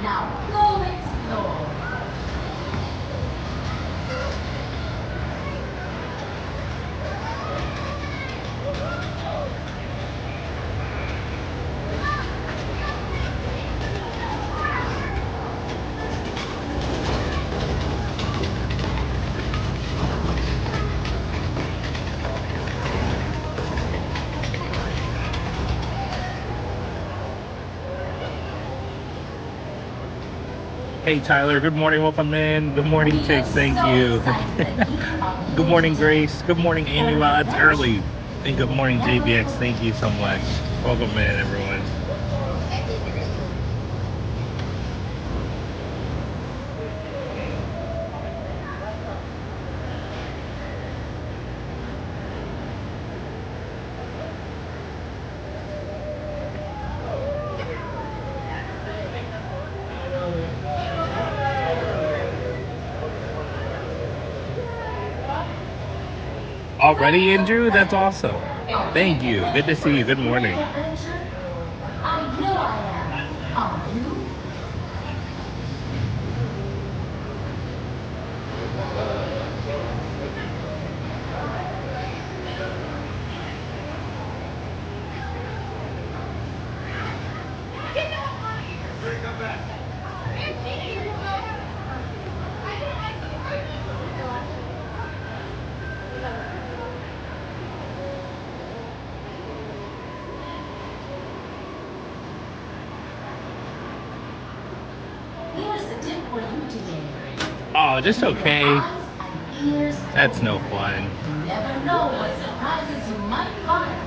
Now go explore. Hey Tyler, good morning, welcome in. Good morning, Tick, thank you. Good morning, Grace. Good morning, Amy. Wow, it's early. And good morning, JBX. Thank you so much. Welcome in, everyone. Already, Andrew? That's awesome. Thank you. Good to see you. Good morning. I know I am. Are you? Here's the tip for you today. Oh, just okay. Eyes and ears. That's no fun. You never know what surprises you might find.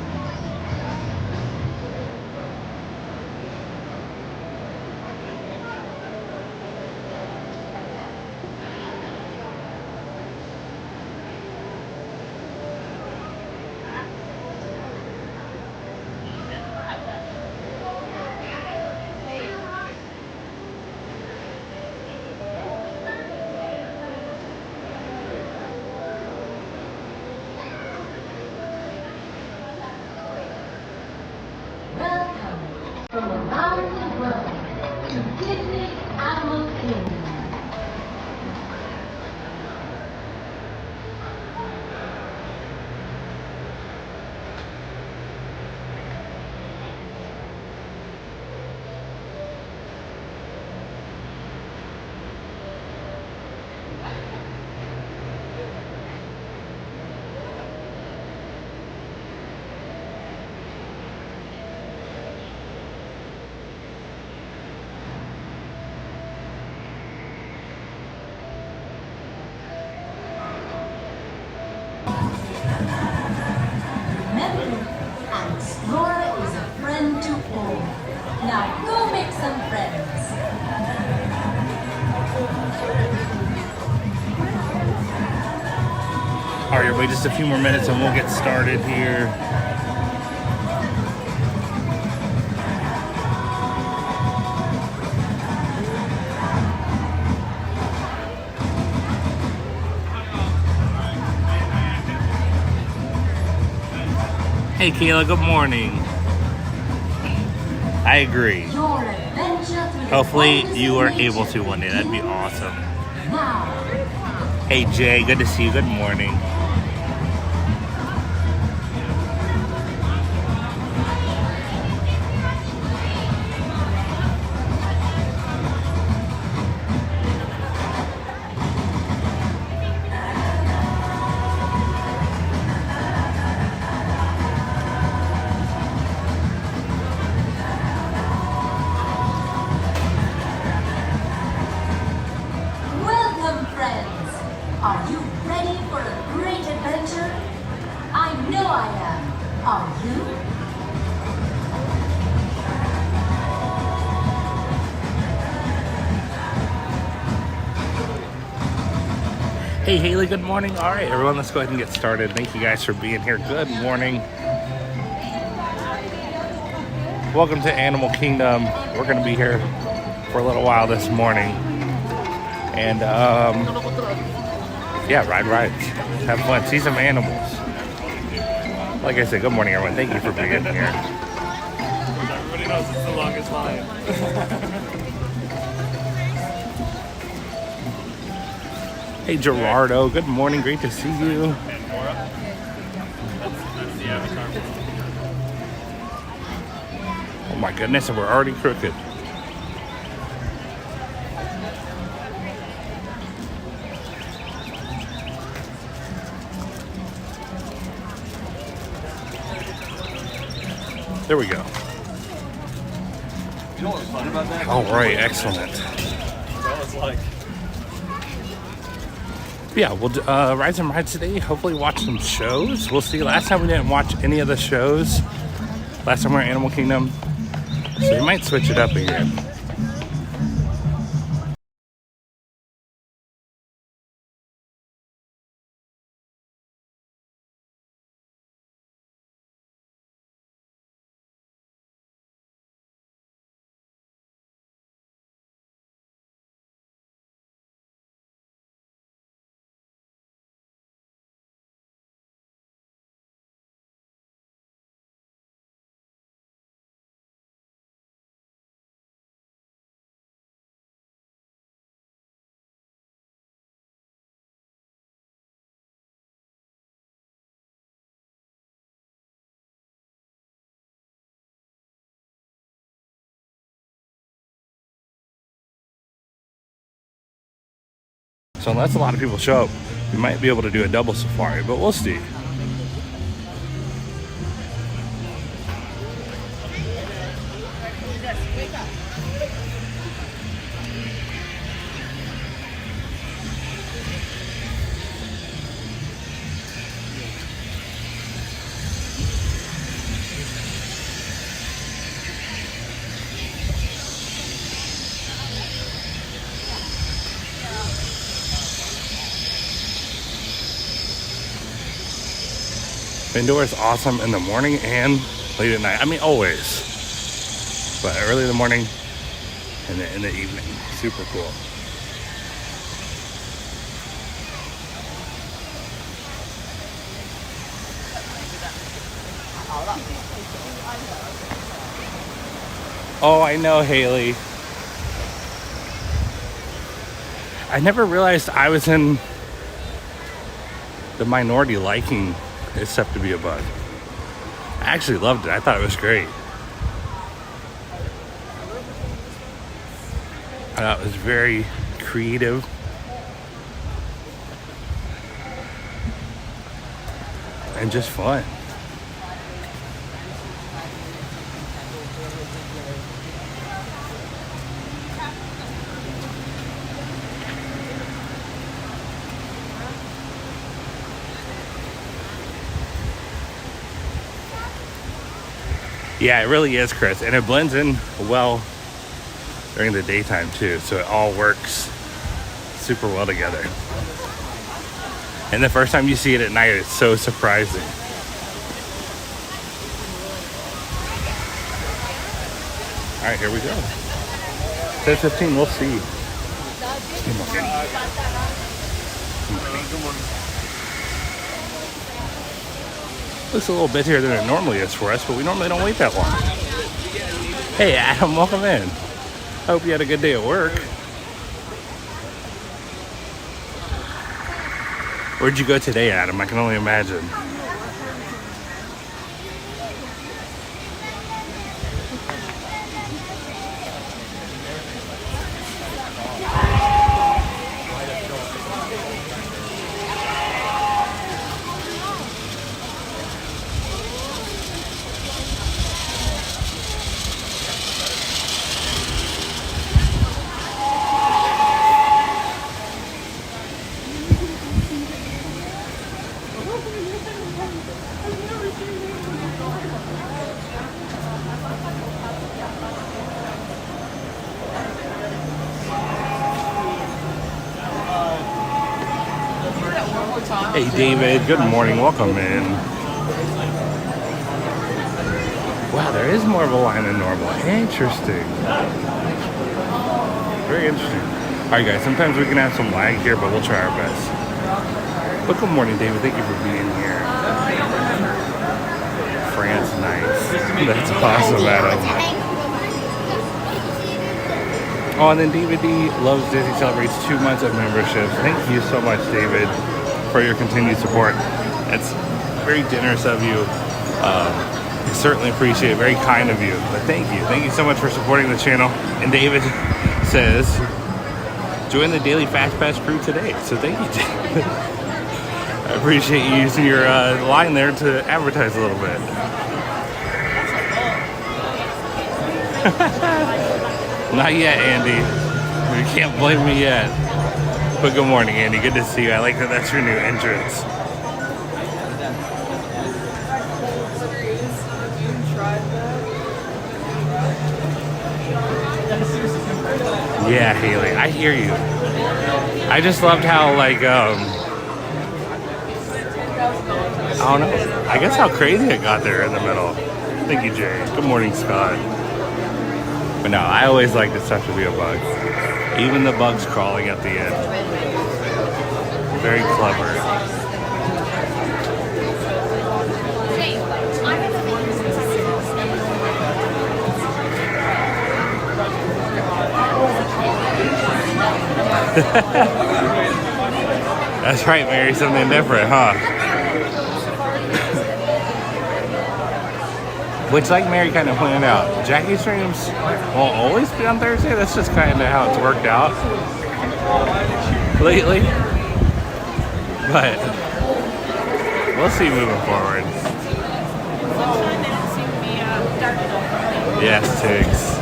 Welcome from around the world to Disney's Animal Kingdom. Remember, an explorer is a friend to all. Now go make some friends. All right, everybody, just a few more minutes and we'll get started here. Hey, Kayla, good morning. I agree. Your adventure through the Hopefully wonders you of are nature able to one day. That'd be awesome. Now, Hey, Jay, good to see you. Good morning. welcome, friends. Are you ready for a great adventure? I know I am. Are you? Hey, Haley, good morning. All right, everyone, let's go ahead and get started. Thank you guys for being here. Good morning. Welcome to Animal Kingdom. We're going to be here for a little while this morning. And, yeah, ride rides. Have fun. See some animals. Like I said, good morning, everyone. Thank you for being here. Everybody knows it's the longest line. Hey Gerardo, good morning, great to see you. Pandora. That's the avatar. Oh my goodness, and we're already crooked. There we go. You know what's fun about that? All right, excellent. That was like. Yeah, we'll ride some rides today. Hopefully watch some shows. We'll see. Last time we didn't watch any of the shows. Last time we were at Animal Kingdom. So we might switch it up again. So unless a lot of people show up, we might be able to do a double safari, but we'll see. Pandora is awesome in the morning and late at night. I mean, always. But early in the morning and in the evening. Super cool. Oh, I know, Haley. I never realized I was in the minority liking Except to be a bug. I actually loved it. I thought it was great. I thought it was very creative. And just fun. Yeah, it really is, Chris. And it blends in well during the daytime too. So it all works super well together. And the first time you see it at night, it's so surprising. All right, here we go. 10:15, we'll see. Looks a little busier than it normally is for us, but we normally don't wait that long. Hey, Adam, welcome in. I hope you had a good day at work. Where'd you go today, Adam? I can only imagine. Hey David, good morning, welcome in. Wow, there is more of a line than normal. Interesting. Very interesting. Alright guys, sometimes we can have some lag here, but we'll try our best. But good morning, David, thank you for being here. France, nice. That's awesome, Adam. Oh, and then David D loves Disney celebrates 2 months of membership. Thank you so much, David, for your continued support. It's very generous of you. I certainly appreciate it. Very kind of you. But thank you. Thank you so much for supporting the channel. And David says, join the Daily Fast Pass crew today. So thank you, David. I appreciate you using your line there to advertise a little bit. Not yet, Andy. You can't blame me yet. But good morning, Andy. Good to see you. I like that that's your new entrance. Yeah, Haley, I hear you. I just loved how, like, I don't know. I guess how crazy it got there in the middle. Thank you, Jay. Good morning, Scott. But no, I always like this stuff to be a bug. Even the bugs crawling at the end. Very clever. That's right, Mary. Something different, huh? Which, like Mary kind of pointed out, Jackie streams won't always be on Thursday. That's just kind of how it's worked out lately. But we'll see moving forward. Yes, Tiggs.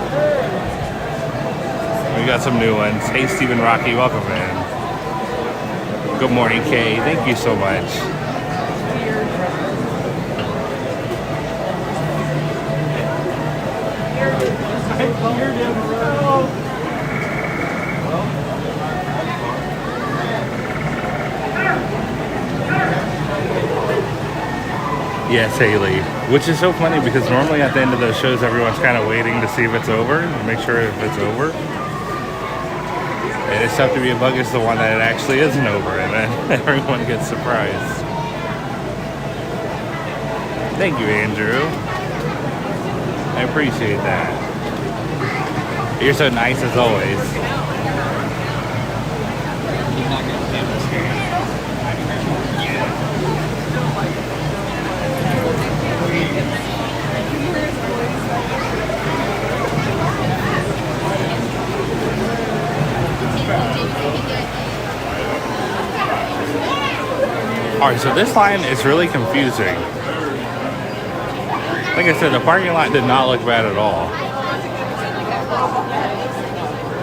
We got some new ones. Hey, Stephen Rocky, welcome in. Good morning, Kay. Thank you so much. Yes, Haley. Which is so funny because normally at the end of those shows, everyone's kind of waiting to see if it's over, to make sure if it's over. And it's tough to be a bug is the one that it actually isn't over, and then everyone gets surprised. Thank you, Andrew. I appreciate that. You're so nice as always. Alright, so this line is really confusing. Like I said, the parking lot did not look bad at all.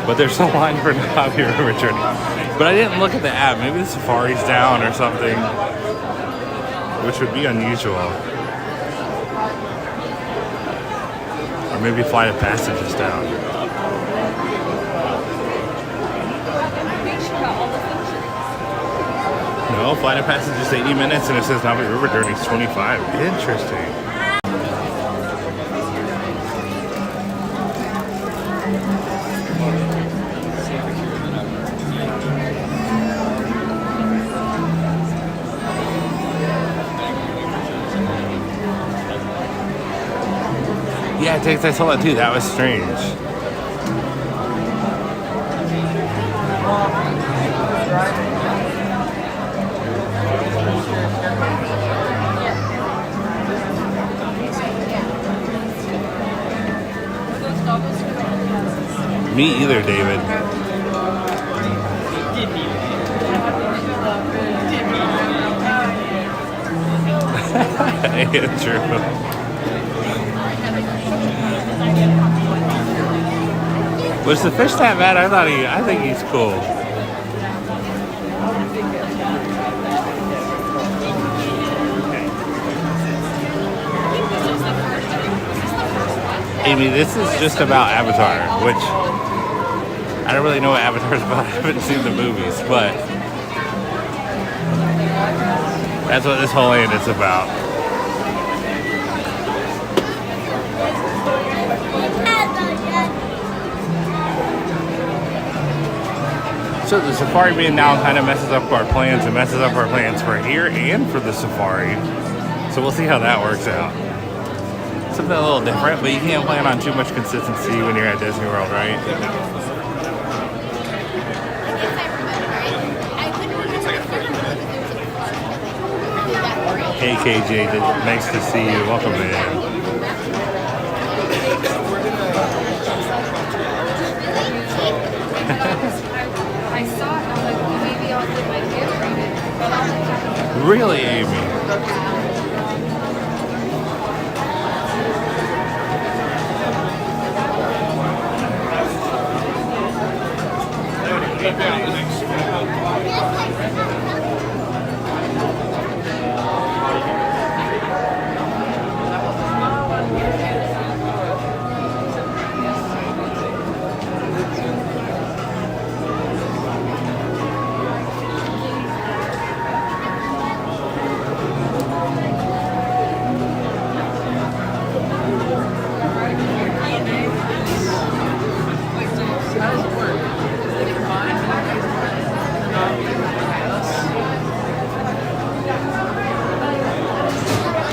But there's a line for Navi River Journey. But I didn't look at the app. Maybe the Safari's down or something, which would be unusual. Or maybe Flight of Passage is down. No, Flight of Passage is 80 minutes and it says Navi River Journey is 25. Interesting. Yeah, it takes, I saw that too. That was strange. Me either, David. Andrew. Was the fish that bad? I think he's cool. Amy, this is just about Avatar, which I don't really know what Avatar's about. I haven't seen the movies, but that's what this whole land is about. So the safari being down kind of messes up our plans. It messes up our plans for here and for the safari. So we'll see how that works out. Something a little different, but you can't plan on too much consistency when you're at Disney World, right? Hey KJ, nice to see you. Welcome in. I saw it and I was like, well, maybe I'll get my gift read it. Really, Amy?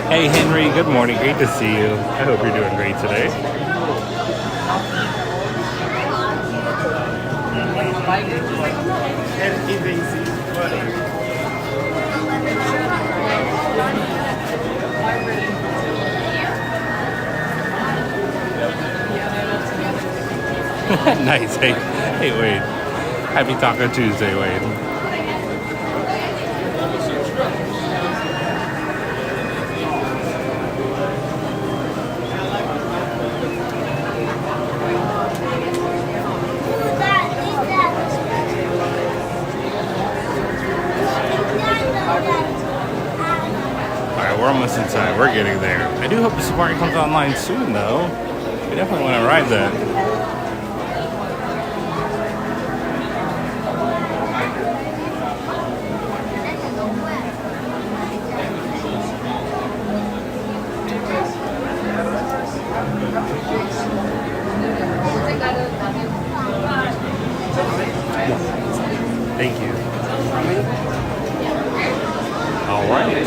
Hey Henry, good morning. Great to see you. I hope you're doing great today. Nice. Hey, Wade. Happy Taco Tuesday, Wade. We're almost inside. We're getting there. I do hope the safari comes online soon, though. We definitely want to ride that. Thank you. All right.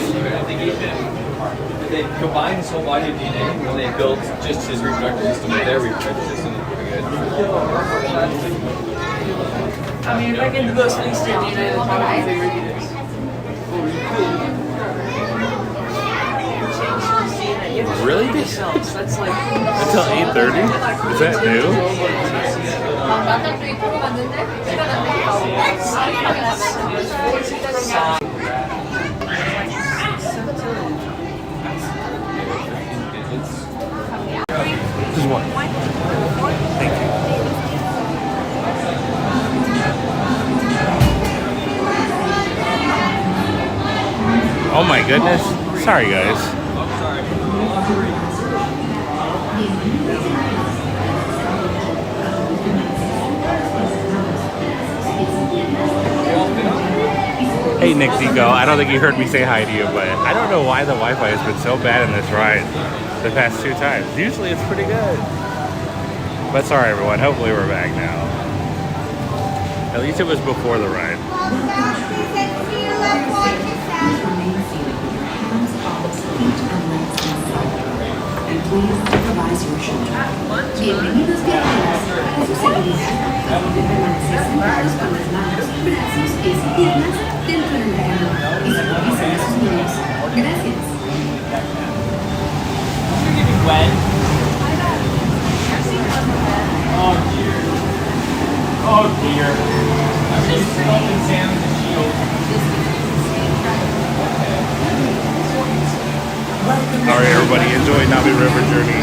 They combined his whole body of DNA when they built just his reproductive system with their reproductive system. Pretty good. I mean, if I get the most things to DNA, that's probably my favorite is. Really? That's like Until 8:30? Is that new? Just one. Thank you. Oh my goodness. Sorry guys. Hey Nick Zico, I don't think you heard me say hi to you, but I don't know why the Wi-Fi has been so bad in this ride the past 2 times. Usually it's pretty good. But sorry everyone, hopefully we're back now. At least it was before the ride. Please improvise your shoulder. Bienvenidos viajeros a su seguridad. Permanece sentados con las manos, brazos, pies y piernas dentro del carro y supervisen a sus niños. Gracias. Oh dear. Oh dear. I'm just smoking Sam in the shield. All right, everybody, enjoy Navi River Journey.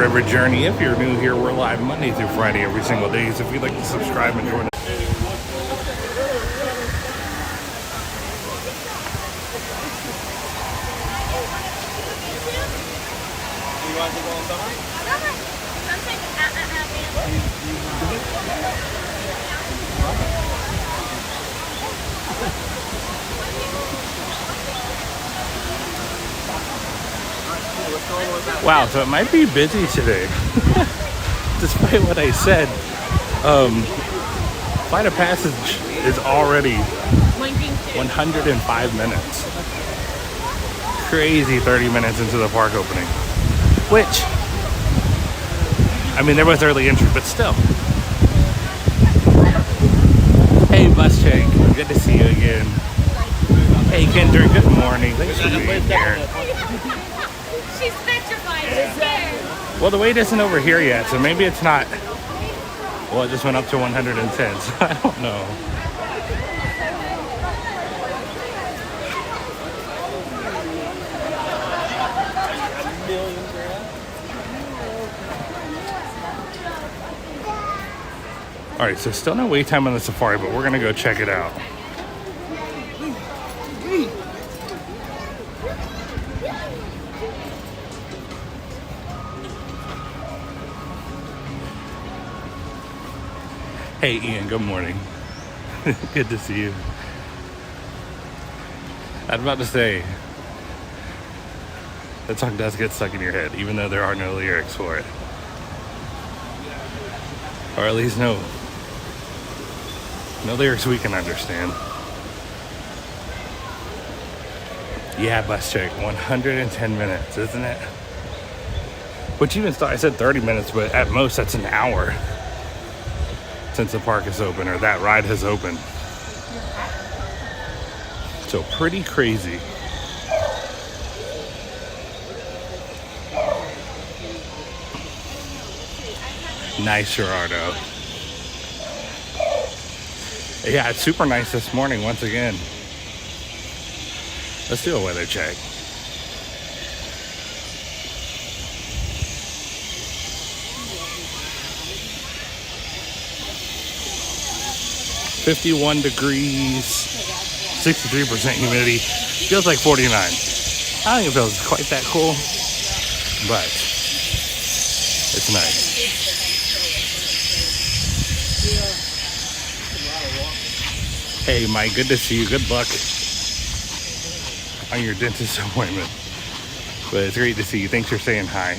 River Journey. If you're new here, we're live Monday through Friday every single day. So if you'd like to subscribe and join us. Wow, so it might be busy today. Despite what I said, Flight of Passage is already 105 minutes. Crazy 30 minutes into the park opening. Which, I mean, there was early entry, but still. Hey, Bus Check, good to see you again. Hey, Kendra, good morning. Thanks for being here. She's petrified. She's scared. Well, the wait isn't over here yet, so maybe it's not. Well, it just went up to 110, so I don't know. All right, so still no wait time on the safari, but we're gonna go check it out. Hey Ian, good morning. Good to see you. I was about to say, that song does get stuck in your head, even though there are no lyrics for it. Or at least no lyrics we can understand. Yeah, Bus Check, 110 minutes, isn't it? Which even I said 30 minutes, but at most that's an hour since the park is open, or that ride has opened. So pretty crazy. Nice, Gerardo. Yeah, it's super nice this morning once again. Let's do a weather check. $51 degrees, 63% humidity. Feels like 49. I don't think it feels quite that cool, but it's nice. Hey Mike, good to see you. Good luck on your dentist appointment. But it's great to see you. Thanks for saying hi.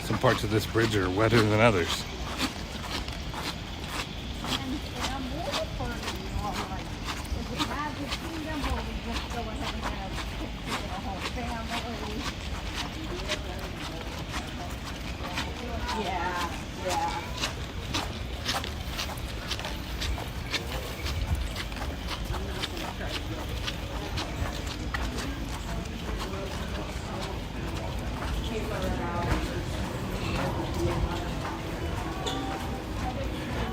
Some parts of this bridge are wetter than others.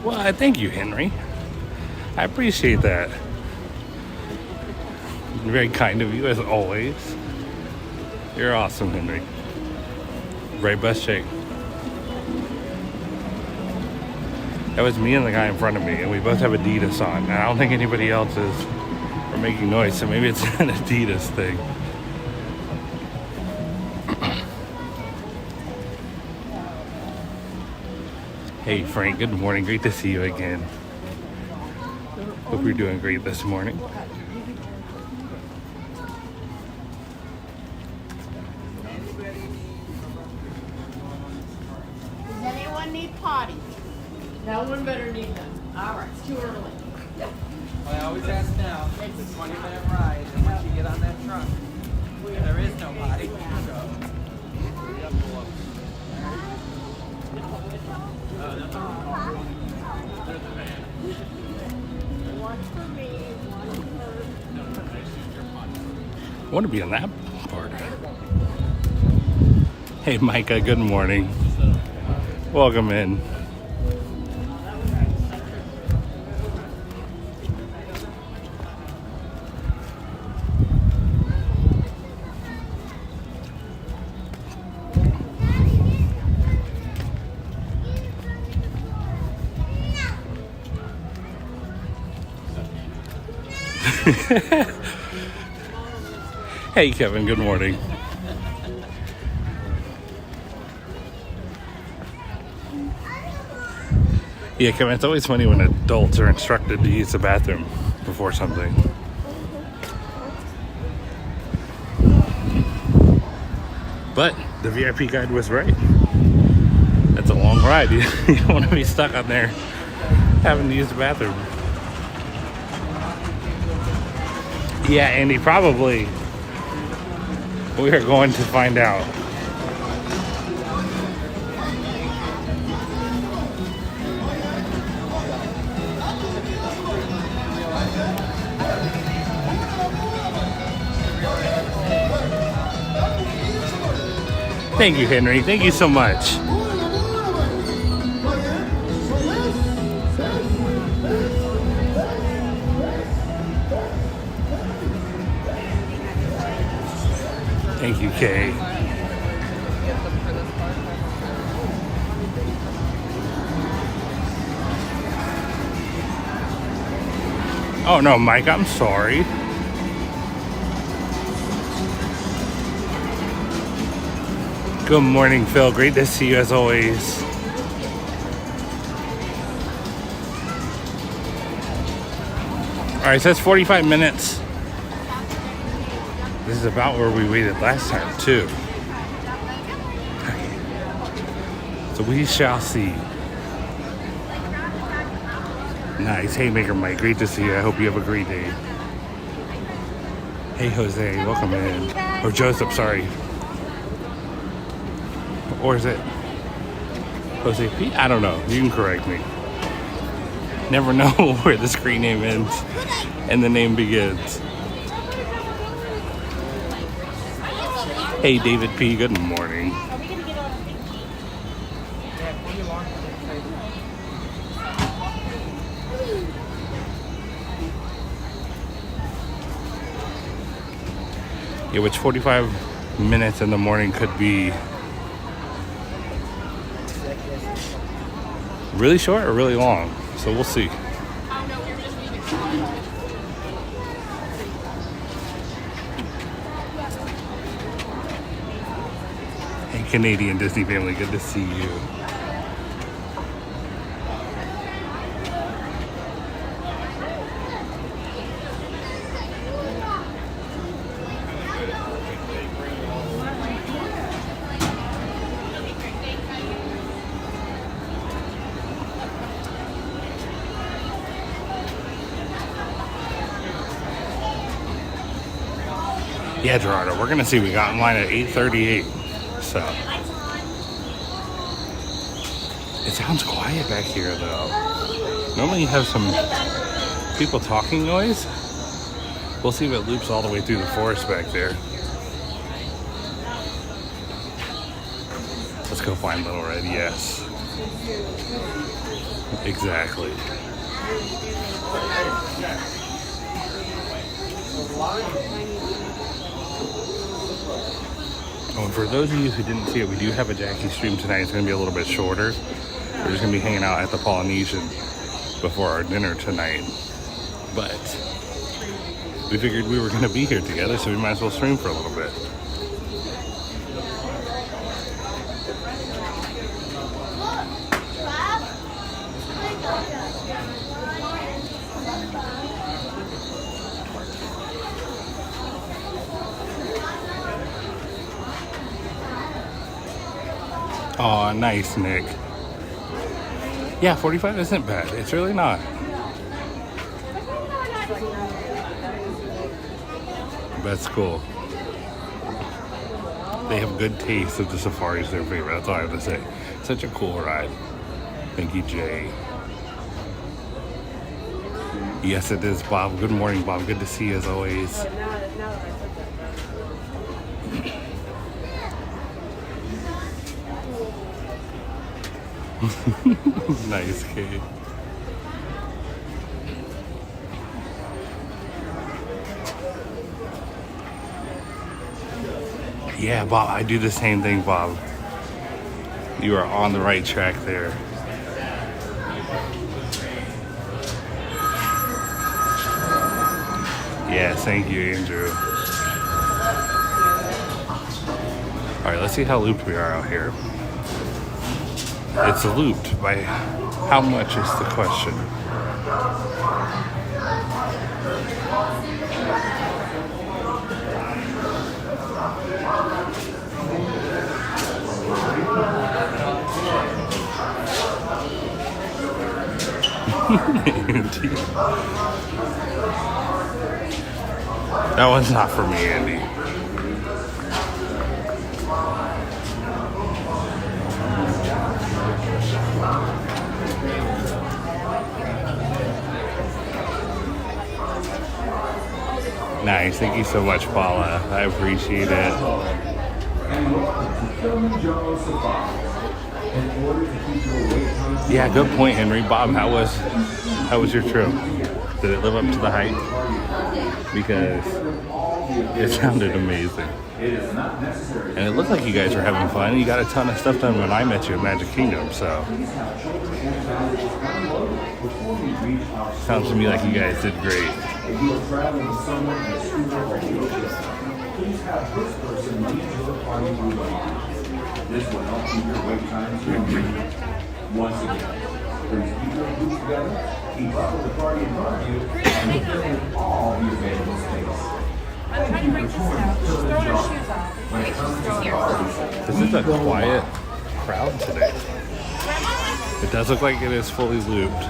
Well, thank you, Henry. I appreciate that. Very kind of you, as always. You're awesome, Henry. Right, Bus Check. That was me and the guy in front of me, and we both have Adidas on. And I don't think anybody else is or making noise, so maybe it's an Adidas thing. Hey Frank, good morning. Great to see you again. Hope you're doing great this morning. Does anyone need potty? No one better need them. All right, it's too early. I always ask now. It's a 20-minute ride, and once you get on that truck, there is no potty. I want to be on that part. Hey Micah, good morning. Welcome in. Hey Kevin, good morning. Yeah, Kevin, it's always funny when adults are instructed to use the bathroom before something. But the VIP guide was right. That's a long ride. You don't want to be stuck on there having to use the bathroom. Yeah, Andy, probably. We are going to find out. Thank you, Henry. Thank you so much. Thank you, Kay. Oh no, Mike, I'm sorry. Good morning, Phil. Great to see you as always. All right, so that's 45 minutes. This is about where we waited last time, too. So we shall see. Nice. Hey, Maker Mike. Great to see you. I hope you have a great day. Hey, Jose. Welcome in. Or Joseph, sorry. Or is it Jose P? I don't know. You can correct me. Never know where the screen name ends and the name begins. Hey, David P. Good morning. Yeah, which 45 minutes in the morning could be really short or really long. So we'll see. Hey, Canadian Disney family, good to see you. Yeah, Gerardo, we're gonna see. We got in line at 8:38, so it sounds quiet back here, though. Normally you have some people talking noise. We'll see if it loops all the way through the forest back there. Let's go find Little Red. Yes, exactly. Oh, and for those of you who didn't see it, we do have a Jackie stream tonight. It's going to be a little bit shorter. We're just going to be hanging out at the Polynesian before our dinner tonight. But we figured we were going to be here together, so we might as well stream for a little bit. Oh, nice, Nick. Yeah, 45 isn't bad. It's really not. That's cool. They have good taste of the safaris, their favorite. That's all I have to say. Such a cool ride. Thank you, Jay. Yes, it is, Bob. Good morning, Bob. Good to see you as always. Nice, kid. Yeah, Bob, I do the same thing, Bob. You are on the right track there. Yeah, thank you, Andrew. All right, let's see how looped we are out here. It's looped by how much is the question? That one's not for me, Andy. Nice, thank you so much, Paula. I appreciate it. Yeah, good point, Henry. Bob, how was your trip? Did it live up to the hype? Because it sounded amazing. And it looked like you guys were having fun. You got a ton of stuff done when I met you at Magic Kingdom, so. Sounds to me like you guys did great. If you are traveling with someone in a scooter or wheelchair, please have this person lead your party through the line. This will help keep your wait times reduced. Once again, please keep your groups together, keep up with the party in front of you, and fill in all the available space. I'm trying to break this out. She's throwing her shoes off. When it comes to parties, This is a quiet crowd today. It does look like it is fully looped.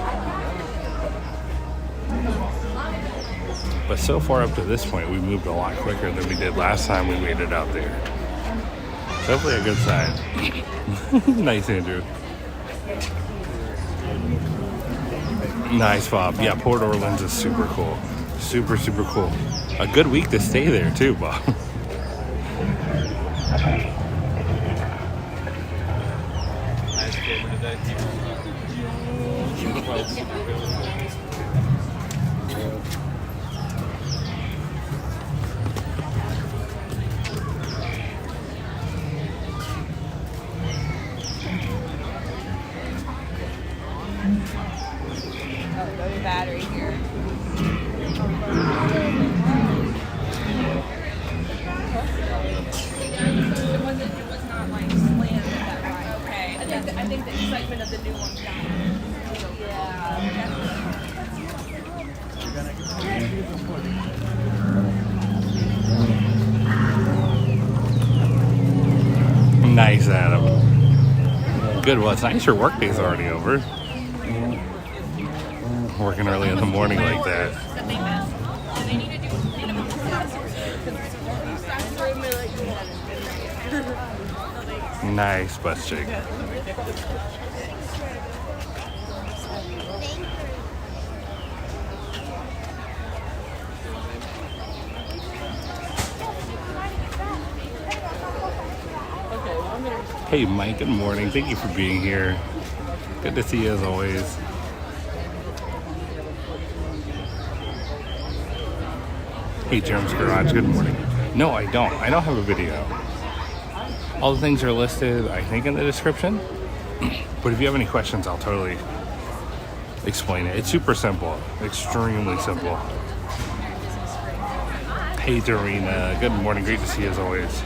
But so far up to this point, we moved a lot quicker than we did last time we made it out there. So hopefully a good sign. Nice, Andrew. Nice, Bob. Yeah, Port Orleans is super cool. Super, super cool. A good week to stay there too, Bob. Battery here. It was not like slammed that right. Okay. I think the excitement of the new one got Yeah. Nice, Adam. Good. Well, it's nice your work day's already over. Working early in the morning like that. Nice bus chick. Hey Mike, good morning. Thank you for being here. Good to see you as always. Hey Jerem's Garage, good morning. No, I don't. I don't have a video. All the things are listed, I think, in the description. But if you have any questions, I'll totally explain it. It's super simple. Extremely simple. Hey Dorina, good morning. Great to see you as always.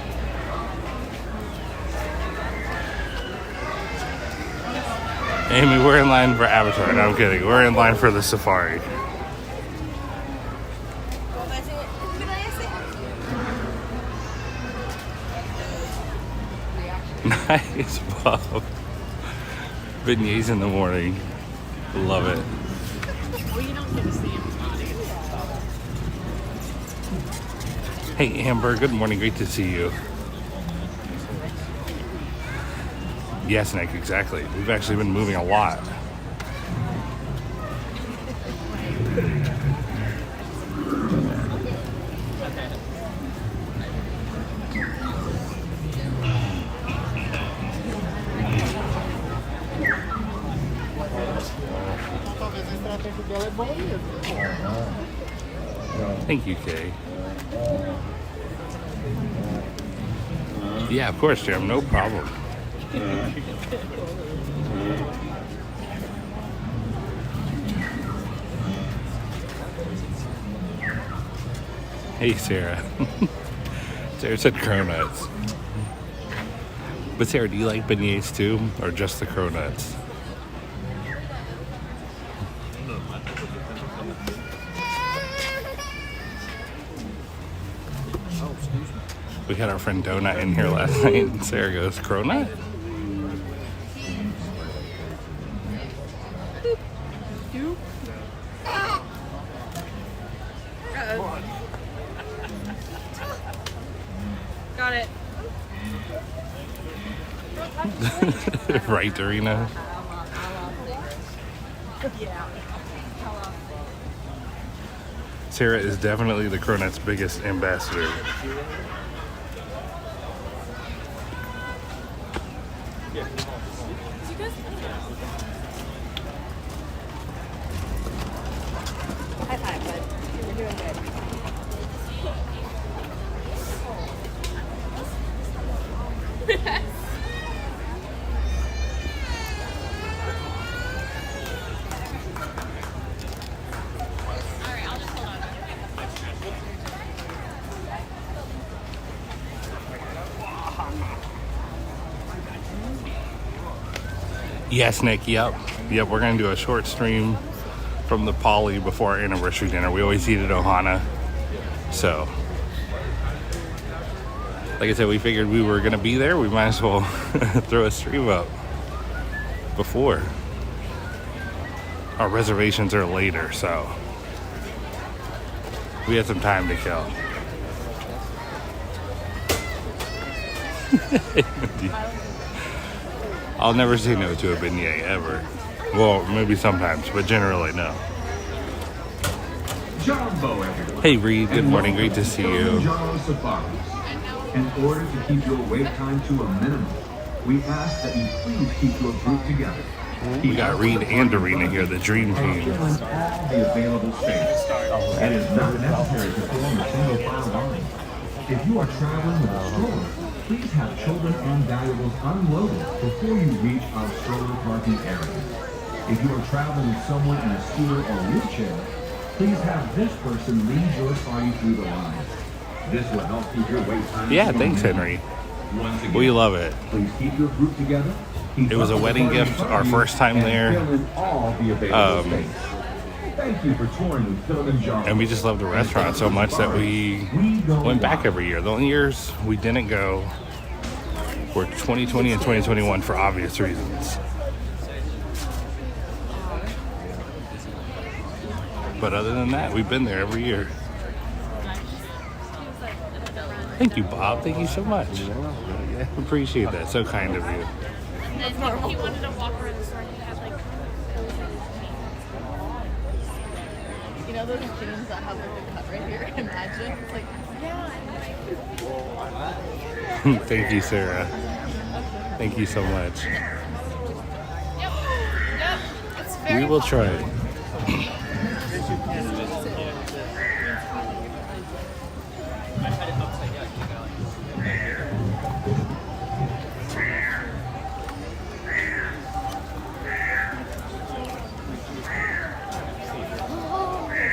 Amy, we're in line for Avatar. No, I'm kidding. We're in line for the safari. Nice, Bob. Beignets in the morning. Love it. Well, you don't get to see him. Hey, Amber, good morning. Great to see you. Yes, Nick, exactly. We've actually been moving a lot. Thank you, Kay. Yeah, of course, Jim. No problem. Hey, Sarah. Sarah said cronuts. But Sarah, do you like beignets too, or just the cronuts? We had our friend Donut in here last night, and Sarah goes, cronut? Got it. Right, Dorina? Sarah is definitely the cronut's biggest ambassador. High five, bud. You're doing good. Yes, Nick, yep. Yep, we're going to do a short stream from the Poly before our anniversary dinner. We always eat at Ohana. So, like I said, we figured we were going to be there. We might as well throw a stream up before. Our reservations are later, so we had some time to kill. I'll never say no to a beignet, ever. Well, maybe sometimes, but generally no. Jumbo, everyone. Hey Reed, good morning, great to see you. Kilimanjaro Safaris. In order to keep your wait time to a minimum, we ask that you please keep your group together. We got Reed and Dorina here, the dream team. Fill in all the available space. It is not necessary to form a single file line. If you are traveling with a stroller, please have children and valuables unloaded before you reach our stroller parking area. If you are traveling with someone in a scooter or wheelchair, please have this person lead your party through the line. This will help keep your wait time. Yeah, thanks, Henry. Once again, We love it. please keep your group together. It was a wedding gift, our first time there. Fill in all the available space. Thank you for touring with Kilimanjaro. And we just love the restaurant so much that we went back every year. The only years we didn't go were 2020 and 2021 for obvious reasons. But other than that, we've been there every year. Thank you, Bob. Thank you so much. Appreciate that. So kind of you. And then he wanted to walk around the store and he had like You know those jeans that have like a cut right here? Imagine. It's like, yeah. Thank you, Sarah. Thank you so much. Yep. It's very We will try it.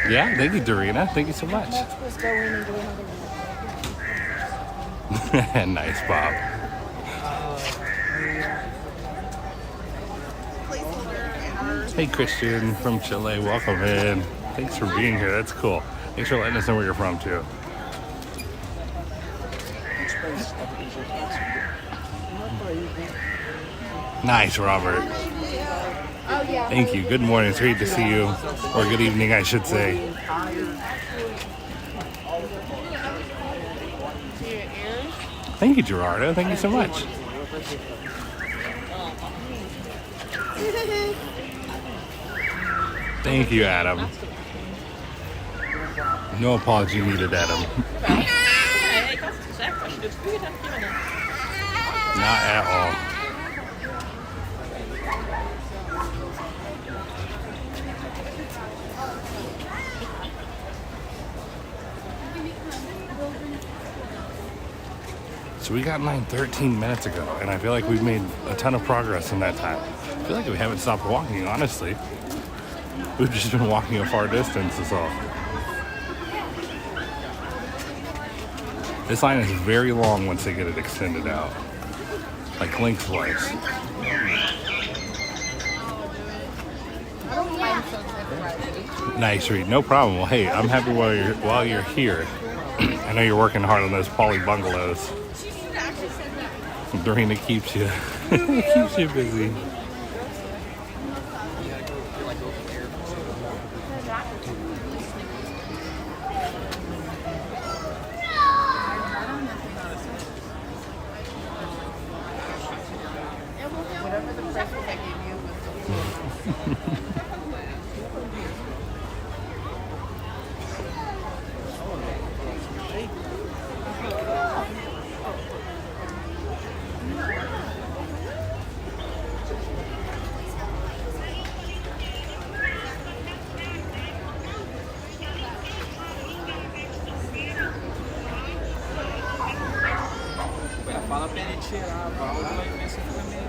Yeah, thank you, Dorina. Thank you so much. Let's go in and do another one. Nice, Bob. Hey, Christian from Chile. Welcome in. Thanks for being here. That's cool. Thanks for letting us know where you're from, too. Nice, Robert. Thank you. Good morning. It's great to see you. Or good evening, I should say. Thank you, Gerardo. Thank you so much. Thank you, Adam. No apology needed, Adam. Nee, ik had het gezegd. Als je het vuur hebt, je bent Not at all. So we got mine 13 minutes ago, and I feel like we've made a ton of progress in that time. I feel like we haven't stopped walking, honestly. We've just been walking a far distance, is all. This line is very long once they get it extended out, like lengthwise. Nice, Reed. No problem. Well, hey, I'm happy while you're here. I know you're working hard on those poly bungalows. Dorina keeps you keeps you busy. Whatever the price was I gave you was Fala pra ele tirar a válvula e ver se fica meio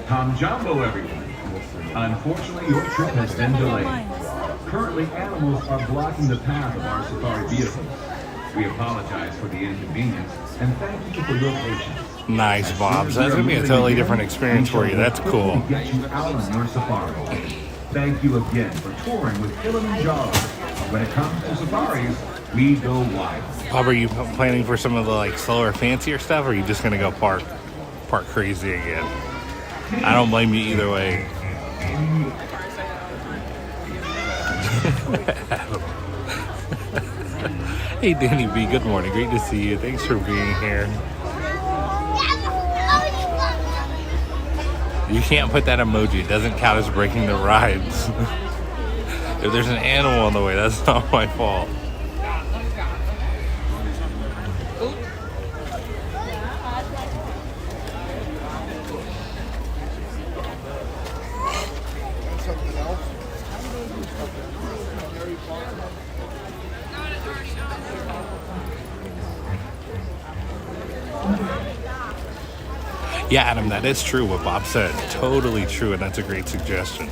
Tom Jumbo, everyone. Unfortunately, your trip has been delayed. Currently, animals are blocking the path of our safari vehicles. We apologize for the inconvenience and thank you for your patience. Nice, Bob. So that's gonna be a totally different experience for you. That's cool. Get you out on your safari. Thank you again for touring with Kilimanjaro. When it comes to safaris, we go wild. Bob, are you planning for some of the like slower, fancier stuff, or are you just gonna go park crazy again? I don't blame you either way. Hey, Danny B. Good morning. Great to see you. Thanks for being here. You can't put that emoji. It doesn't count as breaking the rides. If there's an animal on the way, that's not my fault. Yeah, Adam, that is true what Bob said. Totally true, and that's a great suggestion.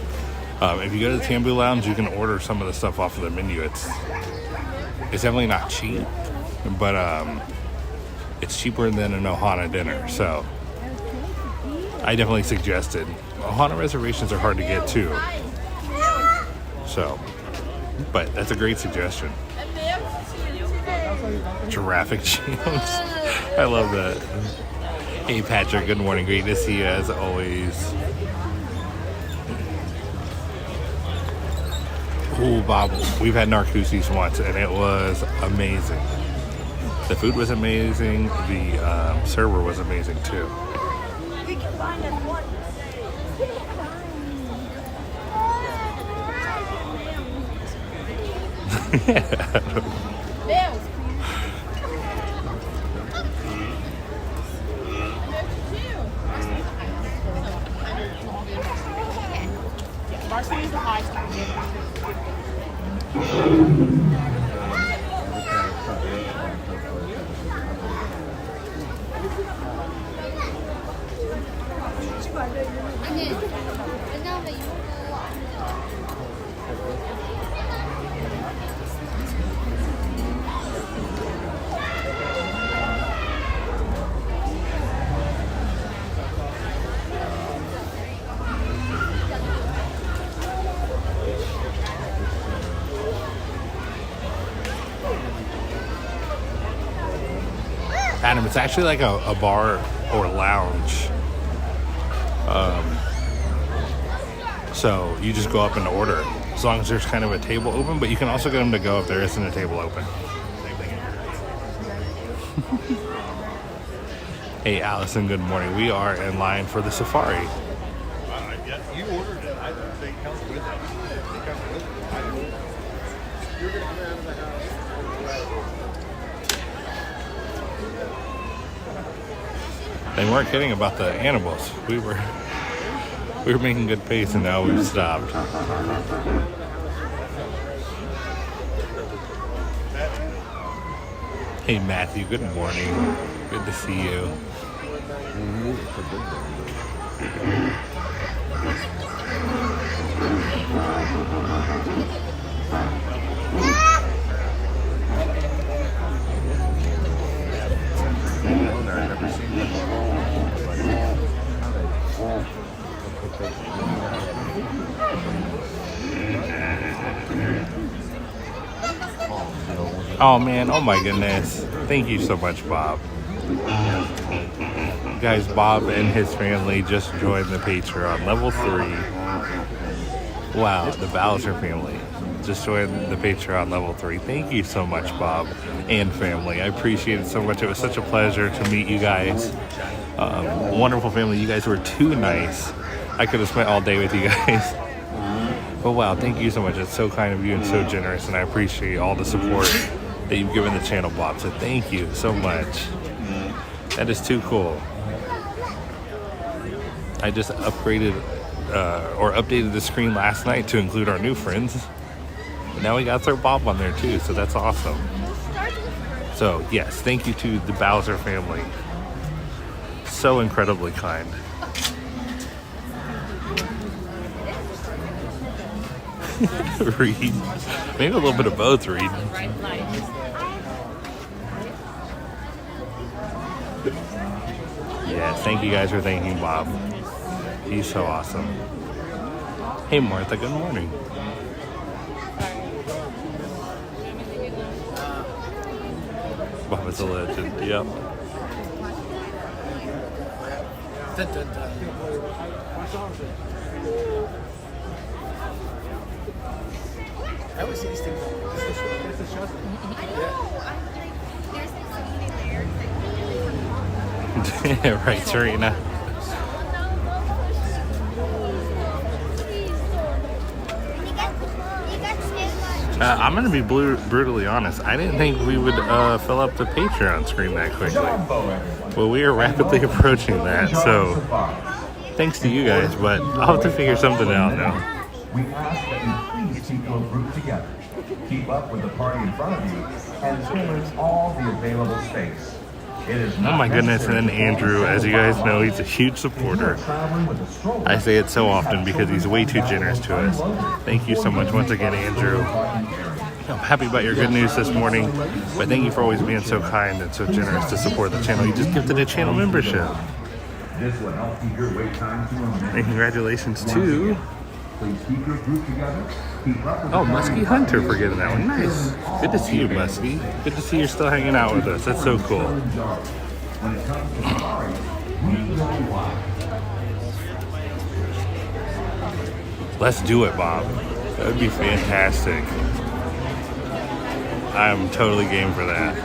If you go to the Tambu Lounge, you can order some of the stuff off of the menu. It's definitely not cheap, but it's cheaper than an Ohana dinner. So I definitely suggest it. Ohana reservations are hard to get too. So, but that's a great suggestion. Giraffe jams. I love that. Hey Patrick, good morning. Great to see you as always. Ooh, Bob, we've had Narcoossee's once and it was amazing. The food was amazing. The server was amazing too. We can find them one. Bills. Varsity's the high school. Adam, it's actually like a bar or lounge. So you just go up and order. as long as there's kind of a table open, but you can also get them to go if there isn't a table open. Same thing. Hey Allison, good morning. We are in line for the safari. Yeah, you ordered it. I don't think it comes with it. It comes with it. You're going to come out of the house. They weren't kidding about the animals. We were making good pace, and now we've stopped. Hey Matthew, good morning. Good to see you. Oh man, oh my goodness. Thank you so much, Bob. Guys, Bob and his family just joined the Patreon, level 3. Wow, the Bowser family just joined the Patreon level 3. Thank you so much, Bob and family. I appreciate it so much. It was such a pleasure to meet you guys. Wonderful family. You guys were too nice. I could have spent all day with you guys. But wow, thank you so much. It's so kind of you and so generous, and I appreciate all the support that you've given the channel, Bob. So thank you so much. That is too cool. I just upgraded or updated the screen last night to include our new friends. And now we got to throw Bob on there too, so that's awesome. So yes, thank you to the Bowser family. So incredibly kind. Read. Maybe a little bit of both, Read. Yes, thank you guys for thanking Bob. He's so awesome. Hey Martha, good morning. Bob is a legend, yep. I always see these things. It's the show. Right, Serena. I'm going to be brutally honest. I didn't think we would fill up the Patreon screen that quickly. Well, we are rapidly approaching that, so thanks to you guys, but I'll have to figure something out now. We ask that you please keep your group together. Keep up with the party in front of you and fill in all the available space. It is Oh my goodness, and then Andrew, as you guys know, he's a huge supporter. I say it so often because he's way too generous to us. Thank you so much once again, Andrew. I'm happy about your good news this morning, but thank you for always being so kind and so generous to support the channel. You just gifted a channel membership. This will help keep your wait time to a minute. And congratulations to... Please keep your group together. Keep up with Oh, the Muskie Hunter for getting that one. Nice. Good to see you, Muskie. Good to see you're still hanging out with us. That's so cool. When it comes to safari, we know why. Let's do it, Bob. That would be fantastic. I'm totally game for that.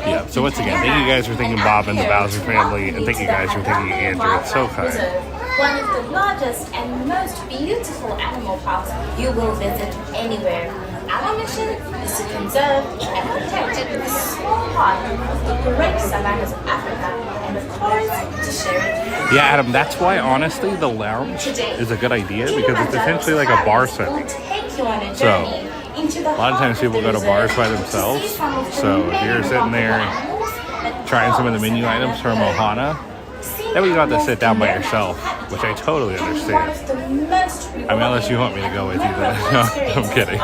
Yeah, so once again, thank you guys for thanking Bob and the Bowser family, and thank you guys for thanking Andrew. It's so kind. One of the largest and most beautiful animal parks you will visit anywhere. Our mission is to conserve and protect a small part of the great savannas of Africa, and of course, to share it. Yeah, Adam, that's why honestly the lounge is a good idea, because it's essentially like a bar setting. So a lot of times people go to bars by themselves. So if you're sitting there trying some of the menu items from Ohana, then you don't have to sit down by yourself, which I totally understand. I mean, unless you want me to go with you, then no, I'm kidding.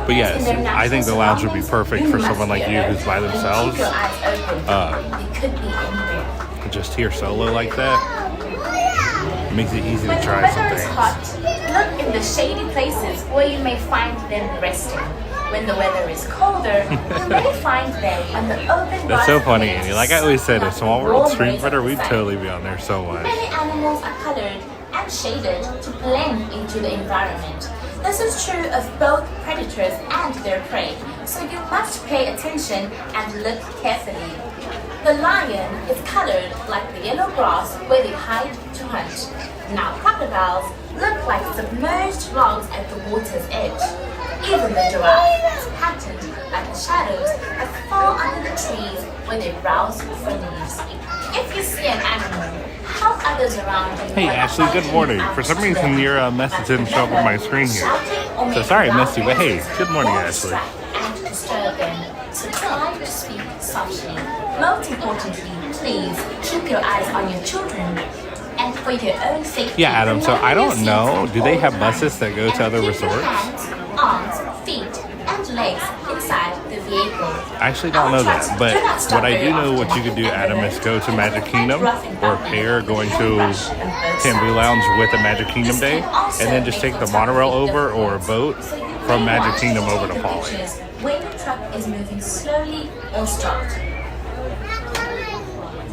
But yes, I think the lounge would be perfect for someone like you who's by themselves. Just here solo like that, it makes it easy to try some things. Look in the shady places where you may find them resting. When the weather is colder, you may find them on the open That's so grass funny, plains, Andy. Like I always said, if Small World warm Stream rays of Fighter, the we'd sun. totally be on there so much. Many animals are colored and shaded to blend into the environment. This is true of both predators and their prey, so you must pay attention and look carefully. The lion is colored like the yellow grass where they hide to hunt. Now crocodiles look like submerged logs at the water's edge. Even the giraffe is patterned like the shadows that fall under the trees where they browse for leaves. If you see an animal, help others around you. Hey by Ashley, good pointing morning. out For some to reason them. your message didn't show up on my screen here. Shouting or So making sorry I loud missed you, but hey, noises good morning, won't Ashley. distract and disturb them. So try to speak softly. Most importantly, please keep your eyes on your children. And for your own safety. Yeah, Adam, so I don't remember your know. seats Do they all have the buses time. that go to And other keep your resorts? hands, arms, feet, and legs inside the vehicle. I actually don't know that, but what I do know what you could do, Adam, is go to Magic Kingdom or pair going to Bamboo Lounge with a Magic Kingdom day, and then just take the monorail over or a boat from Magic Kingdom over to Polly. When your truck is moving slowly or stopped.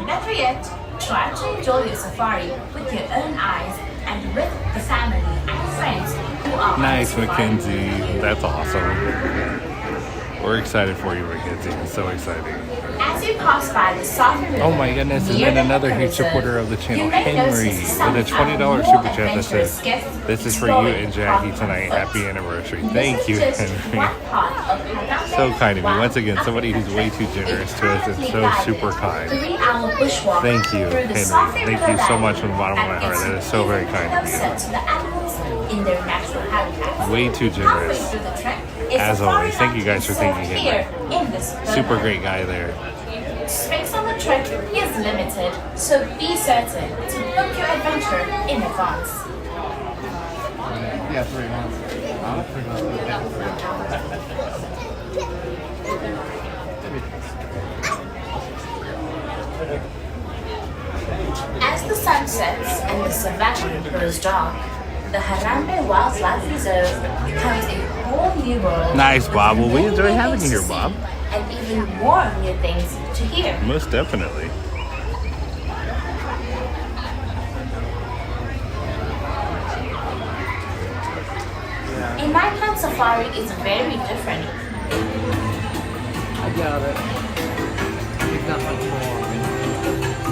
Better yet, try to enjoy your safari with your own eyes and with the family and friends who are on Nice, the safari with Mackenzie. you. That's awesome. We're excited for you, Mackenzie. It's so exciting. As you pass by the Sovereign River, Oh my goodness, and near then the another Eco huge Reserve, supporter of the channel, you may Henry, notice some with a $20 more super chat that adventurous says, guests "This is for you exploring and Jackie park tonight. on Happy foot. anniversary." This Thank is you, just Henry. one part of Harambe So kind of you. Wild Once again, somebody who's way African too generous Trek. to us and A so guided super kind. 3-hour bushwalk Thank you, through the Henry. Sovereign Thank River you so Valley much from the bottom of my and heart. gets That is so very kind of closer you. to the animals in their natural habitat. Way too Halfway generous. through the trek is As safari always, thank you guys for mountain thinking, here Henry. in this Super Burma. great guy there. Space on the trek is limited, so be certain to book your adventure in advance. Yeah, 3 months. As the sun sets and the savannah grows dark, the Harambe Wildlife Reserve becomes a whole new world. Nice, Bob. Well, we with enjoy many having things you to here, Bob. see And even more new things to hear. Most definitely. A nighttime safari is very different. I got it. There's not much more.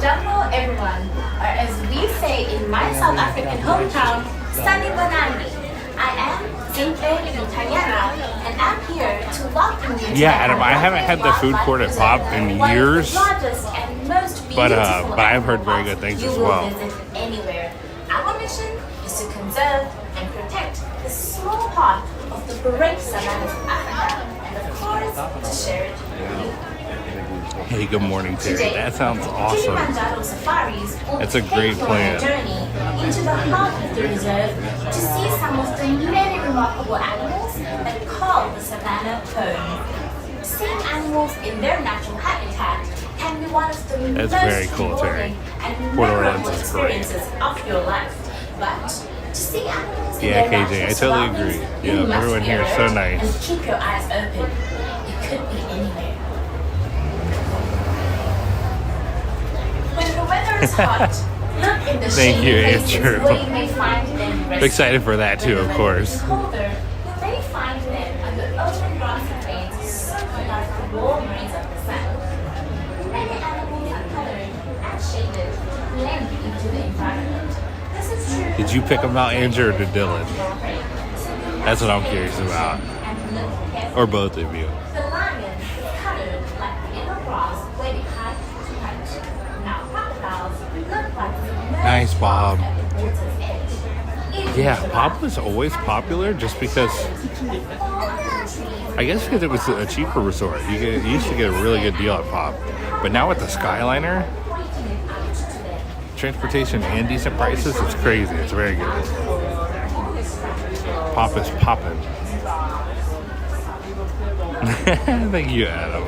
Jambo everyone, or as we say in my South African hometown, Sunny Bonani. I am Simple Italiana, and I'm here to welcome you to Yeah, the Adam, I haven't had the food court at Pop in one of the years, largest and most but beautiful I've heard animal very good parks things you as will well. visit anywhere. Our mission is to conserve and protect this small part of the great savannas of Africa, and of course, to share it with you. Hey, good morning, Terry. Today, That sounds awesome. Kilimanjaro Safaris will That's a take great you on plan. a journey into the heart of the reserve to see some of the many remarkable animals that call the savannah home. Seeing animals in their natural habitat can be one of the That's most very cool, Terry. rewarding and Port memorable Orleans is great. experiences of your life. But to see animals in Yeah, their KJ, I natural totally surroundings, agree. you Yeah, must everyone be here is so alert nice. And keep your eyes open. It could be anywhere. When the weather is hot, look in the Thank shady you, places Andrew. where you may find them resting. Excited for that too, When of the course. weather is colder, you may find them on the open grassy plains soaking up the warm rays of the sun. Many animals are colored and shaded to blend into the environment. This is true. Did you pick them out, Andrew, or did Dylan? That's what I'm curious about. And look carefully. Or both of you. The lion is colored like the yellow grass where they hide to hunt. Now crocodiles look like the Nice, Bob. at the water's edge. Even Yeah, giraffes Pop was always popular just because, I guess because it was a cheaper resort. You used to get a really good deal at Pop. But now with the Skyliner, transportation and decent prices, it's crazy. It's very good. Pop is popping. Thank you, Adam.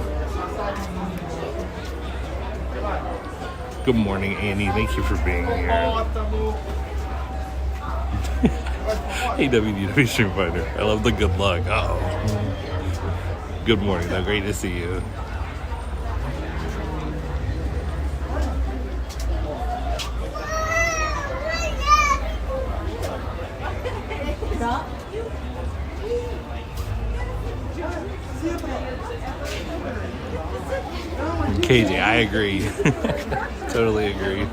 Good morning, Annie. Thank you for being here. Hey, WDW Stream Fighter. I love the good luck. Oh. Good morning, though. Great to see you. KJ, I agree. Totally agree.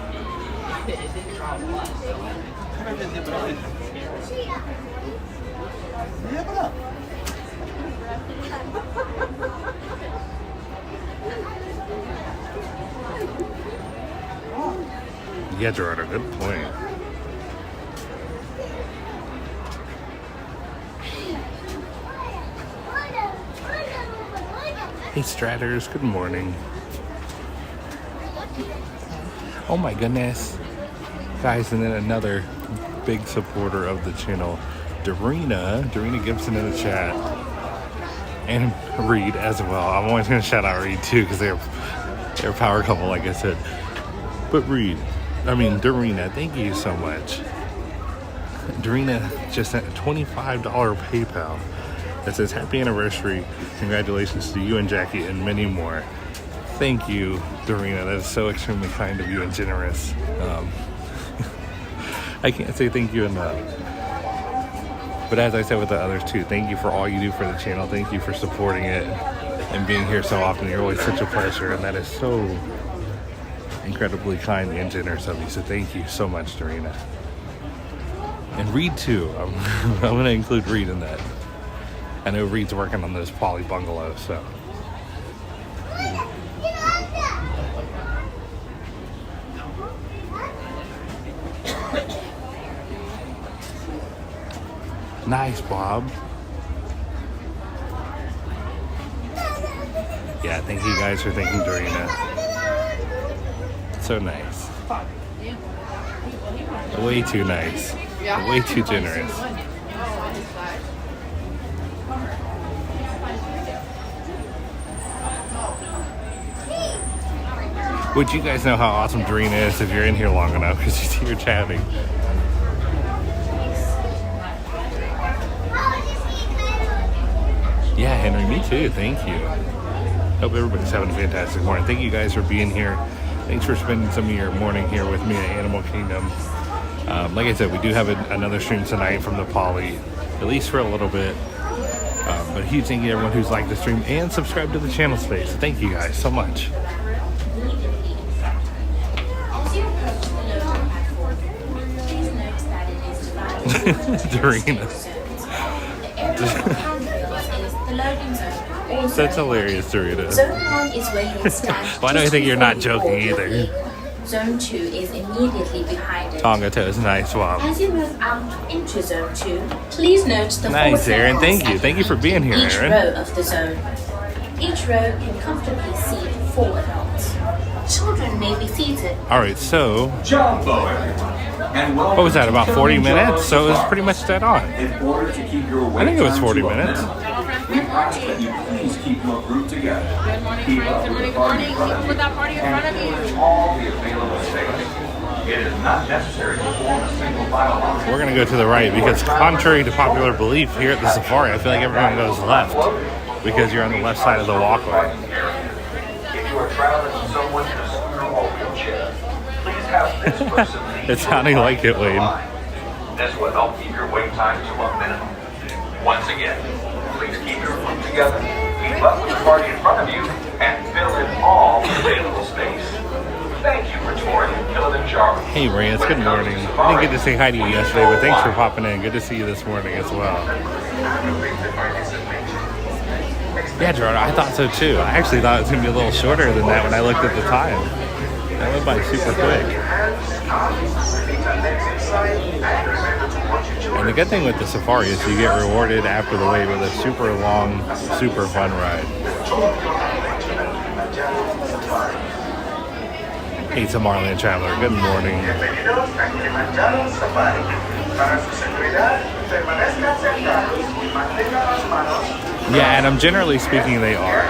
Yeah, Gerardo, good point. Hey, Stratters, good morning. Oh my goodness. Guys, and then another big supporter of the channel, Dorina Gibson in the chat. And Reed as well. I'm always going to shout out Reed too because they're a power couple, like I said. But Dorina, thank you so much. Dorina just sent a $25 PayPal that says happy anniversary, congratulations to you and Jackie, and many more. Thank you, Dorina. That is so extremely kind of you and generous. I can't say thank you enough. But as I said with the others too, thank you for all you do for the channel. Thank you for supporting it and being here so often. You're always such a pleasure, and that is so incredibly kind and generous of you. So thank you so much, Dorina. And Reed too. I'm going to include Reed in that. I know Reed's working on those poly bungalows, so. Nice, Bob. Yeah, thank you guys for thanking Dorina. So nice. Way too nice. Way too generous. Would you guys know how awesome Dorina is if you're in here long enough because she's here chatting? Yeah, Henry, me too. Thank you. Hope everybody's having a fantastic morning. Thank you guys for being here. Thanks for spending some of your morning here with me at Animal Kingdom. Like I said, we do have another stream tonight from the Poly, at least for a little bit. But a huge thank you to everyone who's liked the stream and subscribed to the channel space. So thank you guys so much. Dorina. That's hilarious, Dorina. Zone 1 is where you will stand. Why do I think you're not joking either? Zone 2 is immediately behind it. Tonga toes, nice swap. As you move out into Zone 2, please note the Nice, Aaron. Thank you. Thank you for being here, each Aaron. row of the zone. Each row can comfortably seat 4 adults. Children may be seated. All right, so Jumbo, everyone. And what was that, about 40 minutes? So it was pretty much dead on. In order to keep your I think it was 40 minutes. We ask that you please keep your group together. Good morning, Keep friends. up Good with the morning, good party in morning. front of Keep you. with that party in front of And you. fill all the available space. It is not necessary to form a single file line. We're going to go to the right because contrary to popular belief here at the safari, I feel like everyone goes left because you're on the left side of the walkway. If you are traveling with someone in a scooter or wheelchair, please have this person lead It's sounding like it, Wade. This will help keep your wait time to a minimum. Once again, please keep your group together, keep up with the party in front of you, and fill in all the available space. Thank you for touring Kilimanjaro. Hey, Rance, good morning. I didn't get to say hi to you yesterday, but thanks for popping in. Good to see you this morning as well. Yeah, Gerardo, I thought so too. I actually thought it was going to be a little shorter than that when I looked at the time. That went by super quick. And the good thing with the safari is you get rewarded after the wait with a super long, super fun ride. Hey, Tomorrowland Traveler, good morning. Bienvenidos a Kilimanjaro Safaris. Para su seguridad, permanezcan sentados y mantengan las manos Yeah, and generally speaking, they are.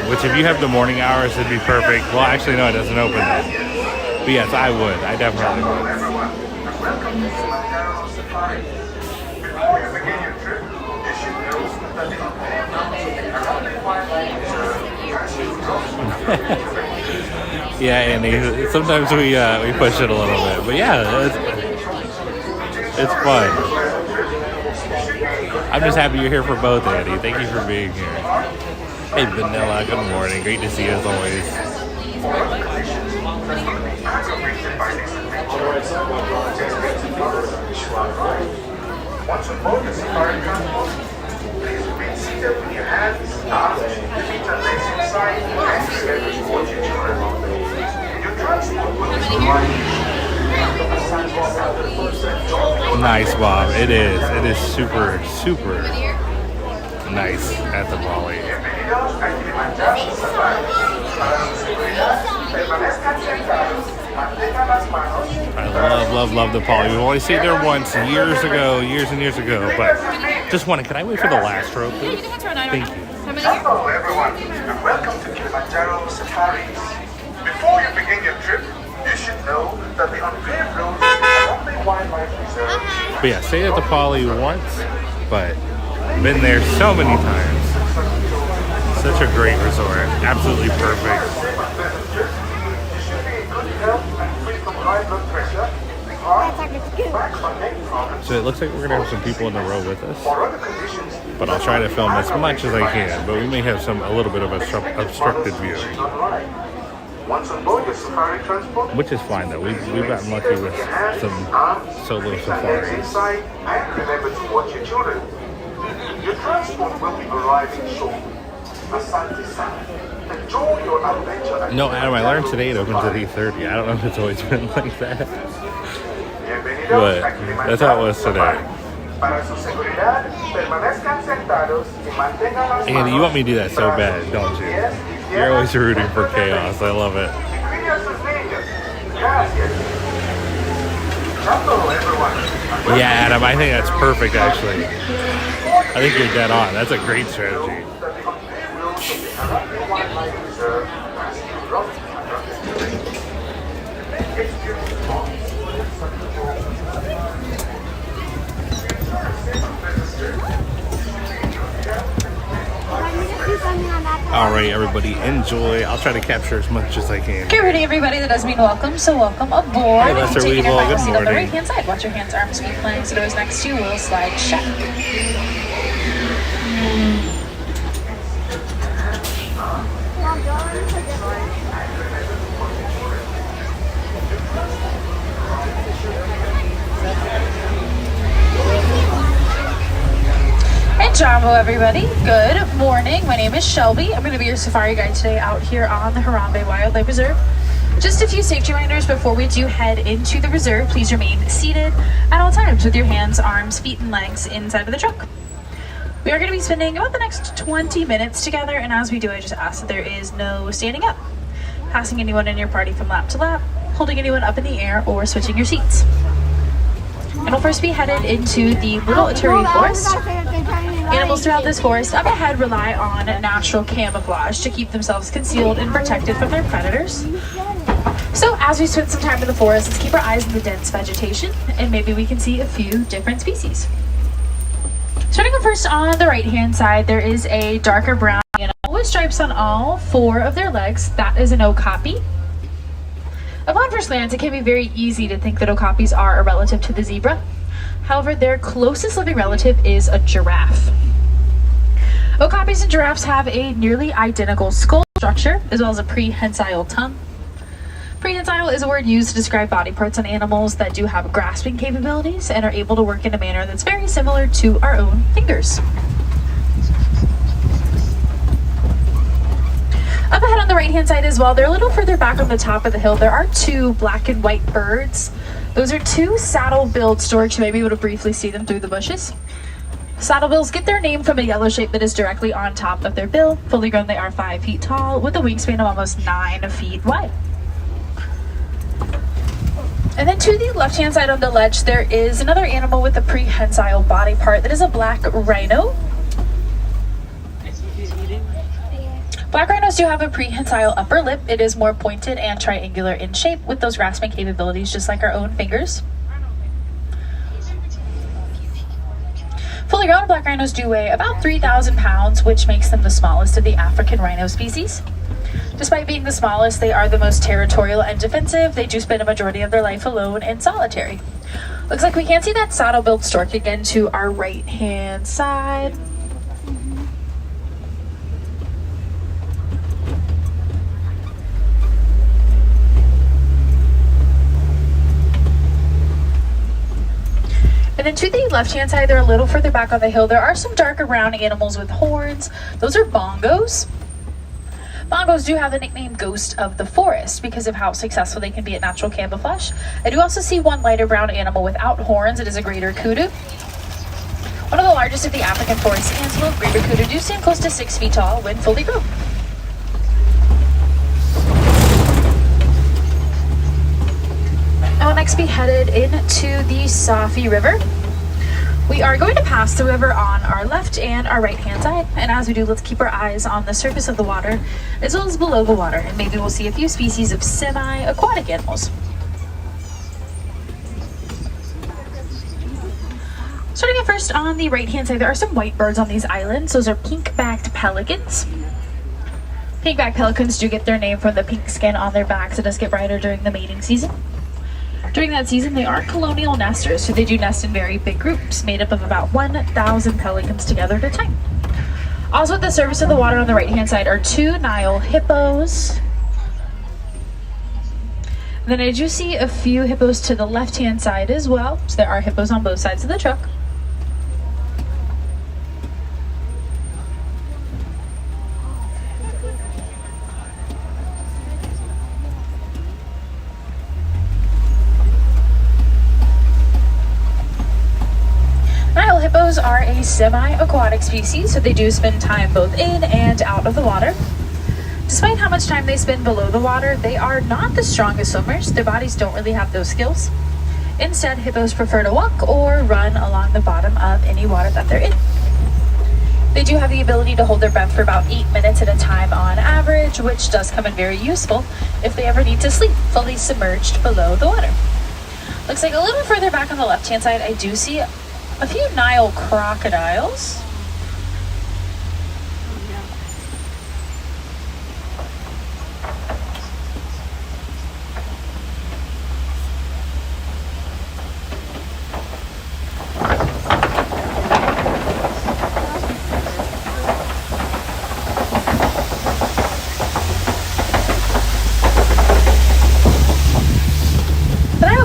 Which, if you have the morning hours, it'd be perfect. Well, actually, no, it doesn't open then. But yes, I would. I definitely would. Welcome to Kilimanjaro Safaris. Before you begin your trip, you should know that the unpaved roads of the Harambe Wildlife Reserve. Yeah, Andy. Sometimes we push it a little bit, but yeah, it's fun. I'm just happy you're here for both, Andy. Thank you for being here. Hey, Vanilla. Good morning. Great to see you as always. Once on board the safari transport, please remain seated with your hands, arms, feet and legs inside and remember to watch your children. Your transport will be provided. Nice, Bob. It is. It is super, super nice at the Bali. I love the Poly. We've only seen it there once years and years ago, but just wanted, can I wait for the last row, please? Thank you. Hello everyone, and welcome to Kilimanjaro Safaris. Before you begin your trip, you should know that the unpaved roads of the Harambe Wildlife Reserve. But yeah, stayed at the Poly once, but been there so many times. Such a great resort. Absolutely perfect. You should be in good health and free from high blood pressure. So it looks like we're gonna have some people in the row with us, For other conditions, but I'll try to film as much as I can. But we may have a little bit of obstructed viewing, once on board your safari transport, which is fine though. We've gotten lucky with some solo safaris. inside and remember to watch your children. Your transport will be arriving shortly. Asante Sana. Enjoy your adventure. No, Adam, I learned today it opens at 8:30. I don't know if it's always been like that, but that's how it was today. Andy, you want me to do that so bad, don't you? You're always rooting for chaos. I love it. Yeah, Adam, I think that's perfect, actually. I think you're dead on. That's a great strategy. All right, everybody, enjoy. I'll try to capture as much as I can. Good morning, everybody. That does mean welcome. So welcome aboard. Hey, Lester Taking Weevil. your final Good seat on the morning. right-hand side. Watch your hands, arms, feet, flanks. Those next to you will slide shut. Hey, Jumbo, everybody. Good morning. My name is Shelby. I'm going to be your safari guide today out here on the Harambe Wildlife Reserve. Just a few safety reminders before we do head into the reserve. Please remain seated at all times with your hands, arms, feet, and legs inside of the truck. We are going to be spending about the next 20 minutes together, and as we do, I just ask that there is no standing up, passing anyone in your party from lap to lap, holding anyone up in the air, or switching your seats. And we'll first be headed into the Little Aturi Forest. Animals throughout this forest up ahead rely on natural camouflage to keep themselves concealed and protected from their predators. So as we spend some time in the forest, let's keep our eyes on the dense vegetation, and maybe we can see a few different species. Starting off first on the right-hand side, there is a darker brown animal with stripes on all 4 of their legs. That is an okapi. Upon first glance, it can be very easy to think that okapis are a relative to the zebra. However, their closest living relative is a giraffe. Okapis and giraffes have a nearly identical skull structure, as well as a prehensile tongue. Prehensile is a word used to describe body parts on animals that do have grasping capabilities and are able to work in a manner that's very similar to our own fingers. Up ahead on the right-hand side as well, they're a little further back on the top of the hill. There are 2 black and white birds. Those are 2 saddle-billed storks. You may be able to briefly see them through the bushes. Saddlebills get their name from a yellow shape that is directly on top of their bill. Fully grown, they are 5 feet tall with a wingspan of almost 9 feet wide. And then to the left-hand side on the ledge, there is another animal with a prehensile body part that is a black rhino. Black rhinos do have a prehensile upper lip. It is more pointed and triangular in shape with those grasping capabilities just like our own fingers. Fully grown black rhinos do weigh about 3,000 pounds, which makes them the smallest of the African rhino species. Despite being the smallest, they are the most territorial and defensive. They do spend a majority of their life alone and solitary. Looks like we can see that saddle-billed stork again to our right-hand side. And then to the left-hand side, they're a little further back on the hill. There are some darker brown animals with horns. Those are bongos. Bongos do have the nickname Ghost of the Forest because of how successful they can be at natural camouflage. I do also see one lighter brown animal without horns. It is a greater kudu. One of the largest of the African forest antelope, greater kudu, do stand close to 6 feet tall when fully grown. I'll next be headed into the Safi River. We are going to pass the river on our left and our right hand side, and as we do, let's keep our eyes on the surface of the water as well as below the water, and maybe we'll see a few species of semi-aquatic animals. Starting at first on the right hand side, there are some white birds on these islands. Those are pink-backed pelicans. Pink-backed pelicans do get their name from the pink skin on their backs. It does get brighter during the mating season. During that season, they are colonial nesters, so they do nest in very big groups, made up of about 1,000 pelicans together at a time. Also at the surface of the water on the right-hand side are 2 Nile hippos. And then I do see a few hippos to the left-hand side as well, so there are hippos on both sides of the truck. Nile hippos are a semi-aquatic species, so they do spend time both in and out of the water. Despite how much time they spend below the water, they are not the strongest swimmers. Their bodies don't really have those skills. Instead, hippos prefer to walk or run along the bottom of any water that they're in. They do have the ability to hold their breath for about 8 minutes at a time on average, which does come in very useful if they ever need to sleep fully submerged below the water. Looks like a little further back on the left-hand side, I do see a few Nile crocodiles.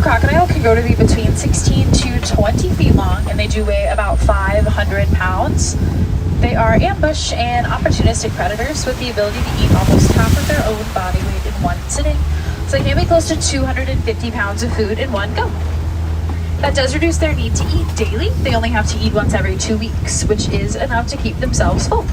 Crocodile can grow to be between 16 to 20 feet long, and they do weigh about 500 pounds. They are ambush and opportunistic predators with the ability to eat almost half of their own body weight in one sitting. So they can be close to 250 pounds of food in one go. That does reduce their need to eat daily. They only have to eat once every 2 weeks, which is enough to keep themselves full.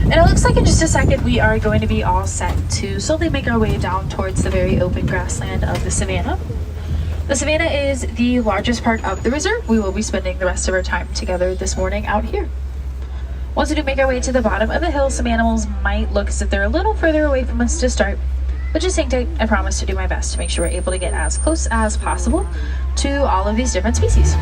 And it looks like in just a second we are going to be all set to slowly make our way down towards the very open grassland of the savannah. The savannah is the largest part of the reserve. We will be spending the rest of our time together this morning out here. Once we do make our way to the bottom of the hill, some animals might look as if they're a little further away from us to start, but just hang tight. I promise to do my best to make sure we're able to get as close as possible to all of these different species.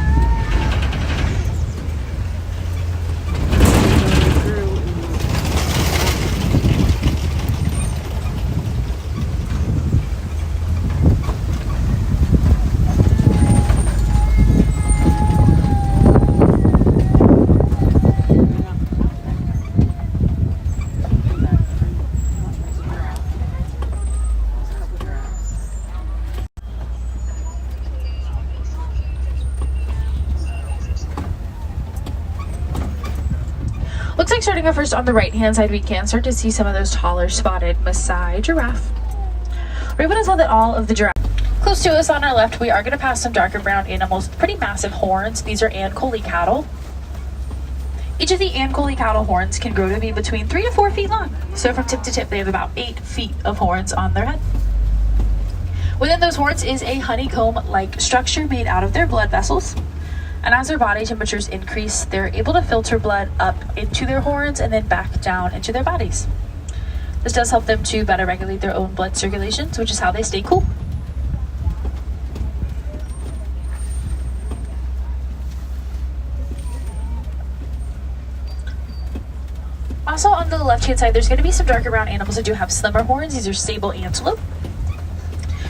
Looks like starting off first on the right hand side, we can start to see some of those taller spotted Maasai giraffe. We're able to tell that all of the giraffe close to us on our left, we are going to pass some darker brown animals with pretty massive horns. These are Ankole cattle. Each of the Ankole cattle horns can grow to be between 3 to 4 feet long. So from tip to tip, they have about 8 feet of horns on their head. Within those horns is a honeycomb-like structure made out of their blood vessels. And as their body temperatures increase, they're able to filter blood up into their horns and then back down into their bodies. This does help them to better regulate their own blood circulations, which is how they stay cool. Also on the left-hand side, there's going to be some darker brown animals that do have slimmer horns. These are sable antelope.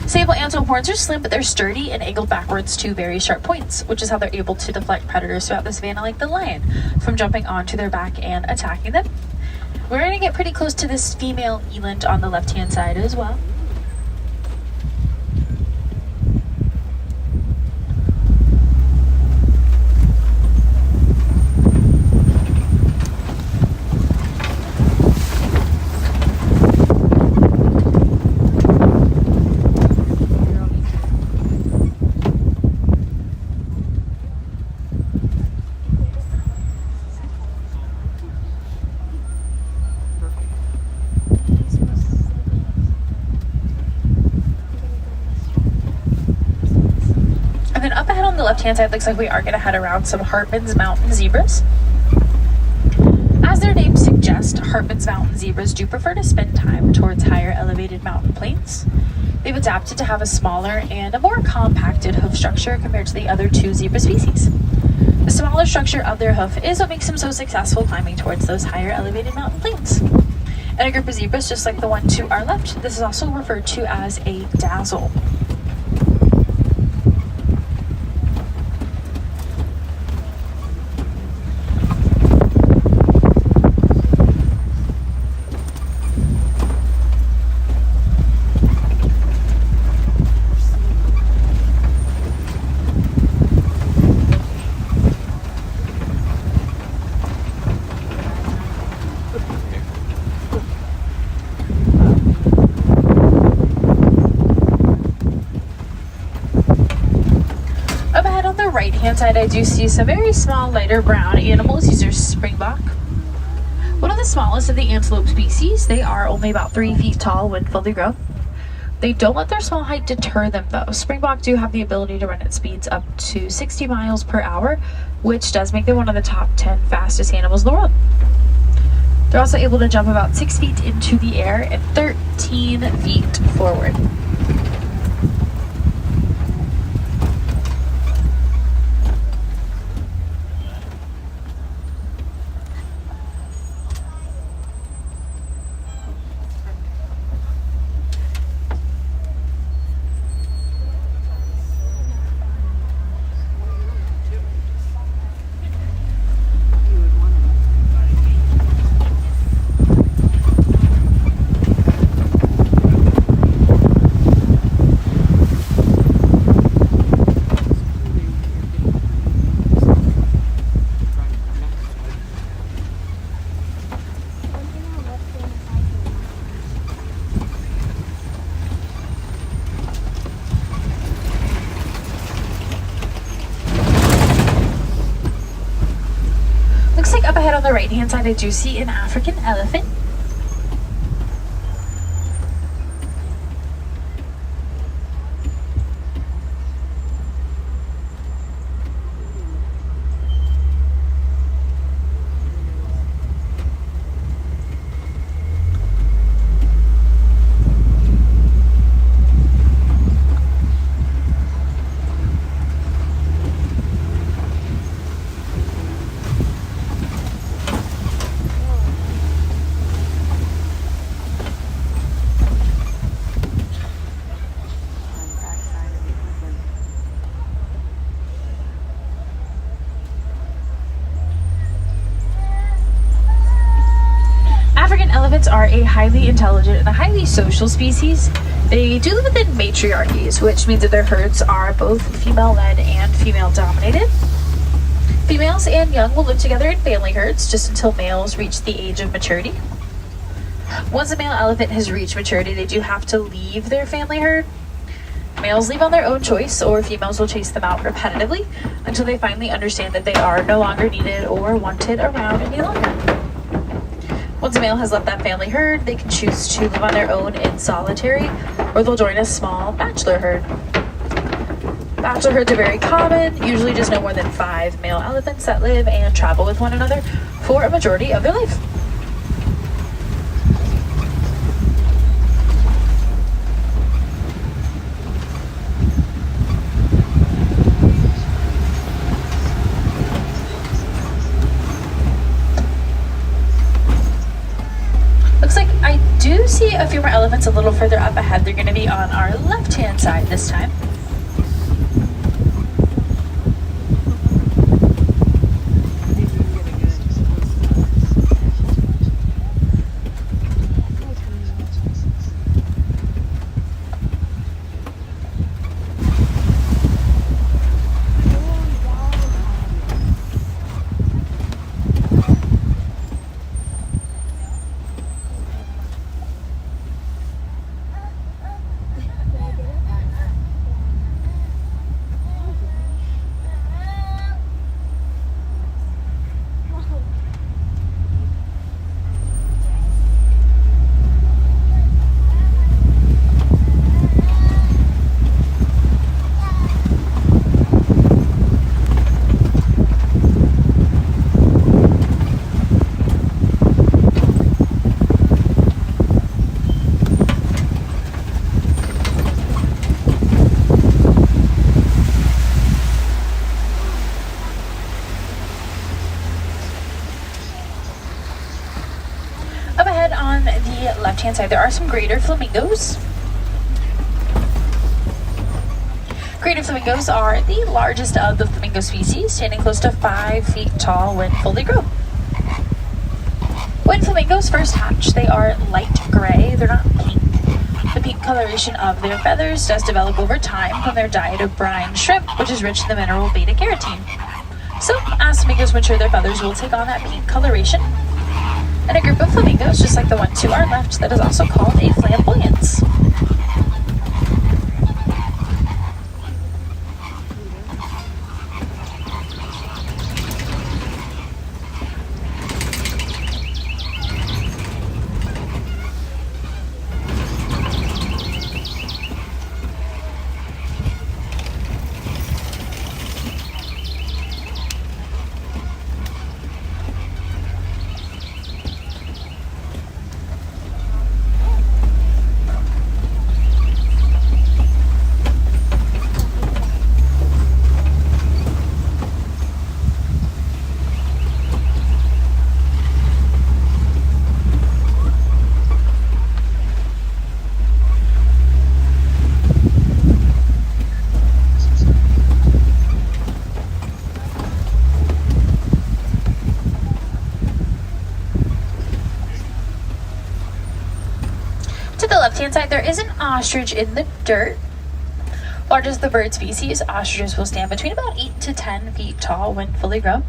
Sable antelope horns are slim, but they're sturdy and angled backwards to very sharp points, which is how they're able to deflect predators throughout the savannah like the lion from jumping onto their back and attacking them. We're going to get pretty close to this female eland on the left-hand side as well. Left-hand side looks like we are going to head around some Hartmann's mountain zebras. As their name suggests, Hartmann's mountain zebras do prefer to spend time towards higher elevated mountain plains. They've adapted to have a smaller and a more compacted hoof structure compared to the other two zebra species. The smaller structure of their hoof is what makes them so successful climbing towards those higher elevated mountain plains. In a group of zebras just like the one to our left, this is also referred to as a dazzle. Right-hand side, I do see some very small, lighter brown animals. These are springbok. One of the smallest of the antelope species. They are only about 3 feet tall when fully grown. They don't let their small height deter them though. Springbok do have the ability to run at speeds up to 60 miles per hour, which does make them one of the top 10 fastest animals in the world. They're also able to jump about 6 feet into the air and 13 feet forward. Up ahead on the right hand side, I do see an African elephant. Elephants are a highly intelligent and a highly social species. They do live within matriarchies, which means that their herds are both female-led and female-dominated. Females and young will live together in family herds just until males reach the age of maturity. Once a male elephant has reached maturity, they do have to leave their family herd. Males leave on their own choice, or females will chase them out repetitively until they finally understand that they are no longer needed or wanted around any longer. Once a male has left that family herd, they can choose to live on their own in solitary, or they'll join a small bachelor herd. Bachelor herds are very common, usually just no more than 5 male elephants that live and travel with one another for a majority of their life. Looks like I do see a few more elephants a little further up ahead. They're going to be on our left-hand side this time. Left-hand side, there are some greater flamingos. Greater flamingos are the largest of the flamingo species, standing close to 5 feet tall when fully grown. When flamingos first hatch, they are light gray, they're not pink. The pink coloration of their feathers does develop over time from their diet of brine shrimp, which is rich in the mineral beta-carotene. So, as flamingos mature, their feathers will take on that pink coloration. And a group of flamingos, just like the one to our left, that is also called a flamboyance. Left-hand side, there is an ostrich in the dirt. Largest of the bird species, ostriches will stand between about 8 to 10 feet tall when fully grown.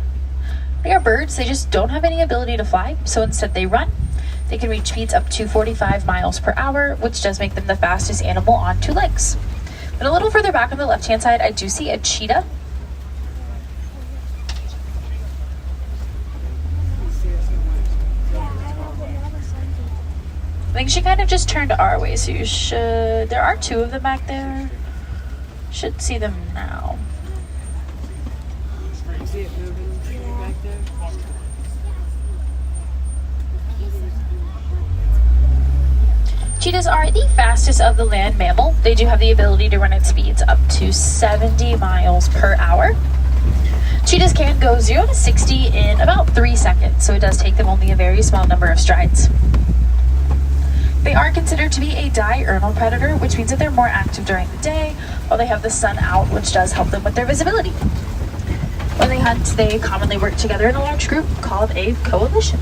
They are birds, they just don't have any ability to fly, so instead they run. They can reach speeds up to 45 miles per hour, which does make them the fastest animal on 2 legs. And a little further back on the left-hand side, I do see a cheetah. I think she kind of just turned our way, so you should... There are 2 of them back there. Should see them now. See it moving back there? Cheetahs are the fastest of the land mammal. They do have the ability to run at speeds up to 70 miles per hour. Cheetahs can go 0 to 60 in about 3 seconds, so it does take them only a very small number of strides. They are considered to be a diurnal predator, which means that they're more active during the day while they have the sun out, which does help them with their visibility. When they hunt, they commonly work together in a large group called a coalition.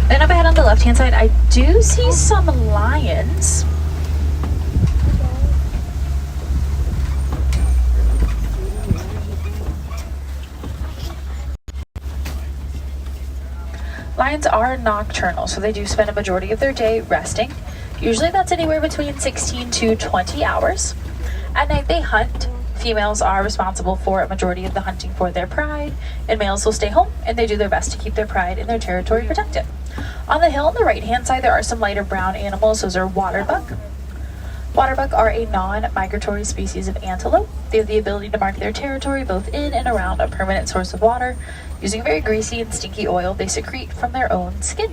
Then up ahead on the left-hand side, I do see some lions. Lions are nocturnal, so they do spend a majority of their day resting. Usually that's anywhere between 16 to 20 hours. At night they hunt. Females are responsible for a majority of the hunting for their pride, and males will stay home and they do their best to keep their pride and their territory protected. On the hill on the right-hand side, there are some lighter brown animals. Those are water buck. Waterbuck are a non-migratory species of antelope. They have the ability to mark their territory both in and around a permanent source of water using a very greasy and stinky oil they secrete from their own skin.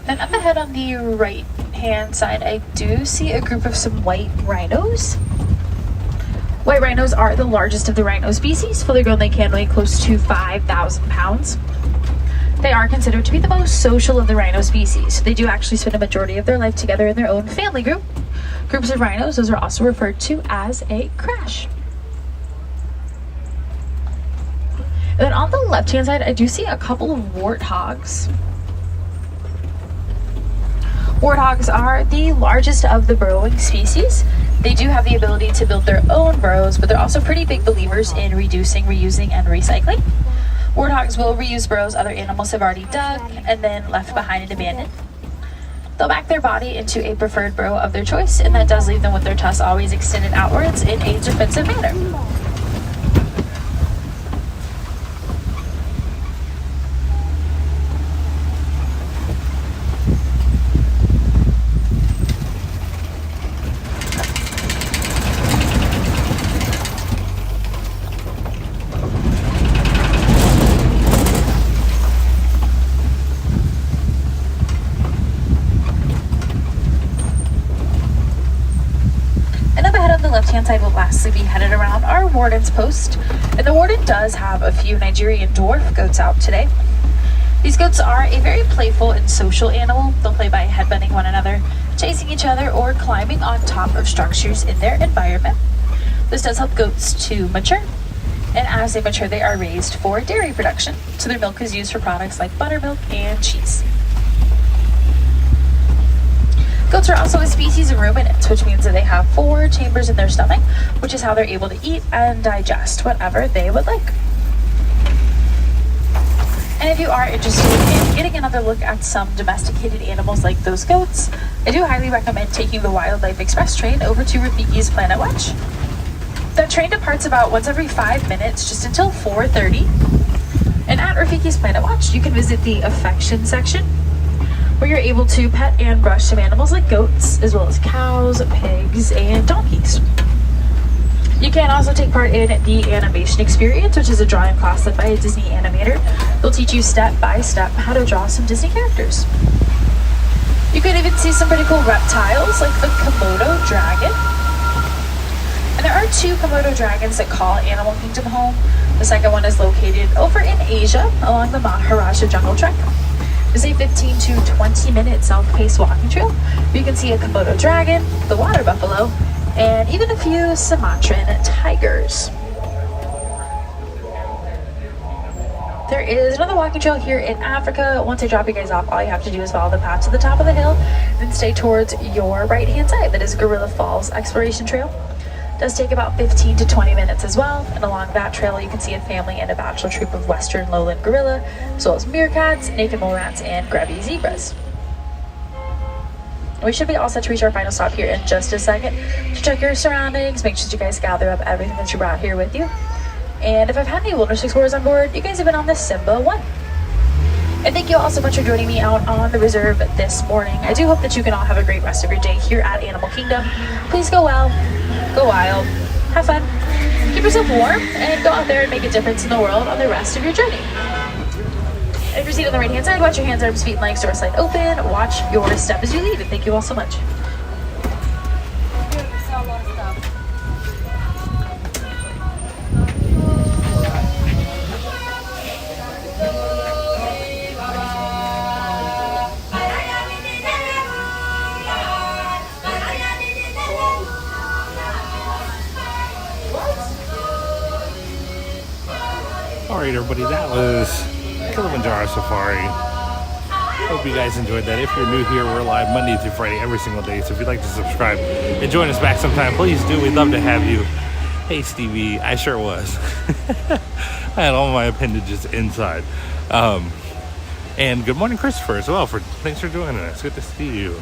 Then up ahead on the right hand side, I do see a group of some white rhinos. White rhinos are the largest of the rhino species. Fully grown, they can weigh close to 5,000 pounds. They are considered to be the most social of the rhino species. They do actually spend a majority of their life together in their own family group. Groups of rhinos, those are also referred to as a crash. And then on the left hand side, I do see a couple of warthogs. Warthogs are the largest of the burrowing species. They do have the ability to build their own burrows, but they're also pretty big believers in reducing, reusing, and recycling. Warthogs will reuse burrows other animals have already dug and then left behind and abandoned. They'll back their body into a preferred burrow of their choice, and that does leave them with their tusks always extended outwards in a defensive manner. Left-hand side will lastly be headed around our warden's post, and the warden does have a few Nigerian dwarf goats out today. These goats are a very playful and social animal. They'll play by headbutting one another, chasing each other, or climbing on top of structures in their environment. This does help goats to mature, and as they mature they are raised for dairy production, so their milk is used for products like buttermilk and cheese. Goats are also a species of ruminants, which means that they have 4 chambers in their stomach, which is how they're able to eat and digest whatever they would like. And if you are interested in getting another look at some domesticated animals like those goats, I do highly recommend taking the Wildlife Express train over to Rafiki's Planet Watch. That train departs about once every 5 minutes, just until 4:30. And at Rafiki's Planet Watch, you can visit the affection section, where you're able to pet and brush some animals like goats, as well as cows, pigs, and donkeys. You can also take part in the animation experience, which is a drawing class led by a Disney animator. They'll teach you step by step how to draw some Disney characters. You could even see some pretty cool reptiles like the Komodo dragon. And there are 2 Komodo dragons that call Animal Kingdom home. The second one is located over in Asia along the Maharajah Jungle Trek. It's a 15 to 20 minute self-paced walking trail. You can see a Komodo dragon, the water buffalo, and even a few Sumatran tigers. There is another walking trail here in Africa. Once I drop you guys off, all you have to do is follow the path to the top of the hill, then stay towards your right hand side. That is Gorilla Falls Exploration Trail. It does take about 15 to 20 minutes as well, and along that trail you can see a family and a bachelor troop of western lowland gorilla, as well as meerkats, naked mole rats, and grubby zebras. We should be all set to reach our final stop here in just a second. To check your surroundings, make sure that you guys gather up everything that you brought here with you. And if I've had any wilderness explorers on board, you guys have been on the Simba 1. And thank you all so much for joining me out on the reserve this morning. I do hope that you can all have a great rest of your day here at Animal Kingdom. Please go well, go wild, have fun, keep yourself warm, and go out there and make a difference in the world on the rest of your journey. And if you're seated on the right hand side, watch your hands, arms, feet, and legs door slide open. Watch your step as you leave. And thank you all so much. right, everybody, that was Kilimanjaro Safari. Hope you guys enjoyed that. If you're new here, we're live Monday through Friday every single day. So if you'd like to subscribe and join us back sometime, please do. We'd love to have you. Hey, Stevie, I sure was. I had all my appendages inside. And good morning, Christopher, as well. Thanks for joining us. Good to see you.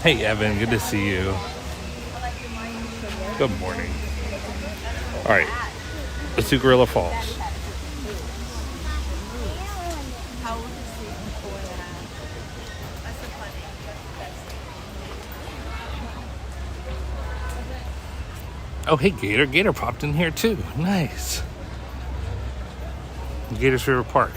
Hey, Evan, good to see you. Good morning. All right, let's do Gorilla Falls. Oh, hey, Gator. Gator popped in here, too. Nice. Gator's favorite park.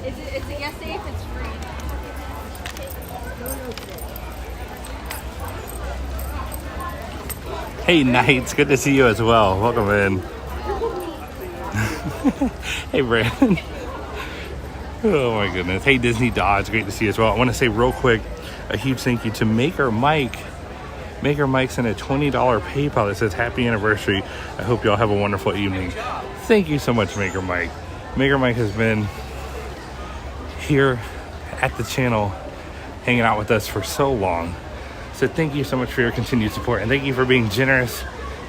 It's a yes if it's free. Hey, Knights. Good to see you as well. Welcome in. Hey, Brandon. Oh, my goodness. Hey, Disney Dodge. Great to see you as well. I want to say real quick, a huge thank you to Maker Mike. Maker Mike sent a $20 PayPal that says happy anniversary. I hope y'all have a wonderful evening. Thank you so much, Maker Mike. Maker Mike has been here at the channel hanging out with us for so long. So thank you so much for your continued support, and thank you for being generous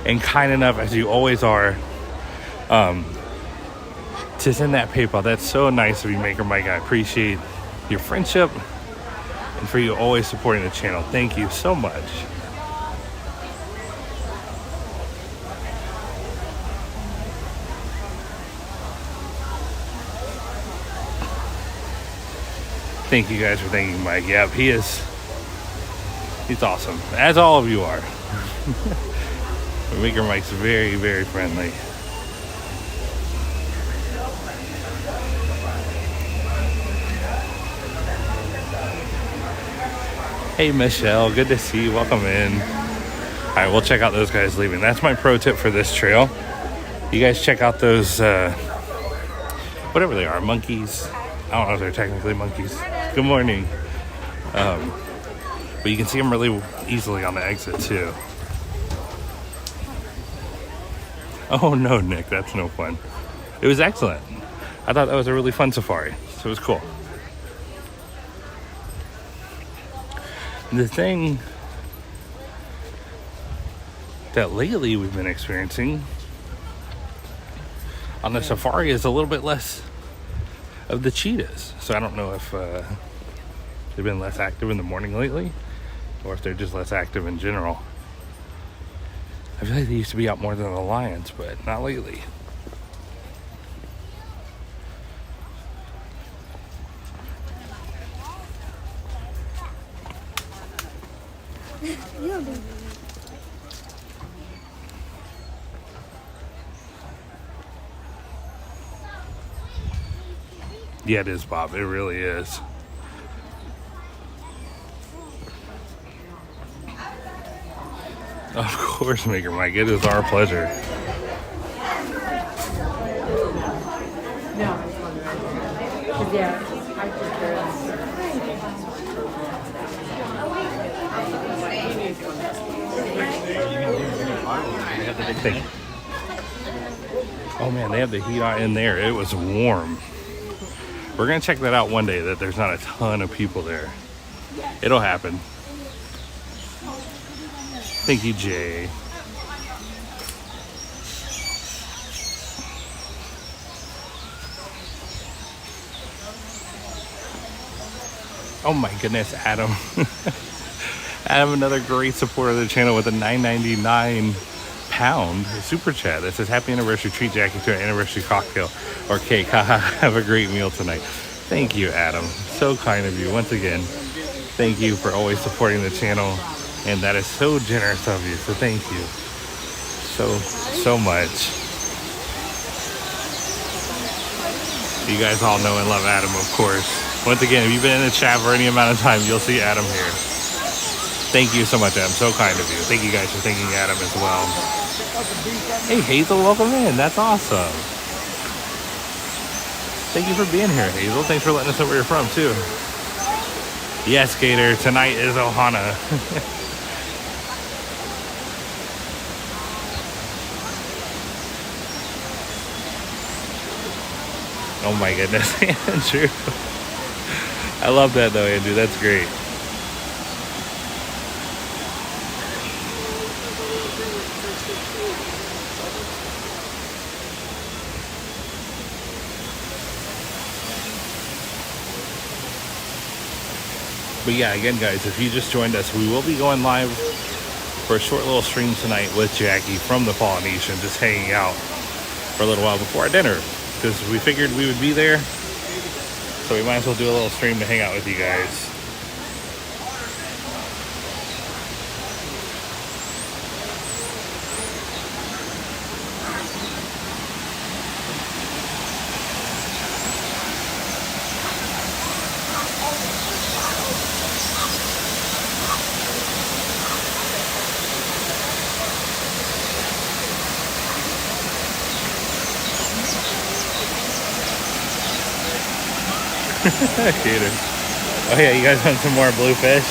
and kind enough, as you always are, to send that PayPal. That's so nice of you, Maker Mike. I appreciate your friendship and for you always supporting the channel. Thank you so much. Thank you guys for thanking Mike. Yep, he's awesome, as all of you are. Maker Mike's very, very friendly. Hey, Michelle, good to see you. Welcome in. All right, we'll check out those guys leaving. That's my pro tip for this trail. You guys check out those, whatever they are, monkeys. I don't know if they're technically monkeys. Good morning. But you can see them really easily on the exit too. Oh no, Nick, that's no fun. It was excellent. I thought that was a really fun safari, so it was cool. The thing that lately we've been experiencing on the safari is a little bit less of the cheetahs. So I don't know if they've been less active in the morning lately, or if they're just less active in general. I feel like they used to be out more than the lions, but not lately. Yeah, it is, Bob. It really is. Of course, Maker Mike. It is our pleasure. Oh man, they have the heat on in there. It was warm. We're gonna check that out one day, that there's not a ton of people there. It'll happen. Thank you, Jay. Oh my goodness, Adam. Adam, another great supporter of the channel with a $9.99 super chat that says happy anniversary, treat Jackie to an anniversary cocktail or cake. Haha, have a great meal tonight. Thank you, Adam. So kind of you. Once again, thank you for always supporting the channel, and that is so generous of you. So thank you so much. You guys all know and love Adam, of course. Once again, if you've been in the chat for any amount of time, you'll see Adam here. Thank you so much, Adam. So kind of you. Thank you guys for thanking Adam as well. Hey, Hazel, welcome in. That's awesome. Thank you for being here, Hazel. Thanks for letting us know where you're from, too. Yes, Gator. Tonight is Ohana. Oh my goodness, Andrew. I love that though, Andrew. That's great. But yeah, again, guys, if you just joined us, we will be going live for a short little stream tonight with Jackie from the Polynesian, just hanging out for a little while before our dinner. Because we figured we would be there, so we might as well do a little stream to hang out with you guys. Gator. Oh yeah, you guys want some more bluefish?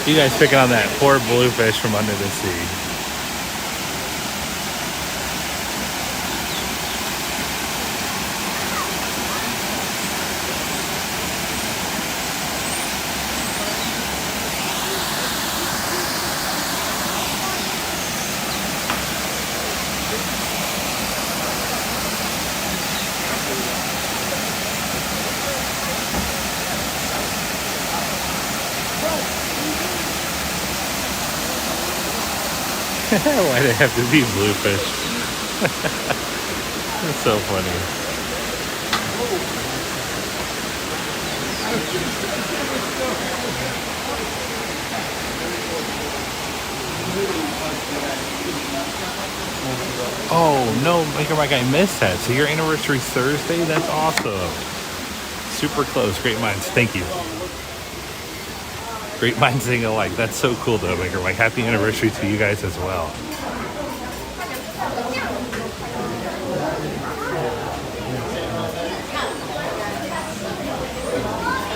You guys picking on that poor bluefish from under the sea. Why do they have to be bluefish? That's so funny. Oh no, Maker Mike, I missed that. So your anniversary's Thursday? That's awesome. Super close. Great minds. Thank you. Great minds saying alike. That's so cool though, Maker Mike. Happy anniversary to you guys as well.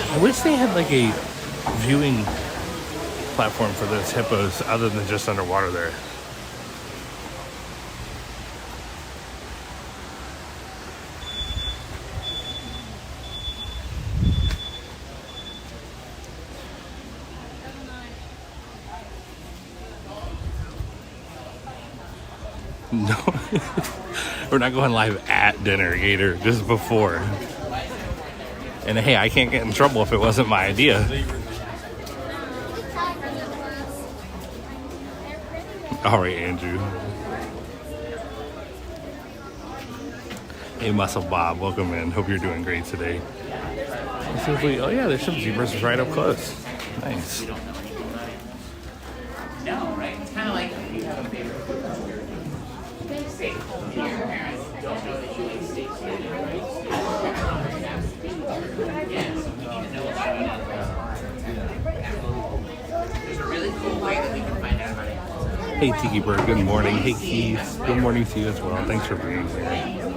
I wish they had like a viewing platform for those hippos other than just underwater there. No, we're not going live at dinner, Gator, just before. And hey, I can't get in trouble if it wasn't my idea. All right, Andrew. Hey, Muscle Bob, welcome in. Hope you're doing great today. Oh yeah, there's some zebras right up close. Nice. No, right? It's kind of like you have a favorite food. Steak. Your parents don't know that you eat steak. Yeah, so we need to know about it. There's a really cool way that we can find out about it. Hey, Tiki Bird, good morning. Hey, Keith, good morning to you as well. Thanks for being here.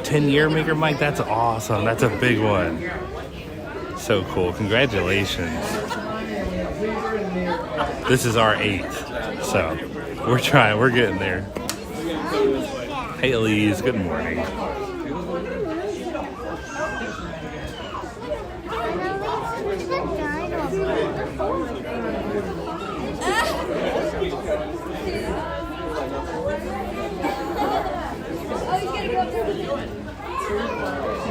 Ten-year Maker Mike, that's awesome. That's a big one. So cool. Congratulations. This is our 8th, so we're trying. We're getting there. Hey, Elise. Good morning.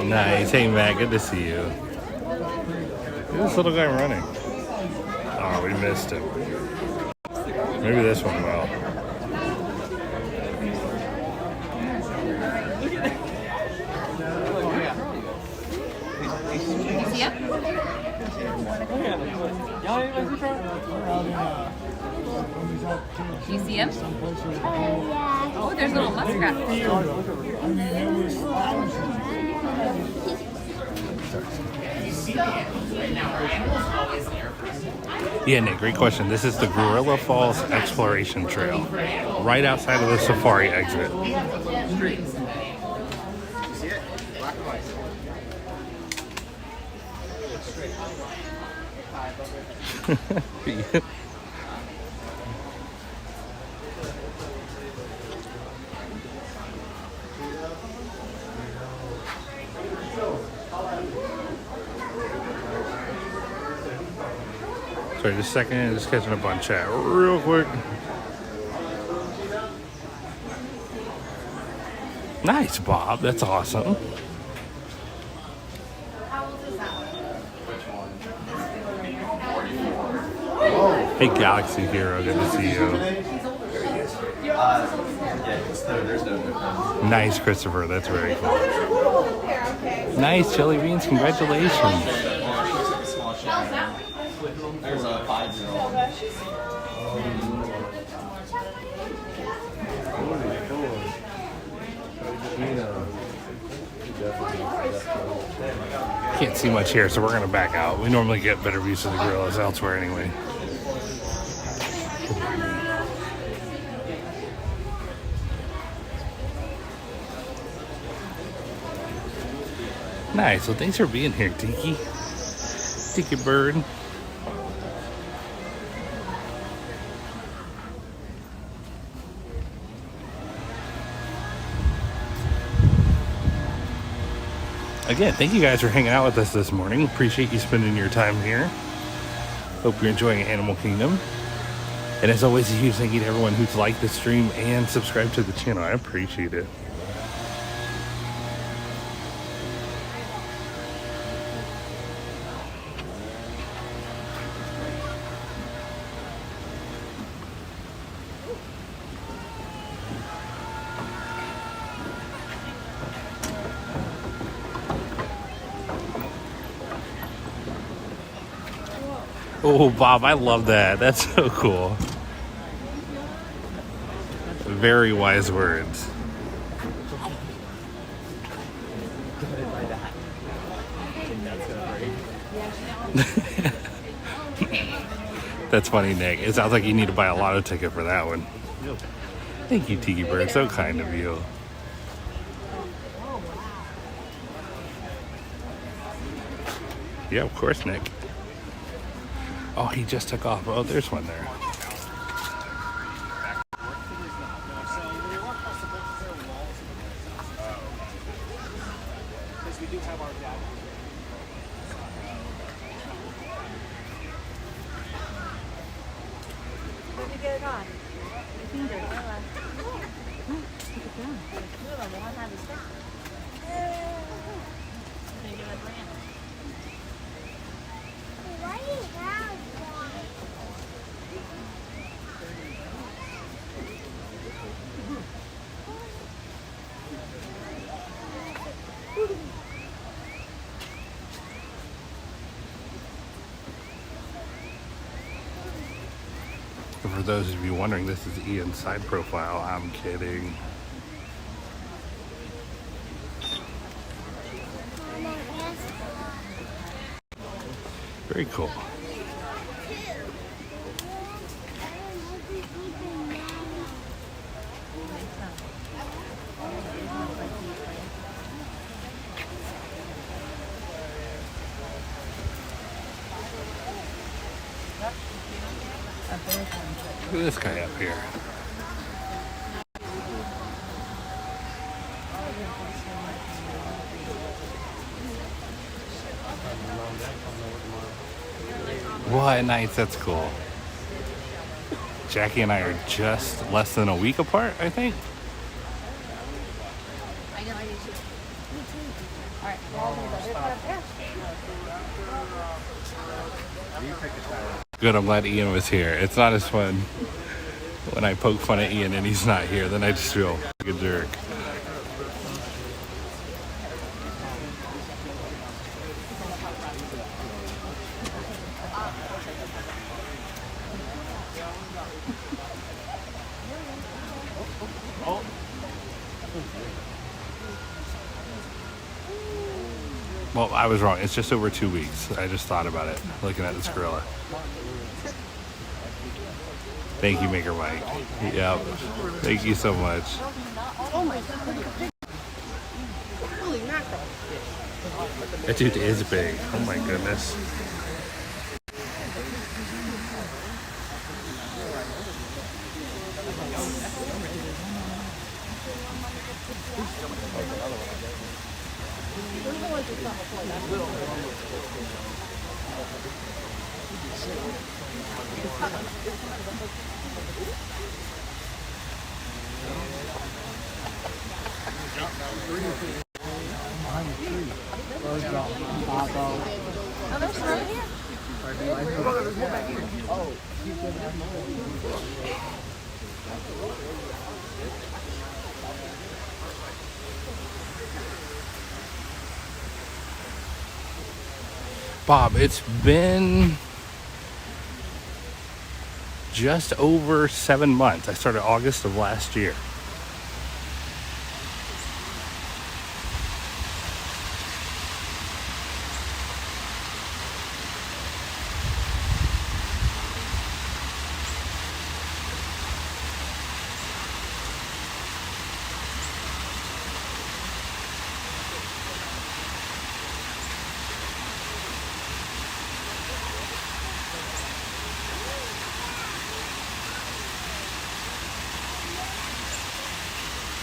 Nice. Hey, Matt. Good to see you. Look at this little guy running. Oh, we missed him. Maybe this one will. Do you see him? Yeah. Oh, there's little muskrat. Yeah, Nick, great question. This is the Gorilla Falls Exploration Trail, right outside of the safari exit. Sorry, just a second, just catching up on chat real quick. Nice, Bob. That's awesome. Hey, Galaxy Hero, good to see you. Nice, Christopher. That's very cool. Nice, Jelly Beans. Congratulations. There's a 5-year-old. Can't see much here, so we're going to back out. We normally get better views of the gorillas elsewhere anyway. Nice. Well, thanks for being here, Tiki. Tiki Bird. Again, thank you guys for hanging out with us this morning. Appreciate you spending your time here. Hope you're enjoying Animal Kingdom. And as always, a huge thank you to everyone who's liked the stream and subscribed to the channel. I appreciate it. Oh, Bob, I love that. That's so cool. Very wise words. That's funny, Nick. It sounds like you need to buy a lotto ticket for that one. Thank you, Tiki Bird. So kind of you. Yeah, of course, Nick. Oh, he just took off. Oh, there's one there. For those of you wondering, this is Ian's side profile. I'm kidding. Very cool. Look at this guy up here. What? Nice, that's cool. Jackie and I are just less than a week apart, I think. Good, I'm glad Ian was here. It's not as fun when I poke fun at Ian and he's not here. Then I just feel like a jerk. Well, I was wrong. It's just over 2 weeks. I just thought about it, looking at this gorilla. Thank you, Maker Mike. Yep. Thank you so much. Oh my god. Holy mackerel. That dude is big. Oh my goodness. Oh, there's some right here. Bob, it's been just over 7 months. I started August of last year.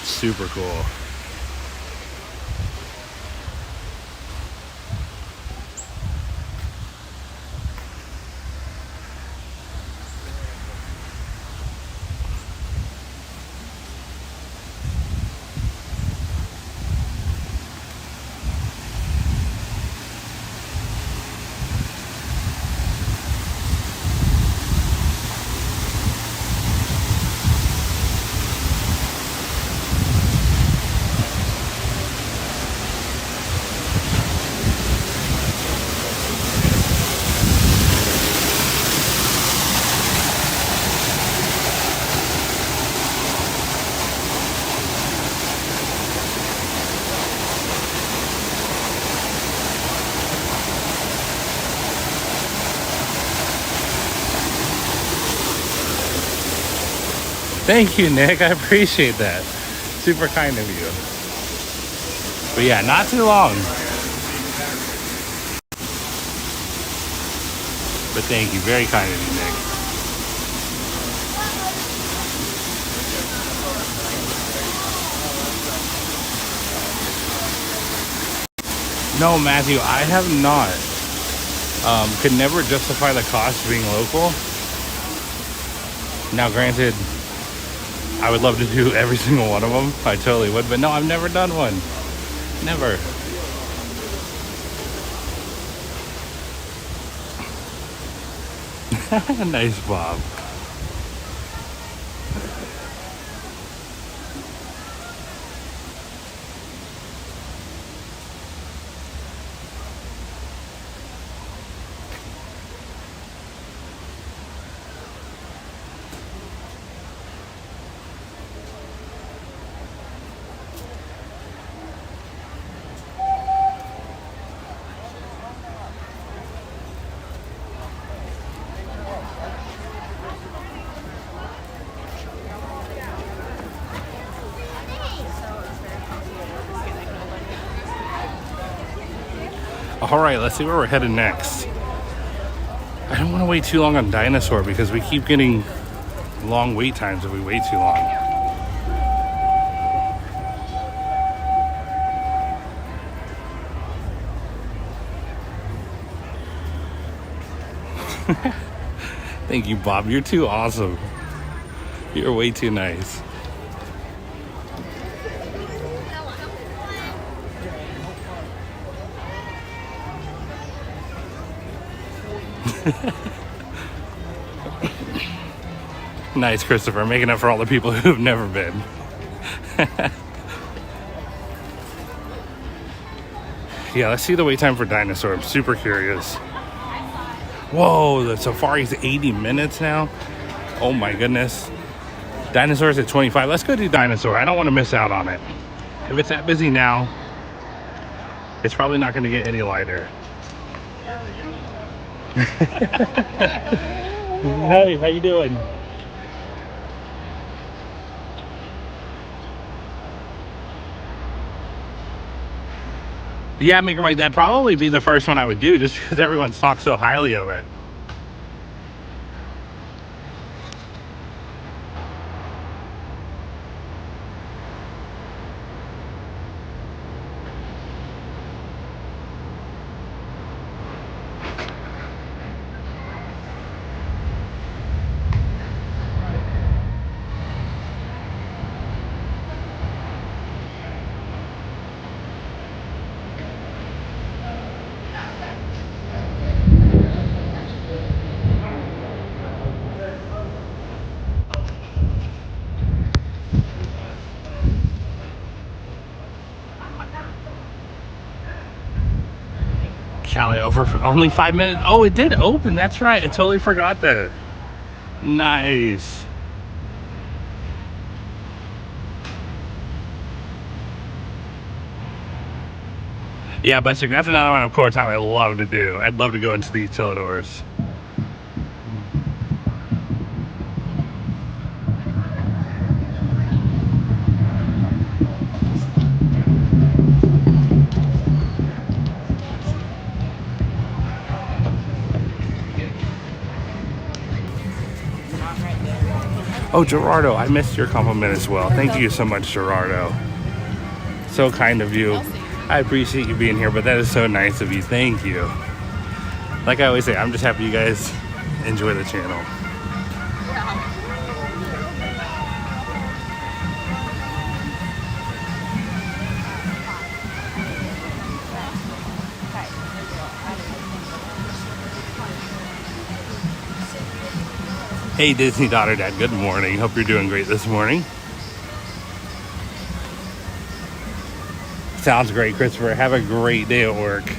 Super cool. Thank you, Nick. I appreciate that. Super kind of you. But yeah, not too long. But thank you. Very kind of you, Nick. No, Matthew, I have not. Could never justify the cost of being local. Now, granted, I would love to do every single one of them. I totally would. But no, I've never done one. Never. Nice, Bob. All right, let's see where we're headed next. I don't want to wait too long on Dinosaur because we keep getting long wait times if we wait too long. Thank you, Bob. You're too awesome. You're way too nice. Nice, Christopher, making up for all the people who've never been. Yeah, let's see the wait time for Dinosaur. I'm super curious. Whoa, the safari's 80 minutes now. Oh my goodness. Dinosaur's at 25. Let's go do Dinosaur. I don't want to miss out on it. If it's that busy now, it's probably not going to get any lighter. Hey, how you doing? Yeah, Maker Mike, that'd probably be the first one I would do just because everyone's talked so highly of it. Cali over for only 5 minutes. Oh, it did open. That's right. I totally forgot that. Nice. Yeah, but that's another one, of course, I would love to do. I'd love to go into the utilidors. Oh, Gerardo, I missed your compliment as well. Thank you so much, Gerardo. So kind of you. I appreciate you being here, but that is so nice of you. Thank you. Like I always say, I'm just happy you guys enjoy the channel. Hey Disney Daughter Dad, good morning. Hope you're doing great this morning. Sounds great, Christopher. Have a great day at work.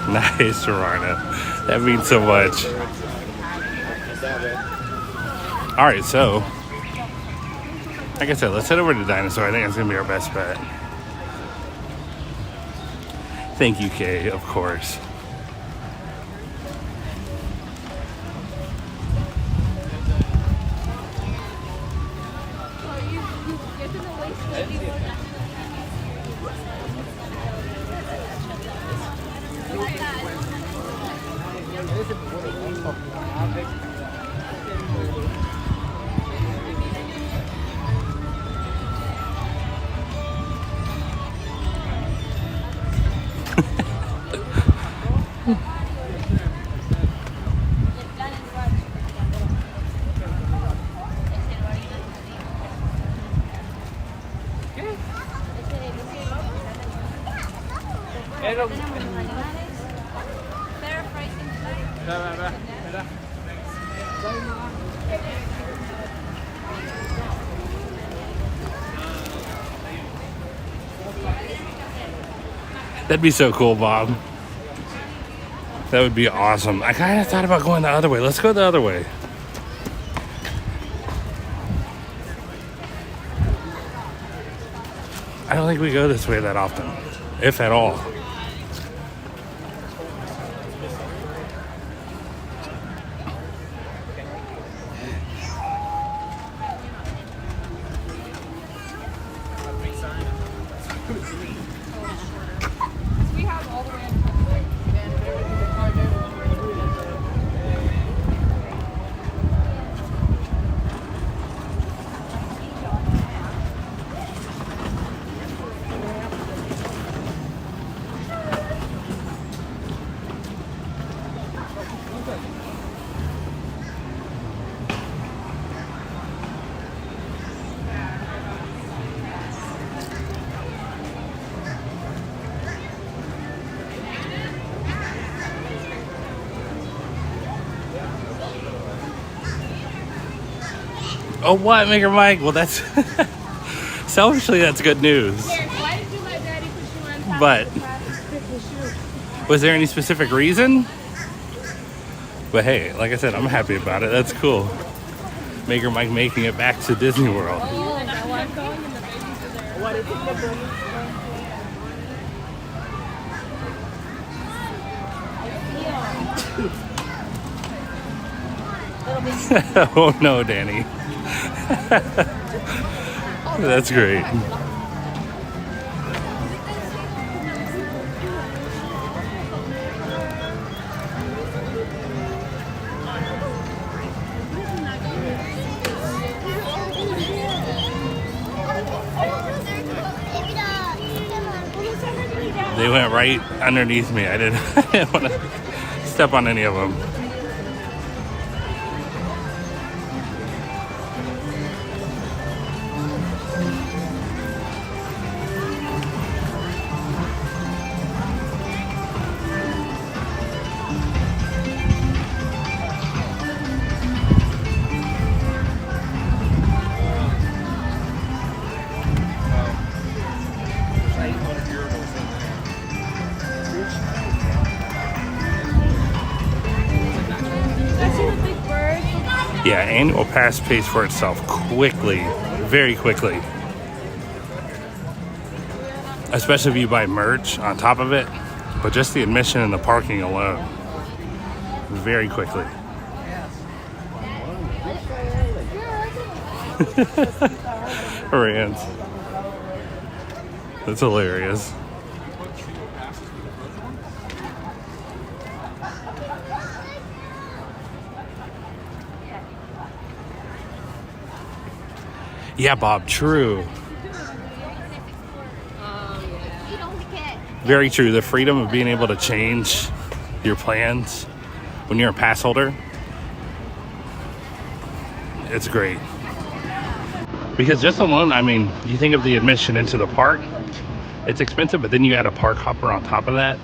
Nice, Serrano. That means so much. Alright, so like I said, let's head over to Dinosaur. I think that's gonna be our best bet. Thank you, Kay, of course. That'd be so cool, Bob. That would be awesome. I kind of thought about going the other way. Let's go the other way. I don't think we go this way that often, if at all. Oh, what, Maker Mike? Well, that's selfishly, that's good news. Why did my daddy put you on top But of the class? was there any specific reason? But hey, like I said, I'm happy about it. That's cool. Maker Mike making it back to Disney World. Oh, that's why I'm going and the babies are there. What is it? Oh no, Danny. That's great. They went right underneath me. I didn't want to step on any of them. Yeah, annual pass pays for itself quickly, very quickly. Especially if you buy merch on top of it, but just the admission and the parking alone, very quickly. Rand. That's hilarious. Yeah, Bob, true. Very true. The freedom of being able to change your plans when you're a pass holder, it's great. Because just alone, I mean, you think of the admission into the park, it's expensive, but then you add a park hopper on top of that.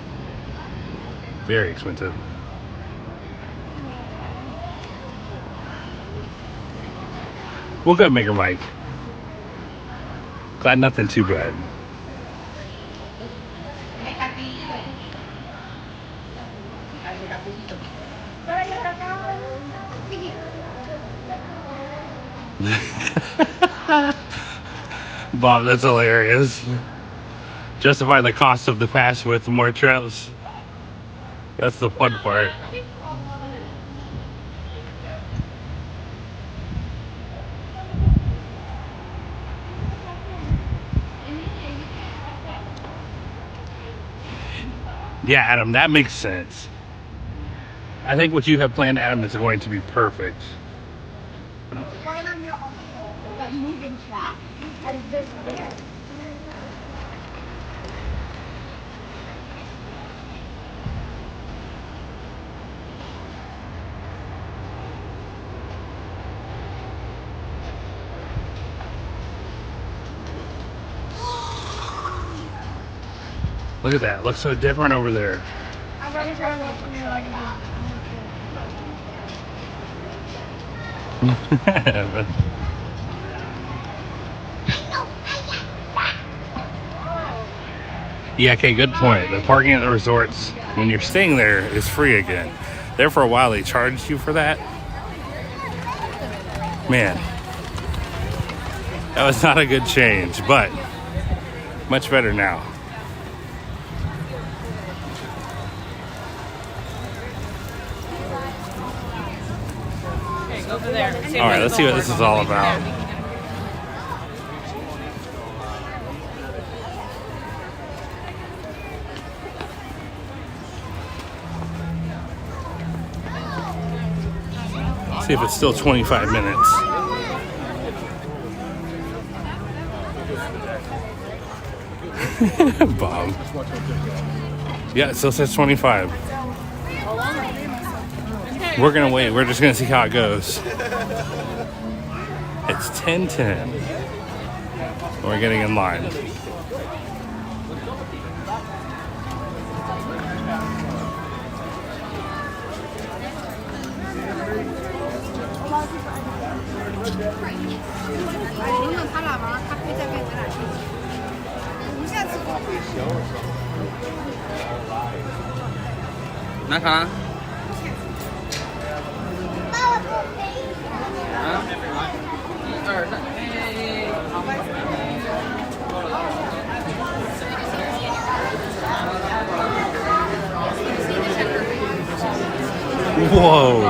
Very expensive. Well, good, Maker Mike. Glad nothing too bad. Bob, that's hilarious. Justify the cost of the pass with more trips. That's the fun part. Yeah, Adam, that makes sense. I think what you have planned, Adam, is going to be perfect. Look at that. Looks so different over there. Yeah, okay, good point. The parking at the resorts, when you're staying there, is free again. There for a while, they charged you for that. Man, that was not a good change, but much better now. Over there. All right, let's see what this is all about. See if it's still 25 minutes. Bob. Yeah, it still says 25. We're gonna wait. We're just gonna see how it goes. It's 10:10. We're getting in line. Naka? Whoa.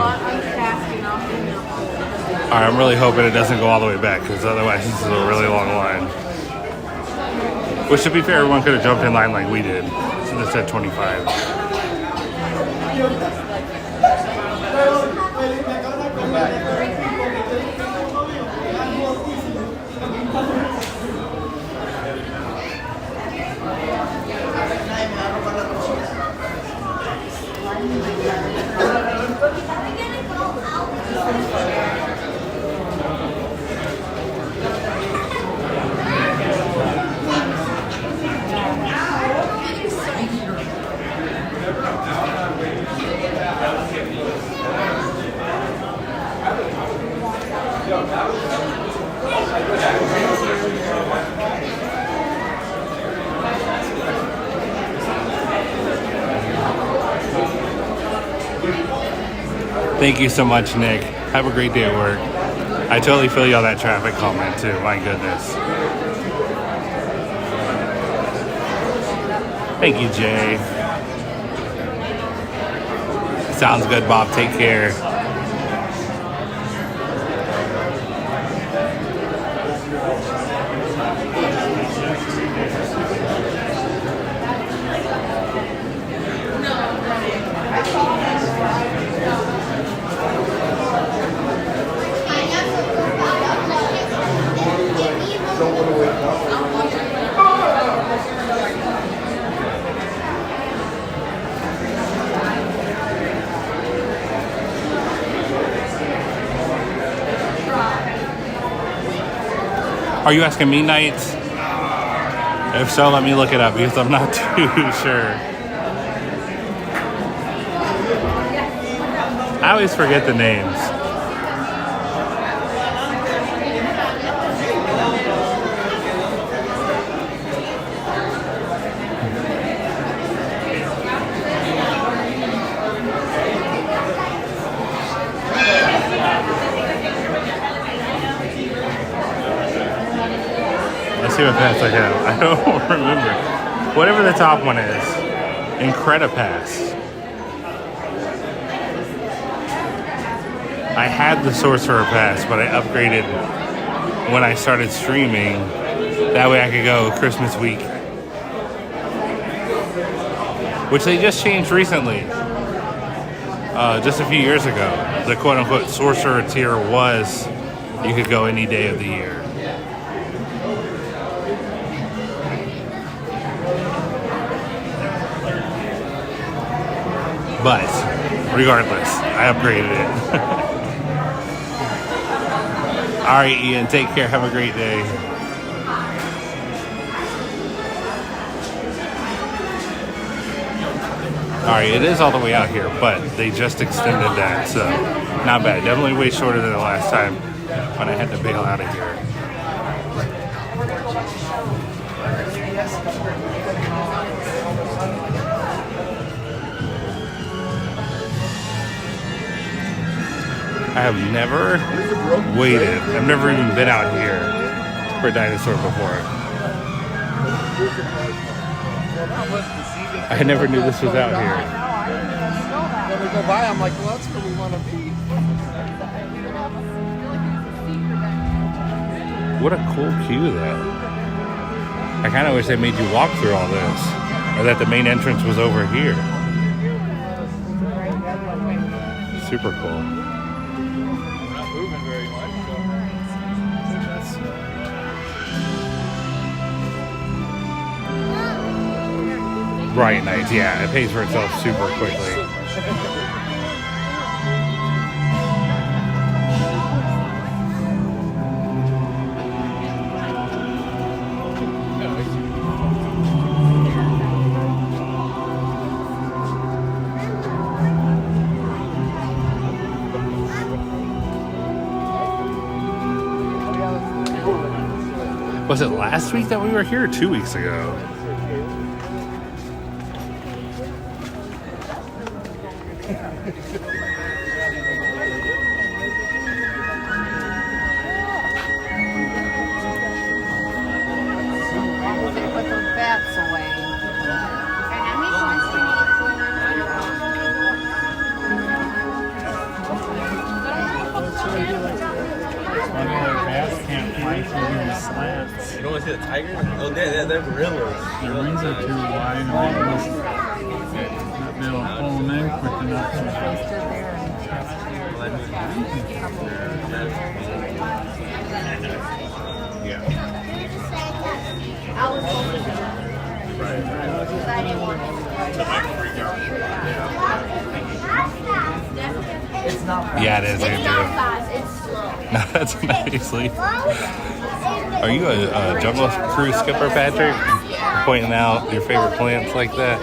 Alright, I'm really hoping it doesn't go all the way back, because otherwise this is a really long line. Which, to be fair, everyone could have jumped in line like we did. So this said 25. Thank you so much, Nick. Have a great day at work. I totally feel you on that traffic comment too. My goodness. Thank you, Jay. Sounds good, Bob. Take care. Are you asking me nights? If so, let me look it up because I'm not too sure. I always forget the names. Let's see what pass I have. I don't remember. Whatever the top one is. Incredipass. I had the Sorcerer Pass, but I upgraded when I started streaming. That way I could go Christmas week. Which they just changed recently. Just a few years ago. The quote-unquote Sorcerer tier was you could go any day of the year. But regardless, I upgraded it. All right, Ian, take care. Have a great day. All right, it is all the way out here, but they just extended that, so not bad. Definitely way shorter than the last time when I had to bail out of here. I have never waited. I've never even been out here for a dinosaur before. I never knew this was out here. When we go by, I'm like, well, that's where we want to be. What a cool queue, though. I kind of wish they made you walk through all this, or that the main entrance was over here. Super cool. Bright nights, yeah, it pays for itself super quickly. Was it last week that we were here or 2 weeks ago? They put those bats away. Bats can't fly through these slats. You don't want to see the tigers? Oh, they're gorillas. The rings are too wide and they'll pull them in quick enough Yeah, it is, Andrew. No, that's nicely. Are you a jungle cruise skipper, Patrick? Pointing out your favorite plants like that?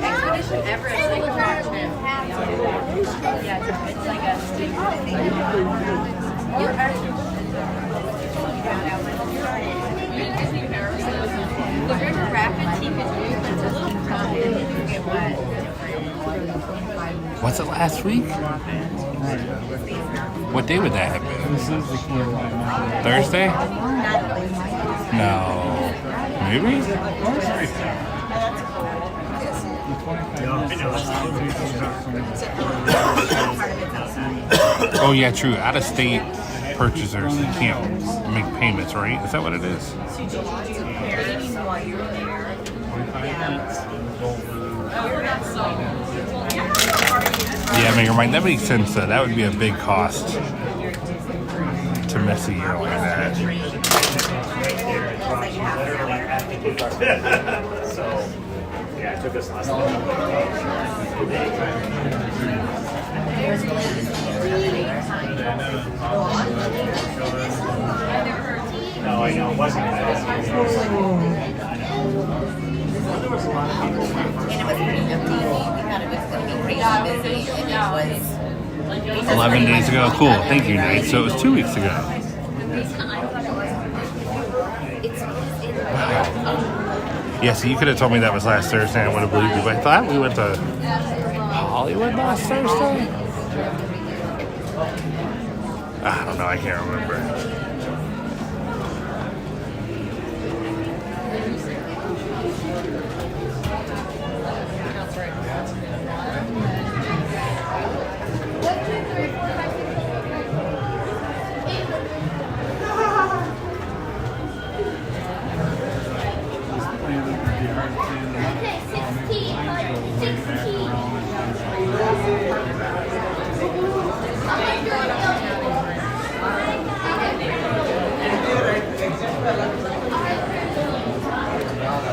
Expedition Everest, I can watch it. Yeah, it's like a stick. The river rapid team is weird, but it's a little cold and you can get wet. What's it last week? What day would that have been? This is the key. Thursday? No. Maybe? Oh yeah, true. Out-of-state purchasers can't make payments, right? Is that what it is? Yeah, Maker Mike, that makes sense though. That would be a big cost to miss a year like that. So, yeah, it took us less No, I know, it wasn't that. There was a lot of people. And it was pretty empty. We thought it was going to be crazy busy, and it was 11 days ago. Cool. Thank you, Nate. So it was 2 weeks ago. Wow. Yeah, so you could have told me that was last Thursday and I would have believed you. But I thought we went to Hollywood last Thursday? I don't know. I can't remember.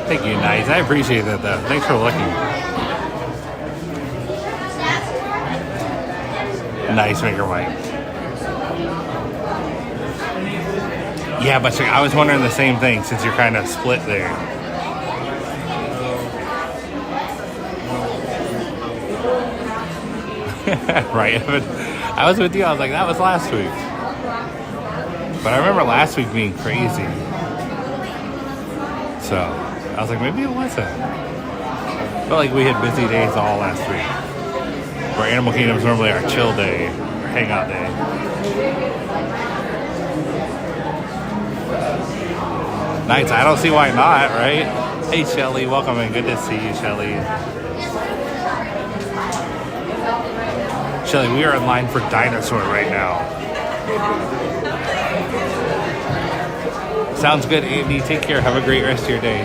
Thank you, nice. I appreciate that, though. Thanks for looking. Nice, Maker Mike. Yeah, but I was wondering the same thing since you're kind of split there. Right. But I was with you. I was like, that was last week. But I remember last week being crazy. So I was like, maybe it wasn't. Felt like we had busy days all last week. Where Animal Kingdom's normally our chill day, our hangout day. Nights, I don't see why not, right? Hey, Shelly, welcome in. Good to see you, Shelly. Shelly, we are in line for Dinosaur right now. Sounds good, Andy. Take care. Have a great rest of your day.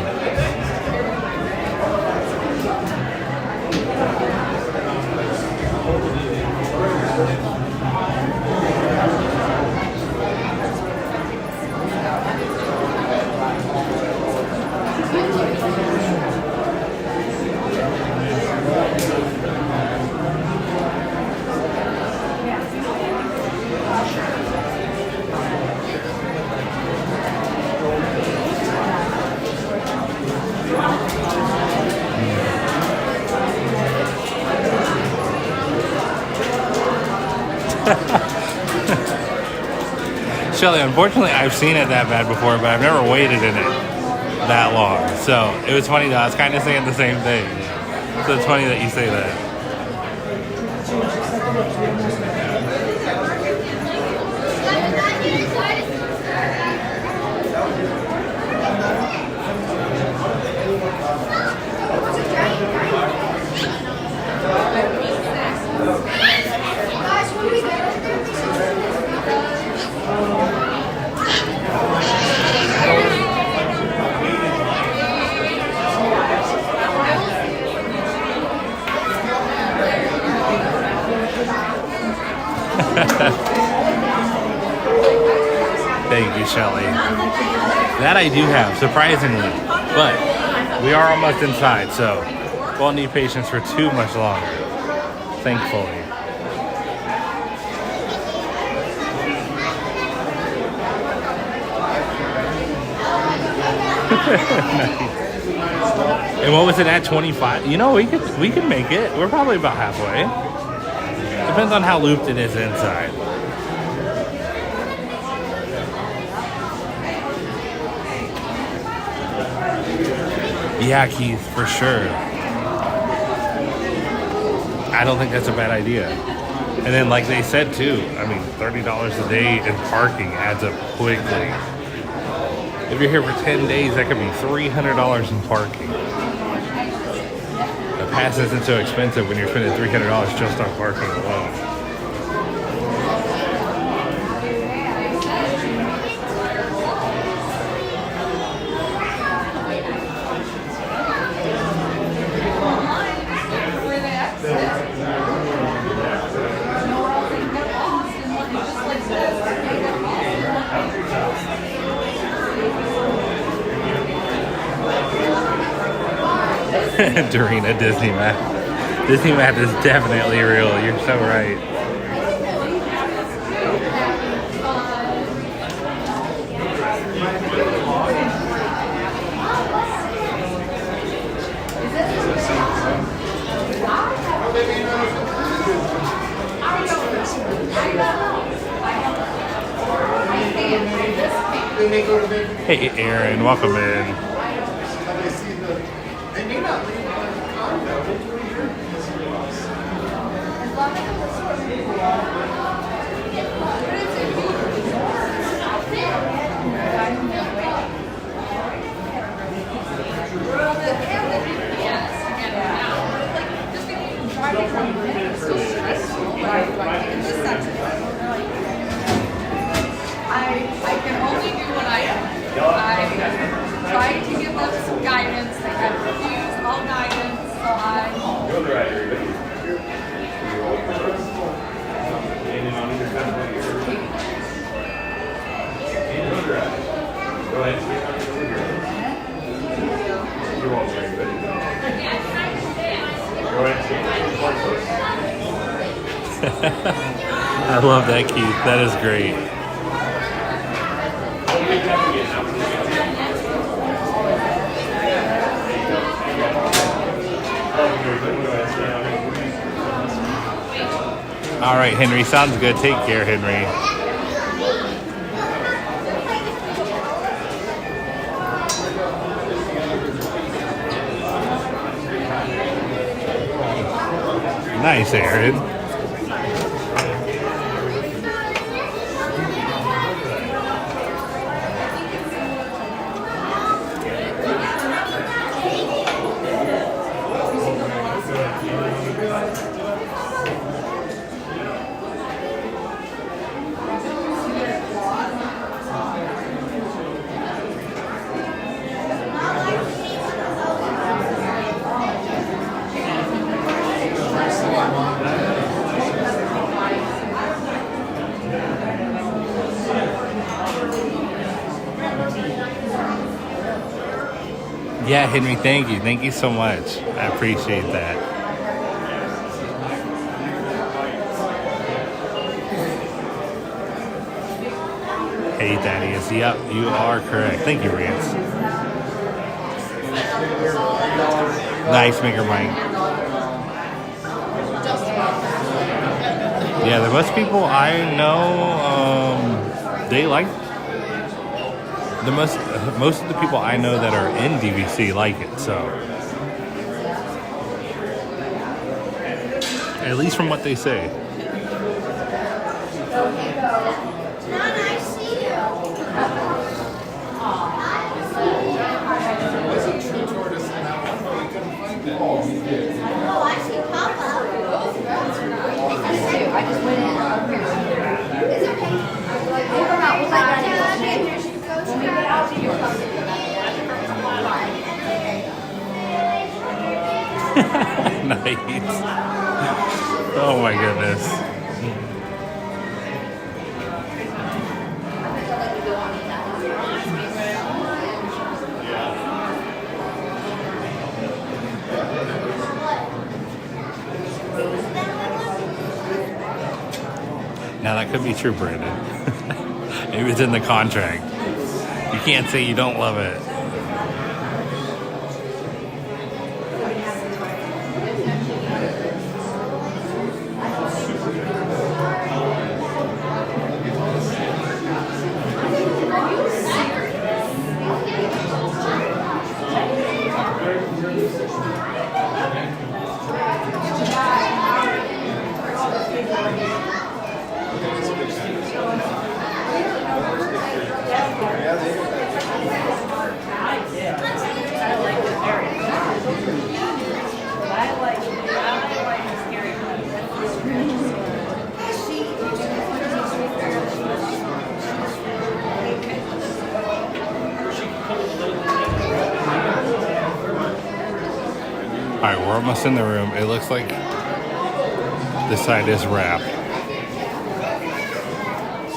Shelly, unfortunately, I've seen it that bad before, but I've never waded in it. that long. So it was funny though. I was kind of saying the same thing. So it's funny that you say that. Thank you, Shelly. That I do have, surprisingly. But we are almost inside, so won't need patience for too much longer. Thankfully. And what was it at 25? You know, we could make it. We're probably about halfway. Depends on how looped it is inside. Yeah, Keith, for sure. I don't think that's a bad idea. And then, like they said too, I mean, $30 a day in parking adds up quickly. If you're here for 10 days, that could be $300 in parking. The pass isn't so expensive when you're spending $300 just on parking alone. During a Disney map. Disney map is definitely real. You're so right. Hey Aaron, welcome in. I can only do what I am. I tried to give them some guidance. They have refused all guidance, so I... Go right here. Go ahead. You won't very good. Go ahead. I love that, Keith. That is great. All right, Henry. Sounds good. Take care, Henry. Nice, Aaron. Yeah, Henry, thank you. Thank you so much. I appreciate that. Hey, Thaddeus. Yep, you are correct. Thank you, Rance. Nice, Maker Mike. Yeah, the most people I know, they like most of the people I know that are in DVC like it, so at least from what they say. I just went in. It's okay. We'll come out. We'll find out. When we get out, you'll come. Nice. Oh my goodness. Now that could be true, Brandon. Maybe it's in the contract. You can't say you don't love it. Alright, we're almost in the room. It looks like this side is wrapped.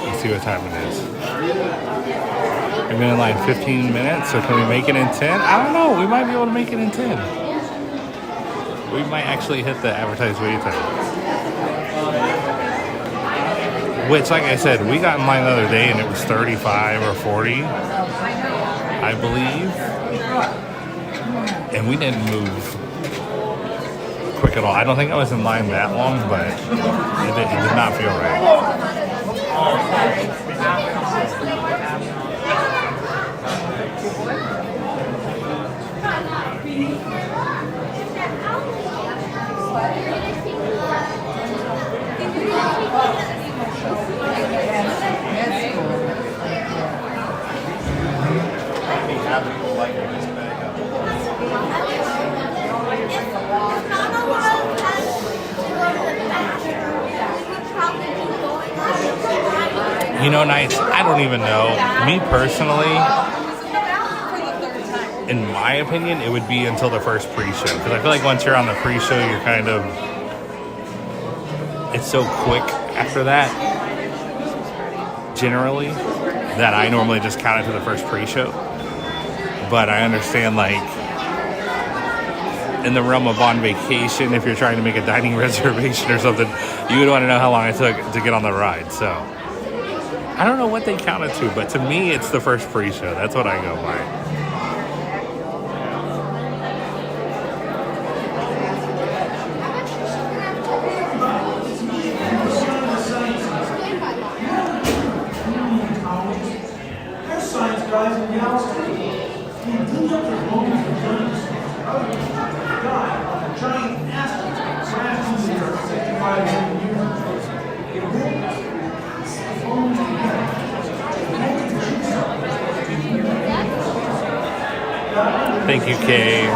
Let's see what time it is. We've been in line 15 minutes, so can we make it in 10? I don't know. We might be able to make it in 10. We might actually hit the advertised wait time. Which, like I said, we got in line the other day and it was 35 or 40, I believe. And we didn't move quick at all. I don't think I was in line that long, but it did not feel right. You know, nights, I don't even know. Me personally, in my opinion, it would be until the first pre-show. Because I feel like once you're on the pre-show, you're kind of... It's so quick after that, generally, that I normally just count it to the first pre-show. But I understand, like, in the realm of on vacation, if you're trying to make a dining reservation or something, you would want to know how long it took to get on the ride, so... I don't know what they count it to, but to me, it's the first pre-show. That's what I go by. There's science guys and gals too. Who's up their moments and journeys? Guy on a giant astronaut crashed into the Earth 65 million years ago. Thank you, Kay.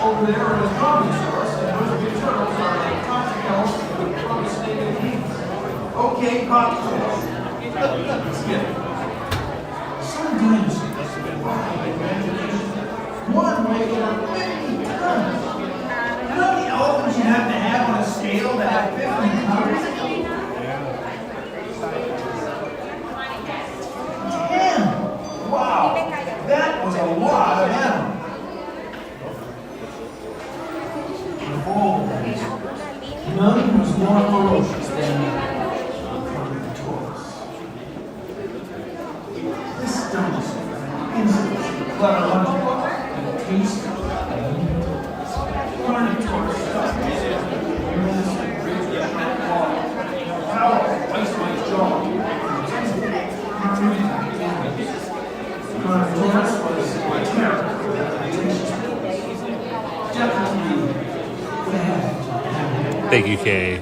Over there are the dinosaurs, and those big turtles are cocktails with promising needs. Okay, cocktails. Skip. Some dinosaurs survive one way over 50 tons. You know the elephants you have to have on a scale that have 50 tons? 10! Wow! That was a lot of animals. Of all of these, none was more ferocious than Carnotaurus. This dinosaur instantly clever hunter and a taste of Carnotaurus massive Thank you, Kay.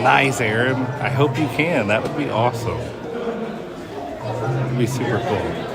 Nice, Aaron. I hope you can. That would be awesome. That would be super cool.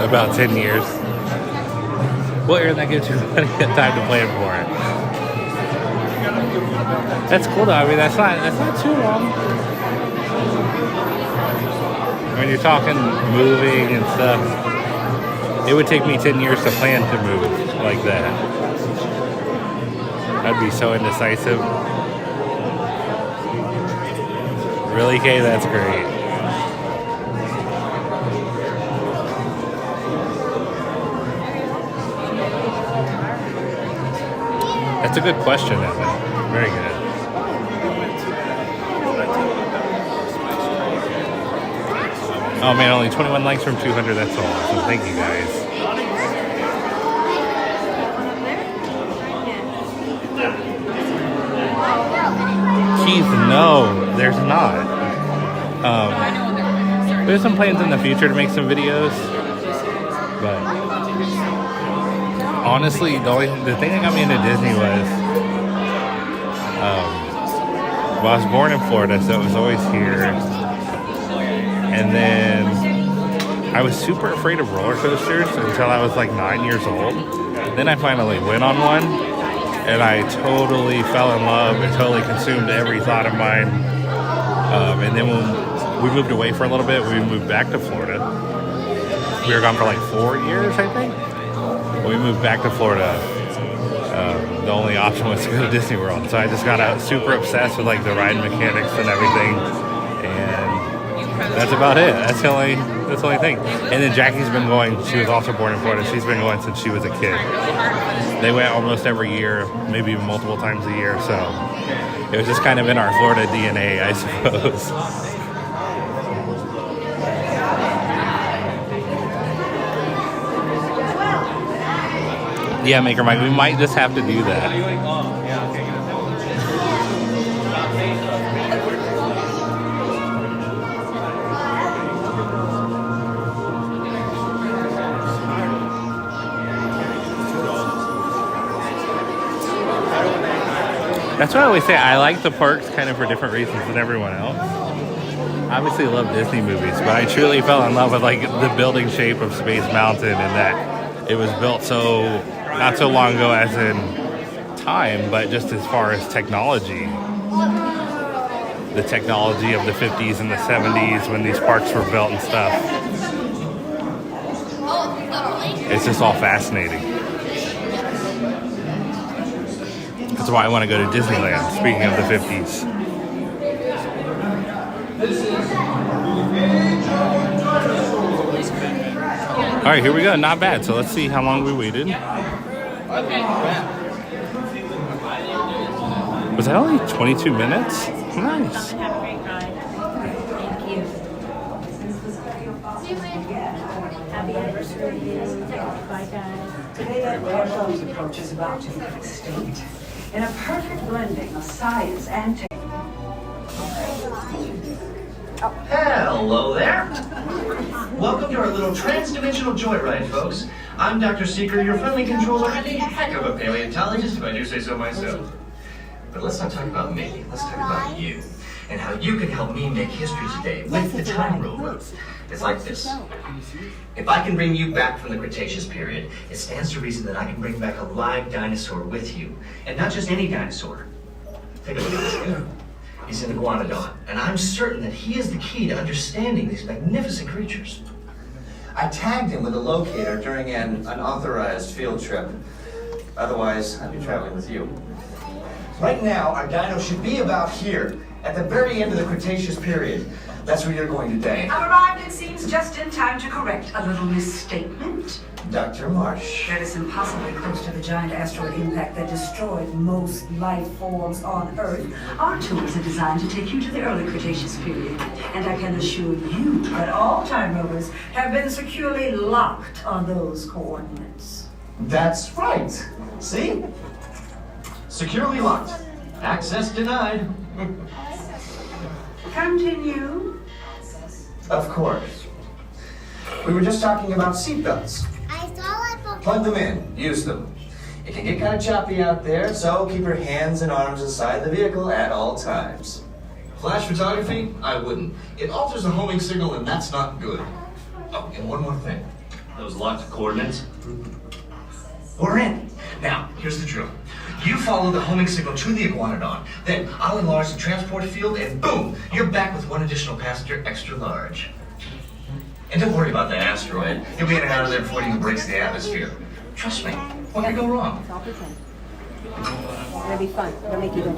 About 10 years. Well, Aaron, that gives you plenty of time to plan for it. That's cool though. I mean, that's not too long. When you're talking moving and stuff, it would take me 10 years to plan to move like that. I'd be so indecisive. Really, Kay? That's great. That's a good question, Evan. Very good. Oh man, only 21 likes from 200, that's all. So thank you guys. Keith, no, there's not. There's some plans in the future to make some videos, but honestly, the thing that got me into Disney was, well, I was born in Florida, so it was always here. And then I was super afraid of roller coasters until I was like 9 years old. Then I finally went on one, and I totally fell in love. It totally consumed every thought of mine. And then when we moved away for a little bit, we moved back to Florida. We were gone for like 4 years, I think. When we moved back to Florida, the only option was to go to Disney World. So I just got super obsessed with like the ride mechanics and everything. And that's about it. That's the only thing. And then Jackie's been going. She was also born in Florida. She's been going since she was a kid. They went almost every year, maybe multiple times a year. So it was just kind of in our Florida DNA, I suppose. Yeah, Maker Mike, we might just have to do that. That's what I always say. I like the parks kind of for different reasons than everyone else. Obviously, I love Disney movies, but I truly fell in love with like the building shape of Space Mountain, and that it was built so not so long ago as in time, but just as far as technology. The technology of the 50s and the 70s when these parks were built and stuff. It's just all fascinating. That's why I want to go to Disneyland, speaking of the 50s. All right, here we go. Not bad. So let's see how long we waited. Was that only 22 minutes? Nice. Have a great ride. Thank you. Happy anniversary. Bye, guys. Today, Pandola's approach is about to be extinct. In a perfect blending of science and technology. Hello there. Welcome to our little trans-dimensional joyride, folks. I'm Dr. Seeker, your friendly controller, and a heck of a paleontologist, if I do say so myself. But let's not talk about me. Let's talk about you, and how you can help me make history today with the time rover. It's like this. If I can bring you back from the Cretaceous period, it stands to reason that I can bring back a live dinosaur with you. And not just any dinosaur. Take a look at this guy. He's an iguanodon, and I'm certain that he is the key to understanding these magnificent creatures. I tagged him with a locator during an unauthorized field trip. Otherwise, I'd be traveling with you. Right now, our dino should be about here, at the very end of the Cretaceous period. That's where you're going today. I've arrived, it seems, just in time to correct a little misstatement. Dr. Marsh. That is impossibly close to the giant asteroid impact that destroyed most life forms on Earth. Our tours are designed to take you to the early Cretaceous period. And I can assure you that all time rovers have been securely locked on those coordinates. That's right. See? Securely locked. Access denied. Continue. Of course. We were just talking about seatbelts. I saw it. Plug them in. Use them. It can get kind of choppy out there, so keep your hands and arms inside the vehicle at all times. Flash photography? I wouldn't. It alters the homing signal, and that's not good. Oh, and one more thing. Those locked coordinates. We're in. Now, here's the drill. You follow the homing signal to the iguanodon, then I'll enlarge the transport field, and boom, you're back with one additional passenger extra large. And don't worry about that asteroid. You'll be in and out of there before it even breaks the atmosphere. Trust me, what could go wrong? It'll be fun. It'll make you go.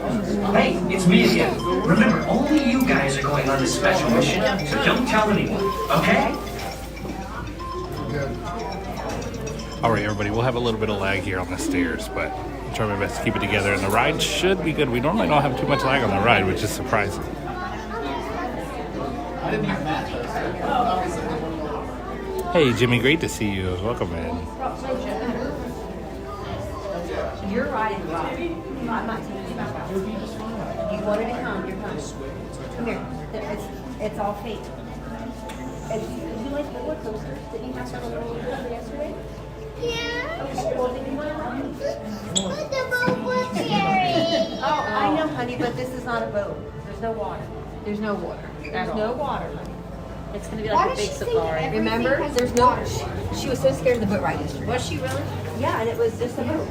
Hey, it's me again. Remember, only you guys are going on this special mission, so don't tell anyone, okay? All right, everybody, we'll have a little bit of lag here on the stairs, but I'll try my best to keep it together. And the ride should be good. We normally don't have too much lag on the ride, which is surprising. Hey, Jimmy, great to see you. Welcome in. You're riding the ride. I'm not taking you back out. You wanted to come, you're coming. Come here. It's all fake. You like roller coasters? Didn't you have some on the roller coaster yesterday? Yeah. Okay, well, then you want to ride? But the boat was scary. Oh, I know, honey, but this is not a boat. There's no water. There's no water. There's no water, honey. It's going to be like a big safari. Remember? There's no... She was so scared of the boat ride yesterday. Was she really? Yeah, and it was just a boat.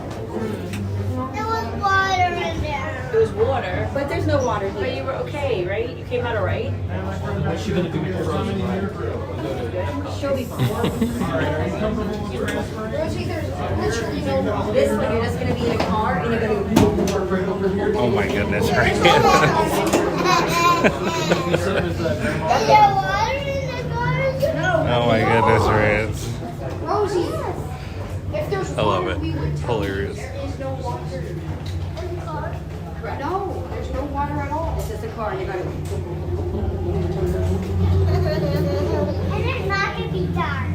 There was water in there. There was water. But there's no water here. But you were okay, right? You came out all right? What's she gonna do with the frozen water? She'll be fine. Rosie, there's literally no water. This one, you're just going to be in a car and you're going to... Oh, my goodness, right? Is there water in the car? Oh, my goodness, Rance. Rosie, if there's I love water, it. we would tell you Hilarious. there is no water in the car. No, there's no water at all. This is the car and you're going to... And it's not going to be dark.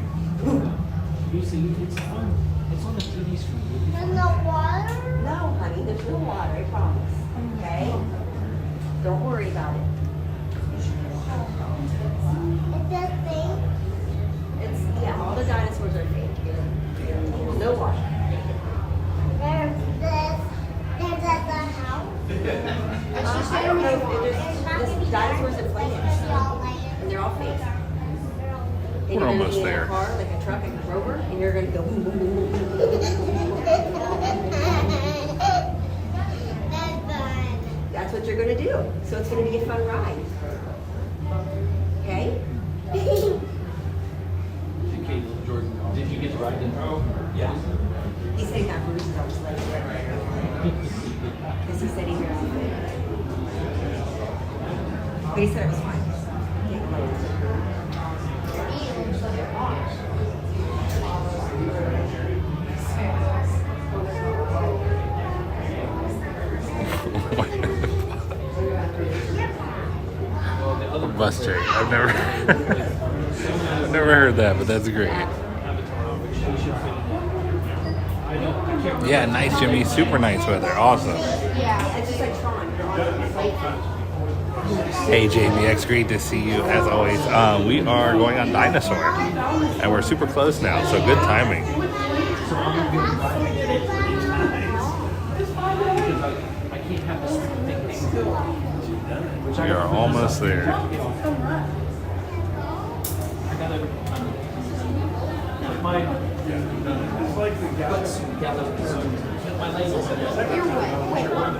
You see, it's fun. It's on the TV screen. There's no water? No, honey, there's no water, I promise. Okay? Don't worry about it. Is that fake? Yeah, all the dinosaurs are fake. No water. There's at the house. I don't know if there's dinosaurs and plants. And they're all fake. And We're almost you're there. gonna be in a car, like a truck, like a rover, and you're gonna go boom, boom, boom, boom, boom. That's what you're gonna do. So it's gonna be a fun ride. Okay? Okay, Jordan, did you get to ride in? Yeah. He said he got bruises on his legs. Because he said he hears it. But he said it was fine. Bus trick. I've never heard that, but that's great. Yeah, nice, Jimmy. Super nice weather. Awesome. Yeah, it's just like Tron. Hey, JBX, great to see you as always. We are going on Dinosaur, and we're super close now, so good timing. We are almost there.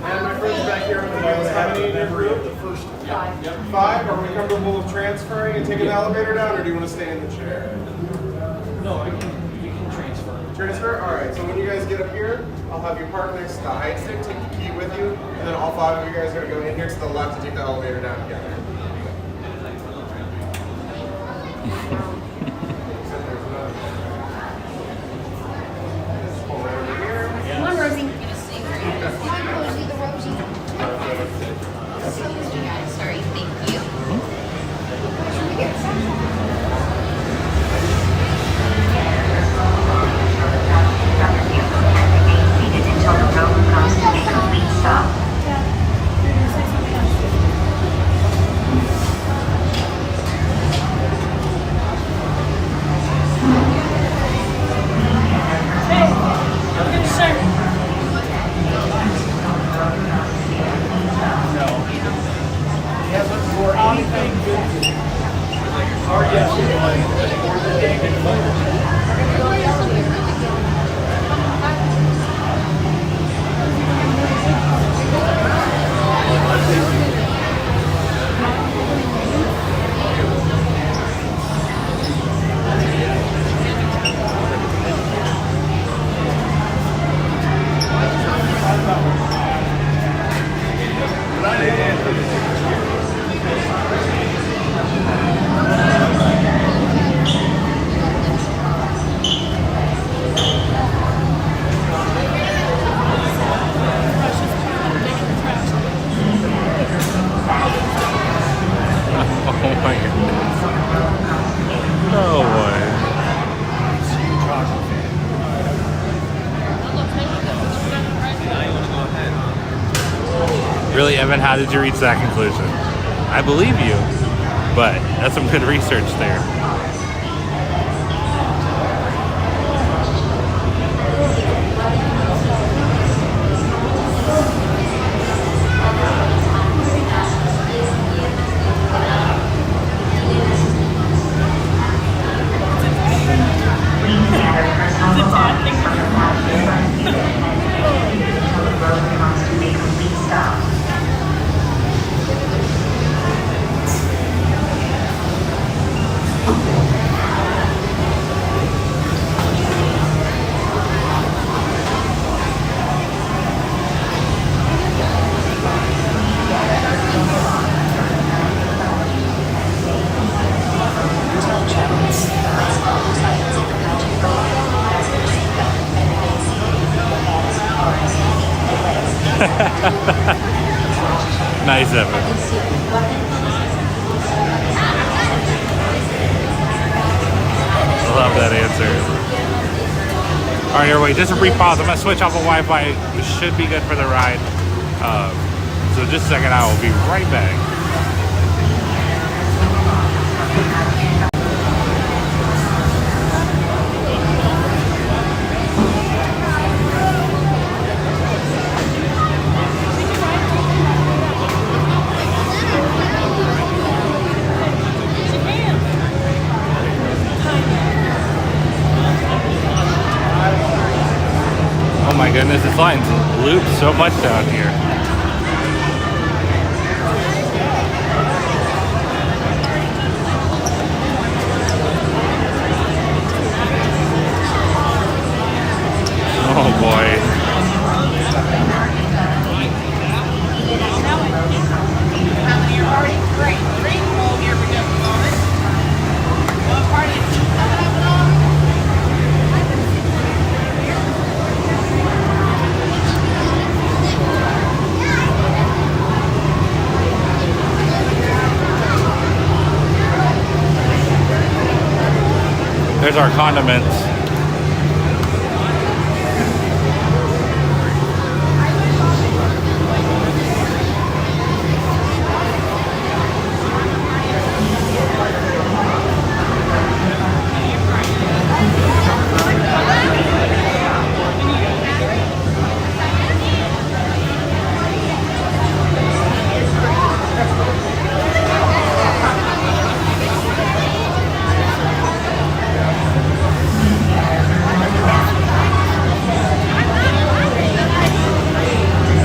And my friends back here on the bus, how many in your group? The first 5? Are we comfortable with transferring and taking the elevator down, or do you want to stay in the chair? No, we can transfer. Transfer? Alright, so when you guys get up here, I'll have you park next to the hide stick, take the key with you, and then all 5 of you guys are going to go in here to the left and take the elevator down together. Come on, Rosie. Come on, Rosie, the Rosie. Sorry, thank you. Until the road comes to a complete stop. Really, Evan, how did you reach that conclusion? I believe you, but that's some good research there. Nice, Evan. I love that answer. All right, everybody, just a brief pause. I'm gonna switch off the Wi-Fi. We should be good for the ride. So just a second, I will be right back. Oh my goodness, this line's looped so much down here. Oh boy. There's our condiments.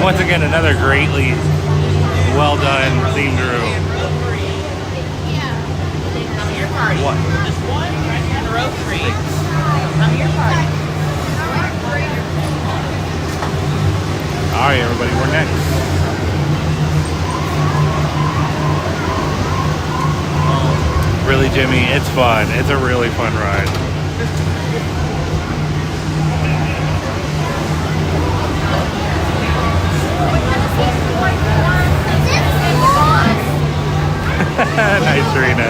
Once again, another greatly well done themed room. Your party. What? Just one, right here in row 3. Really, Jimmy, it's fun. It's a really fun ride. Nice, Serena.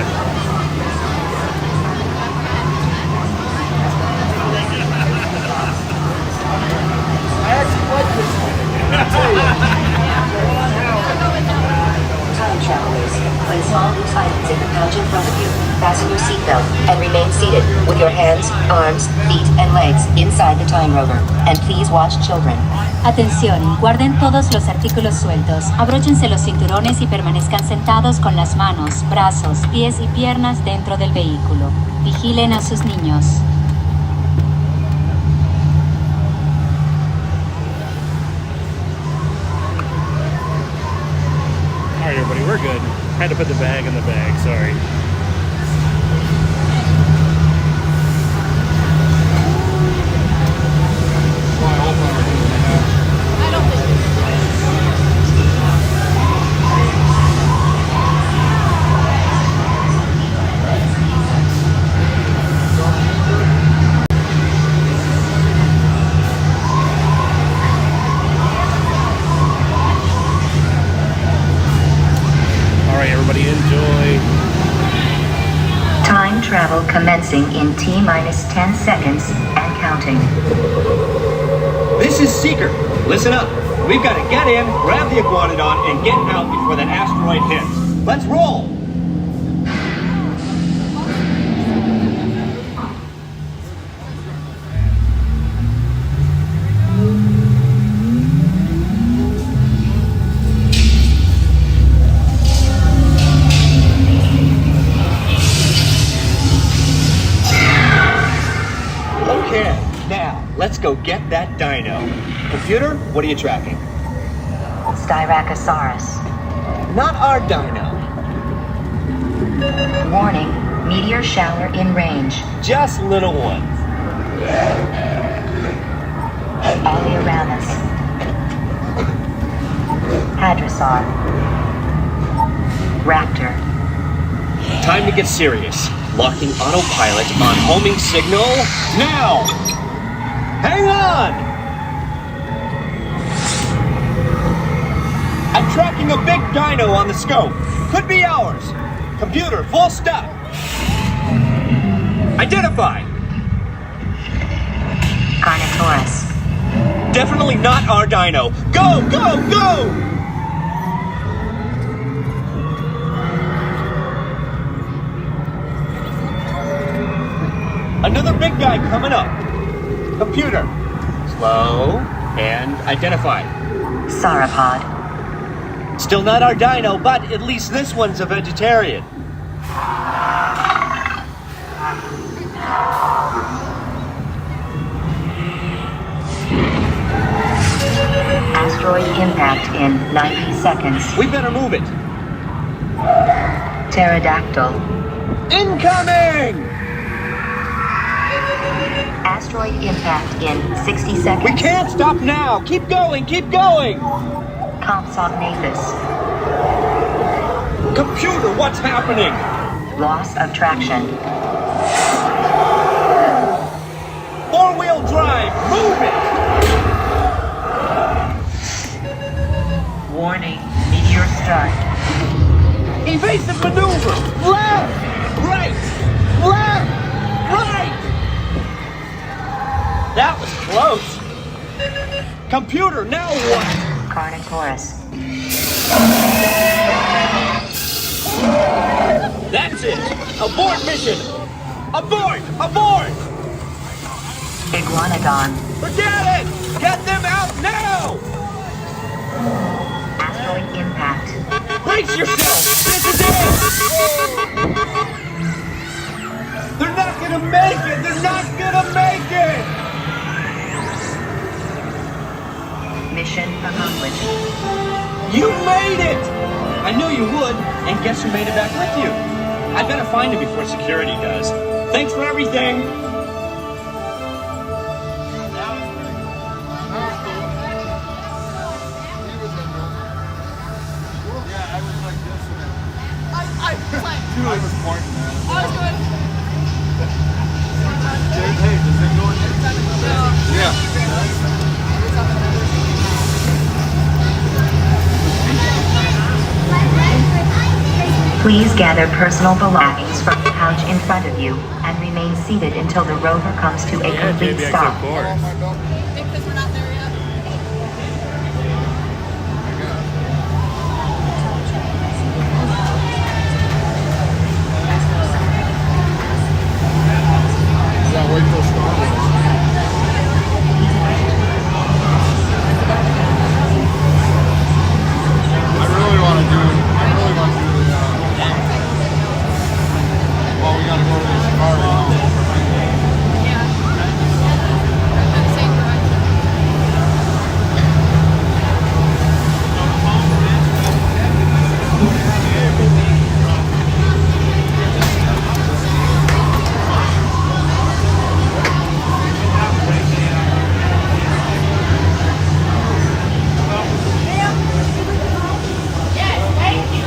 Time travelers, place all loose items in the pouch in front of you. Fasten your seatbelt and remain seated with your hands, arms, feet, and legs inside the time rover. And please watch children. Atención, guarden todos los artículos sueltos, abróchense los cinturones y permanezcan sentados con las manos, brazos, pies y piernas dentro del vehículo. Vigilen a sus niños. All right, everybody, we're good. Had to put the bag in the bag, sorry. Time travel commencing in T-minus 10 seconds and counting. This is Seeker. Listen up. We've got to get in, grab the iguanodon, and get out before that asteroid hits. Let's roll! Let's go get that dino. Computer, what are you tracking? Styracosaurus. Not our dino. Warning, meteor shower in range. Just little ones. Oleoramus. Hadrosaur. Raptor. Time to get serious. Locking autopilot on homing signal now! Hang on! I'm tracking a big dino on the scope. Could be ours. Computer, full stop. Identify. Carnotaurus. Definitely not our dino. Go, go, go! Another big guy coming up. Computer. Slow and identify. Sauropod. Still not our dino, but at least this one's a vegetarian. Asteroid impact in 90 seconds. We better move it. Pterodactyl. Incoming! Asteroid impact in 60 seconds. We can't stop now! Keep going, keep going! Compsognathus. Computer, what's happening? Loss of traction. Four-wheel drive, move it! Warning, meteor strike. Evasive maneuver! Left! Right! Left! Right! That was close. Computer, now what? Carnotaurus. That's it! Abort mission! Abort! Abort! Iguanodon. Forget it! Get them out now! Asteroid impact. Brace yourself! This is it! They're not gonna make it! They're not gonna make it! Mission accomplished. You made it! I knew you would, and guess who made it back with you? I better find it before security does. Thanks for everything! Dude, important, man. Oh, it's good. Hey, does it go in here? Yeah. Please gather personal belongings from the couch in front of you and remain seated until the rover comes to a complete JBX, stop. of course. Because we're not there yet. Yeah, wait till Star Wars. I really want to do the, well, we gotta go to the safari. Yeah. At the same time.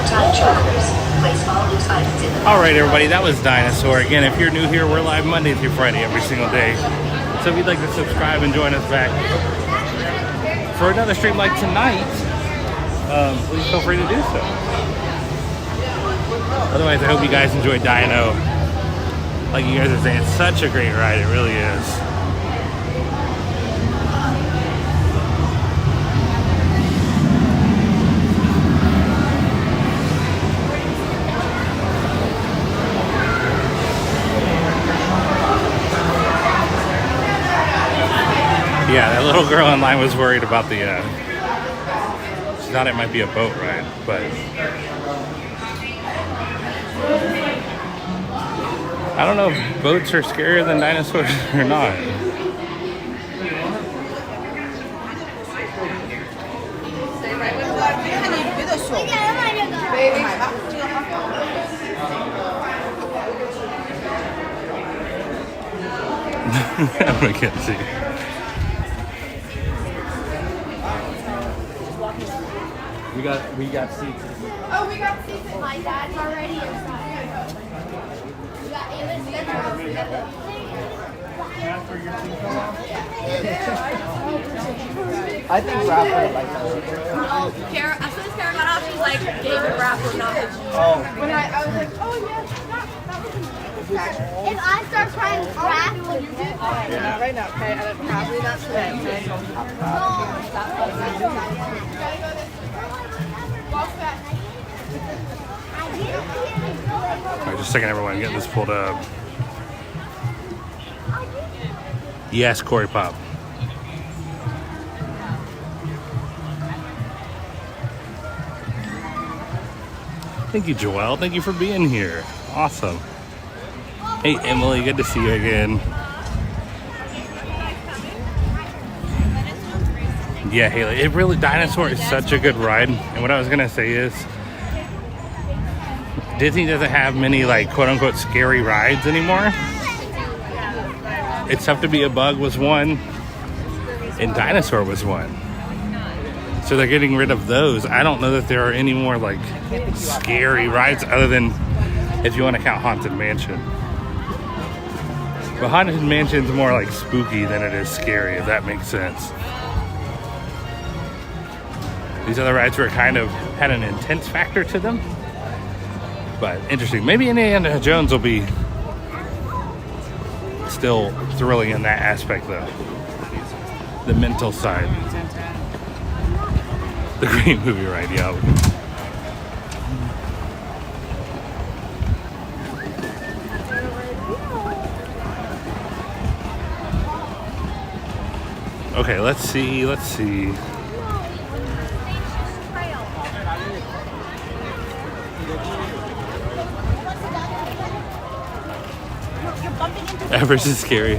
Time travelers, place all loose items in the All right, everybody, that was Dinosaur. Again, if you're new here, we're live Monday through Friday every single day. So if you'd like to subscribe and join us back for another stream like tonight, please feel free to do so. Otherwise, I hope you guys enjoyed Dino. Like you guys are saying, it's such a great ride. It really is. Yeah, that little girl in line was worried about the, she thought it might be a boat ride, but I don't know if boats are scarier than dinosaurs or not. I can't see. We got seats. Oh, we got seats at my dad's already inside. We got I think Rapper would like that. Oh, Kara, as soon as Kara got off, she's like, David Rapper, not his. Oh. When I was like, oh yeah, that was if I start crying rap, will you do it? Not right now, okay? And probably not today, okay? Alright, just a second, everyone, getting this pulled up. Yes, Corey Pop. Thank you, Joelle. Thank you for being here. Awesome. Hey, Emily, good to see you again. Yeah, Haley, it really, Dinosaur is such a good ride. And what I was going to say is, Disney doesn't have many, like, quote-unquote scary rides anymore. It's Tough to Be a Bug was one, and Dinosaur was one. So they're getting rid of those. I don't know that there are any more, like, scary rides other than, if you want to count Haunted Mansion. But Haunted Mansion's more, like, spooky than it is scary, if that makes sense. These other rides were kind of, had an intense factor to them. But interesting. Maybe Indiana Jones will be still thrilling in that aspect, though. The mental side. The great movie ride, yeah. Okay, let's see. Everest is scary.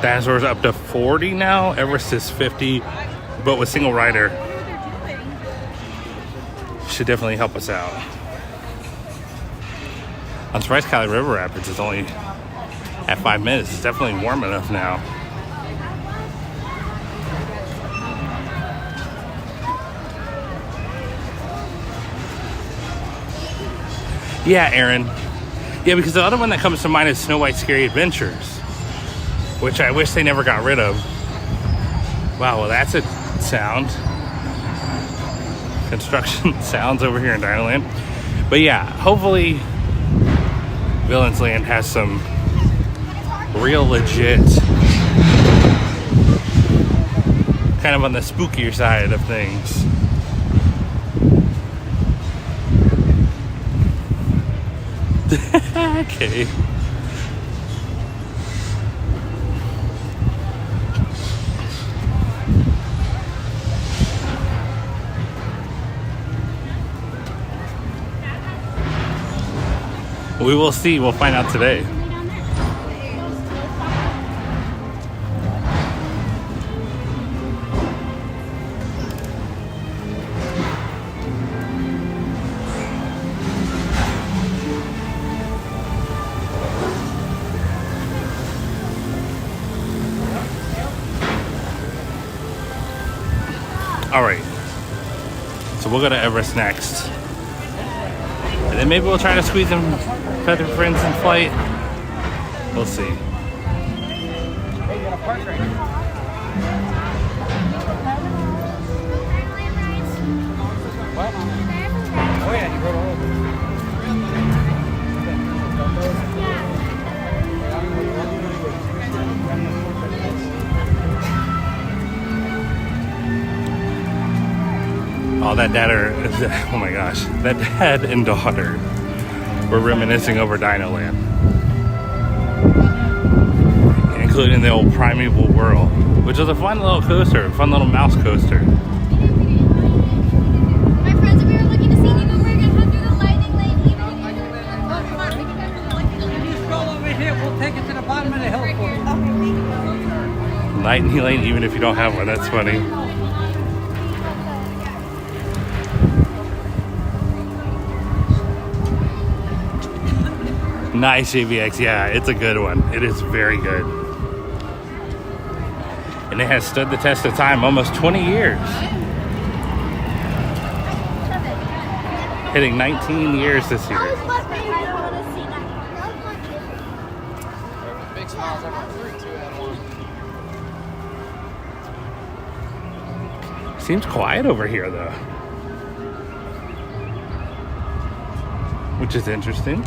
Dinosaur's up to 40 now. Everest is 50, but with single rider. Should definitely help us out. I'm surprised Cali River Rapids is only at 5 minutes. It's definitely warm enough now. Yeah, Aaron. Yeah, because the other one that comes to mind is Snow White's Scary Adventures, which I wish they never got rid of. Wow, well that's a sound. Construction sounds over here in Dinoland. But yeah, hopefully Villains Land has some real legit, kind of on the spookier side of things. Okay. We will see. We'll find out today. All right. So we'll go to Everest next. And then maybe we'll try to squeeze in Feather Friends in flight. We'll see. Hey, you got a park right here. What? Oh yeah, you rode all over. Oh, that dad oh my gosh, that dad and daughter were reminiscing over Dinoland, including the old Primeval Whirl, which was a fun little coaster, fun little mouse coaster. My friends, we were looking to see even we're gonna head through the lightning lane. If you stroll over here, we'll take it to the bottom of the hill for you. Lightning lane, even if you don't have one. That's funny. Nice, JVX. Yeah, it's a good one. It is very good. And it has stood the test of time, almost 20 years. Hitting 19 years this year. Big smiles every 3, 2 and 1. Seems quiet over here, though. Which is interesting.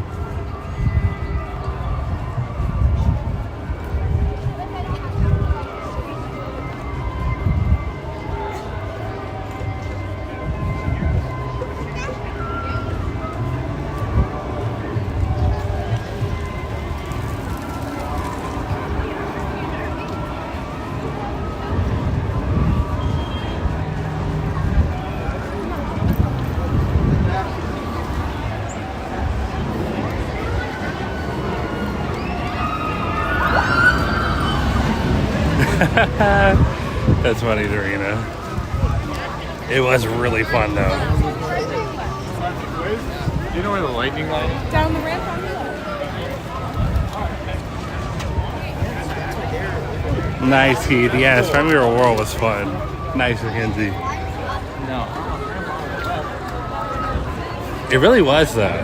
That's funny, Dorina. It was really fun, though. Do you know where the lightning line is? Down the ramp on the left. Nice, Keith. Yes, Primeval Whirl was fun. Nice, Mackenzie. No. It really was, though.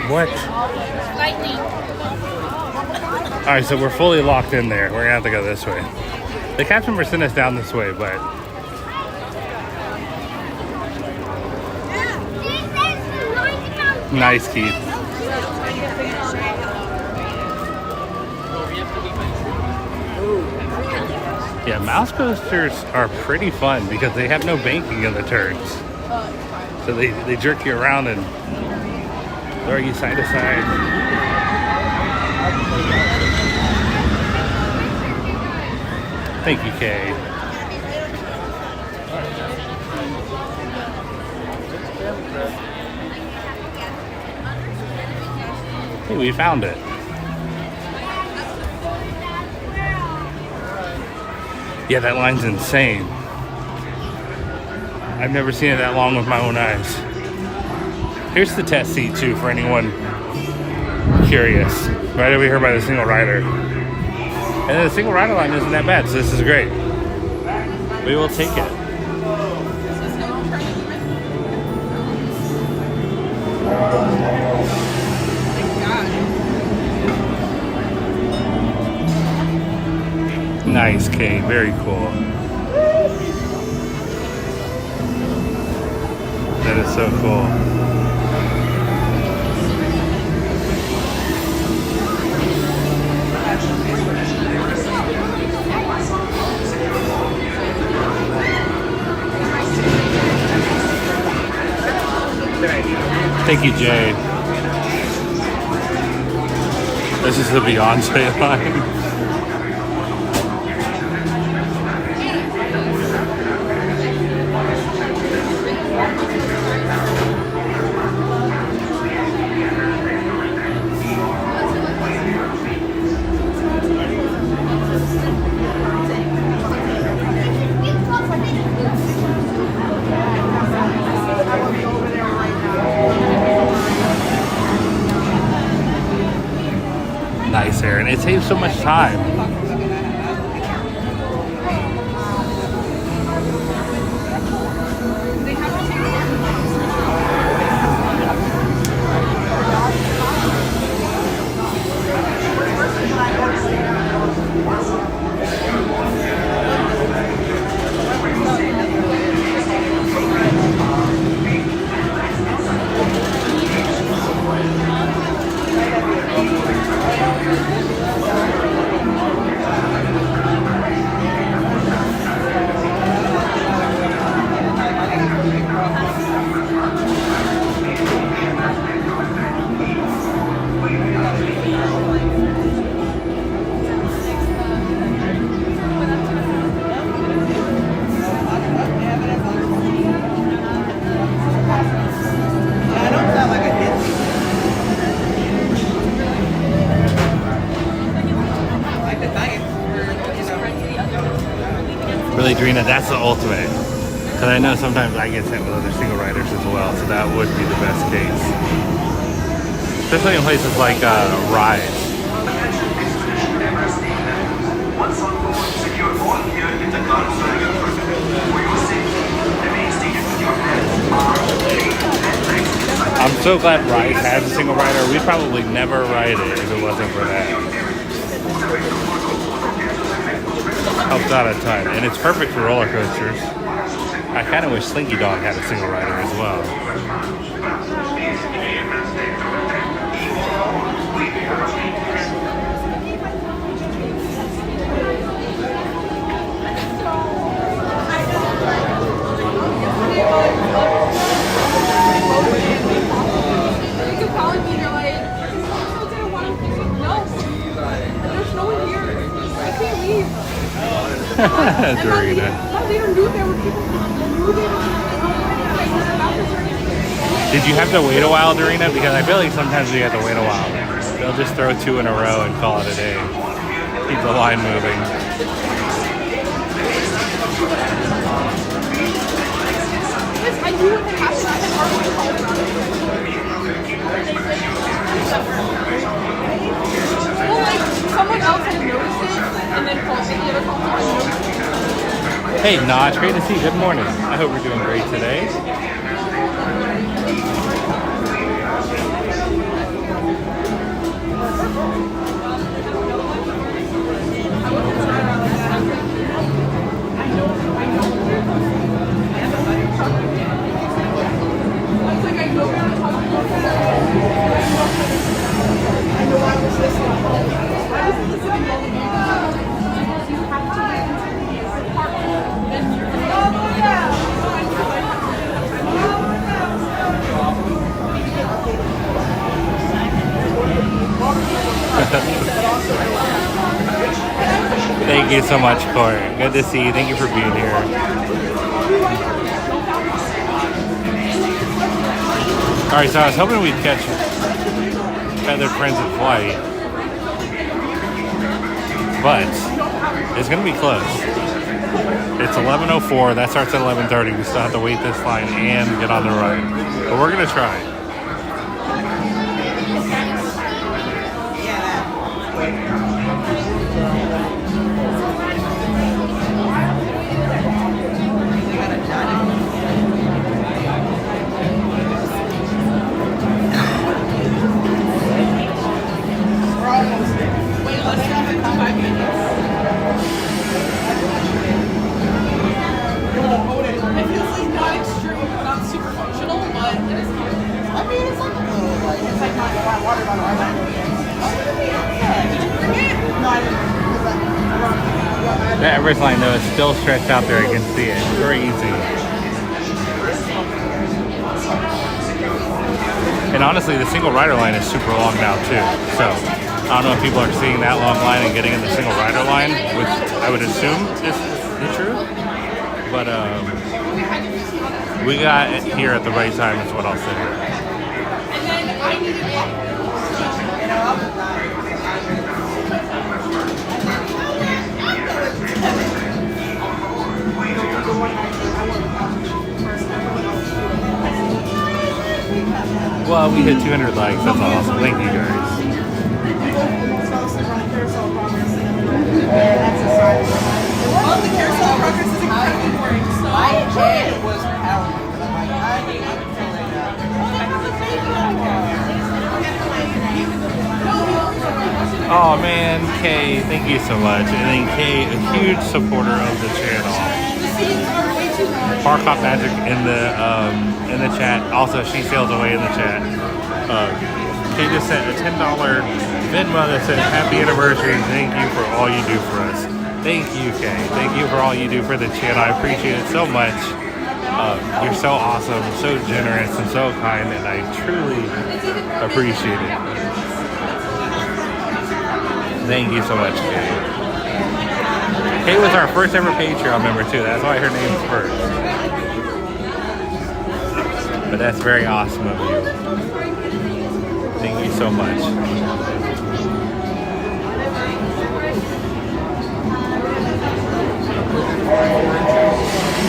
What? Lightning. All right, so we're fully locked in there. We're gonna have to go this way. The captain were sending us down this way, but nice, Keith. Yeah, mouse coasters are pretty fun because they have no banking in the turns. So they jerk you around and throw you side to side. Thank you, Kay. Hey, we found it. Yeah, that line's insane. I've never seen it that long with my own eyes. Here's the test seat, too, for anyone curious. Right over here by the single rider. And the single rider line isn't that bad, so this is great. We will take it. Nice, Kate. Very cool. That is so cool. Thank you, Jay. This is the Beyonce line. Nice, Aaron. It saves so much time. Really, Drina, that's the ultimate. Because I know sometimes I get sent with other single riders as well, so that would be the best case. Especially in places like Rise. Once on board, secure all gear in the car cargo for your safety. Remain seated with your hands, arms, feet, and legs inside. I'm so glad Rise has a single rider. We'd probably never ride it if it wasn't for that. Helps out a ton, and it's perfect for roller coasters. I kind of wish Slinky Dog had a single rider as well. Dorina. Did you have to wait a while, Dorina? Because I feel like sometimes you have to wait a while. They'll just throw two in a row and call it a day. Keep the line moving. Well, like, someone else had noticed it, and then called me, the other called me. Hey, Notch, great to see you. Good morning. I hope you're doing great today. Thank you so much, Corey. Good to see you. Thank you for being here. Alright, so I was hoping we'd catch Feathered Friends in Flight, but it's going to be close. It's 11:04. That starts at 11:30. We still have to wait this line and get on the ride. But we're going to try. That Everest line though is still stretched out there. I can see it. Crazy. And honestly, the single rider line is super long now too. So I don't know if people are seeing that long line and getting in the single rider line, which I would assume is the truth. But we got it here at the right time is what I'll say. Well, we hit 200 likes. That's awesome. Thank you guys. Well, the carousel progress is incredibly boring, so I enjoy it. It was powerful. Oh man, Kay, thank you so much. And then Kay, a huge supporter of the channel. The scenes are way too large. Park Hop Magic in the chat. Also, she sails away in the chat. Kay just sent a $10 Venmo that said happy anniversary. Thank you for all you do for us. Thank you, Kay. Thank you for all you do for the channel. I appreciate it so much. You're so awesome, so generous, and so kind, and I truly appreciate it. Thank you so much, Kay. Kay was our first ever Patreon member too. That's why her name's first. But that's very awesome of you. Thank you so much.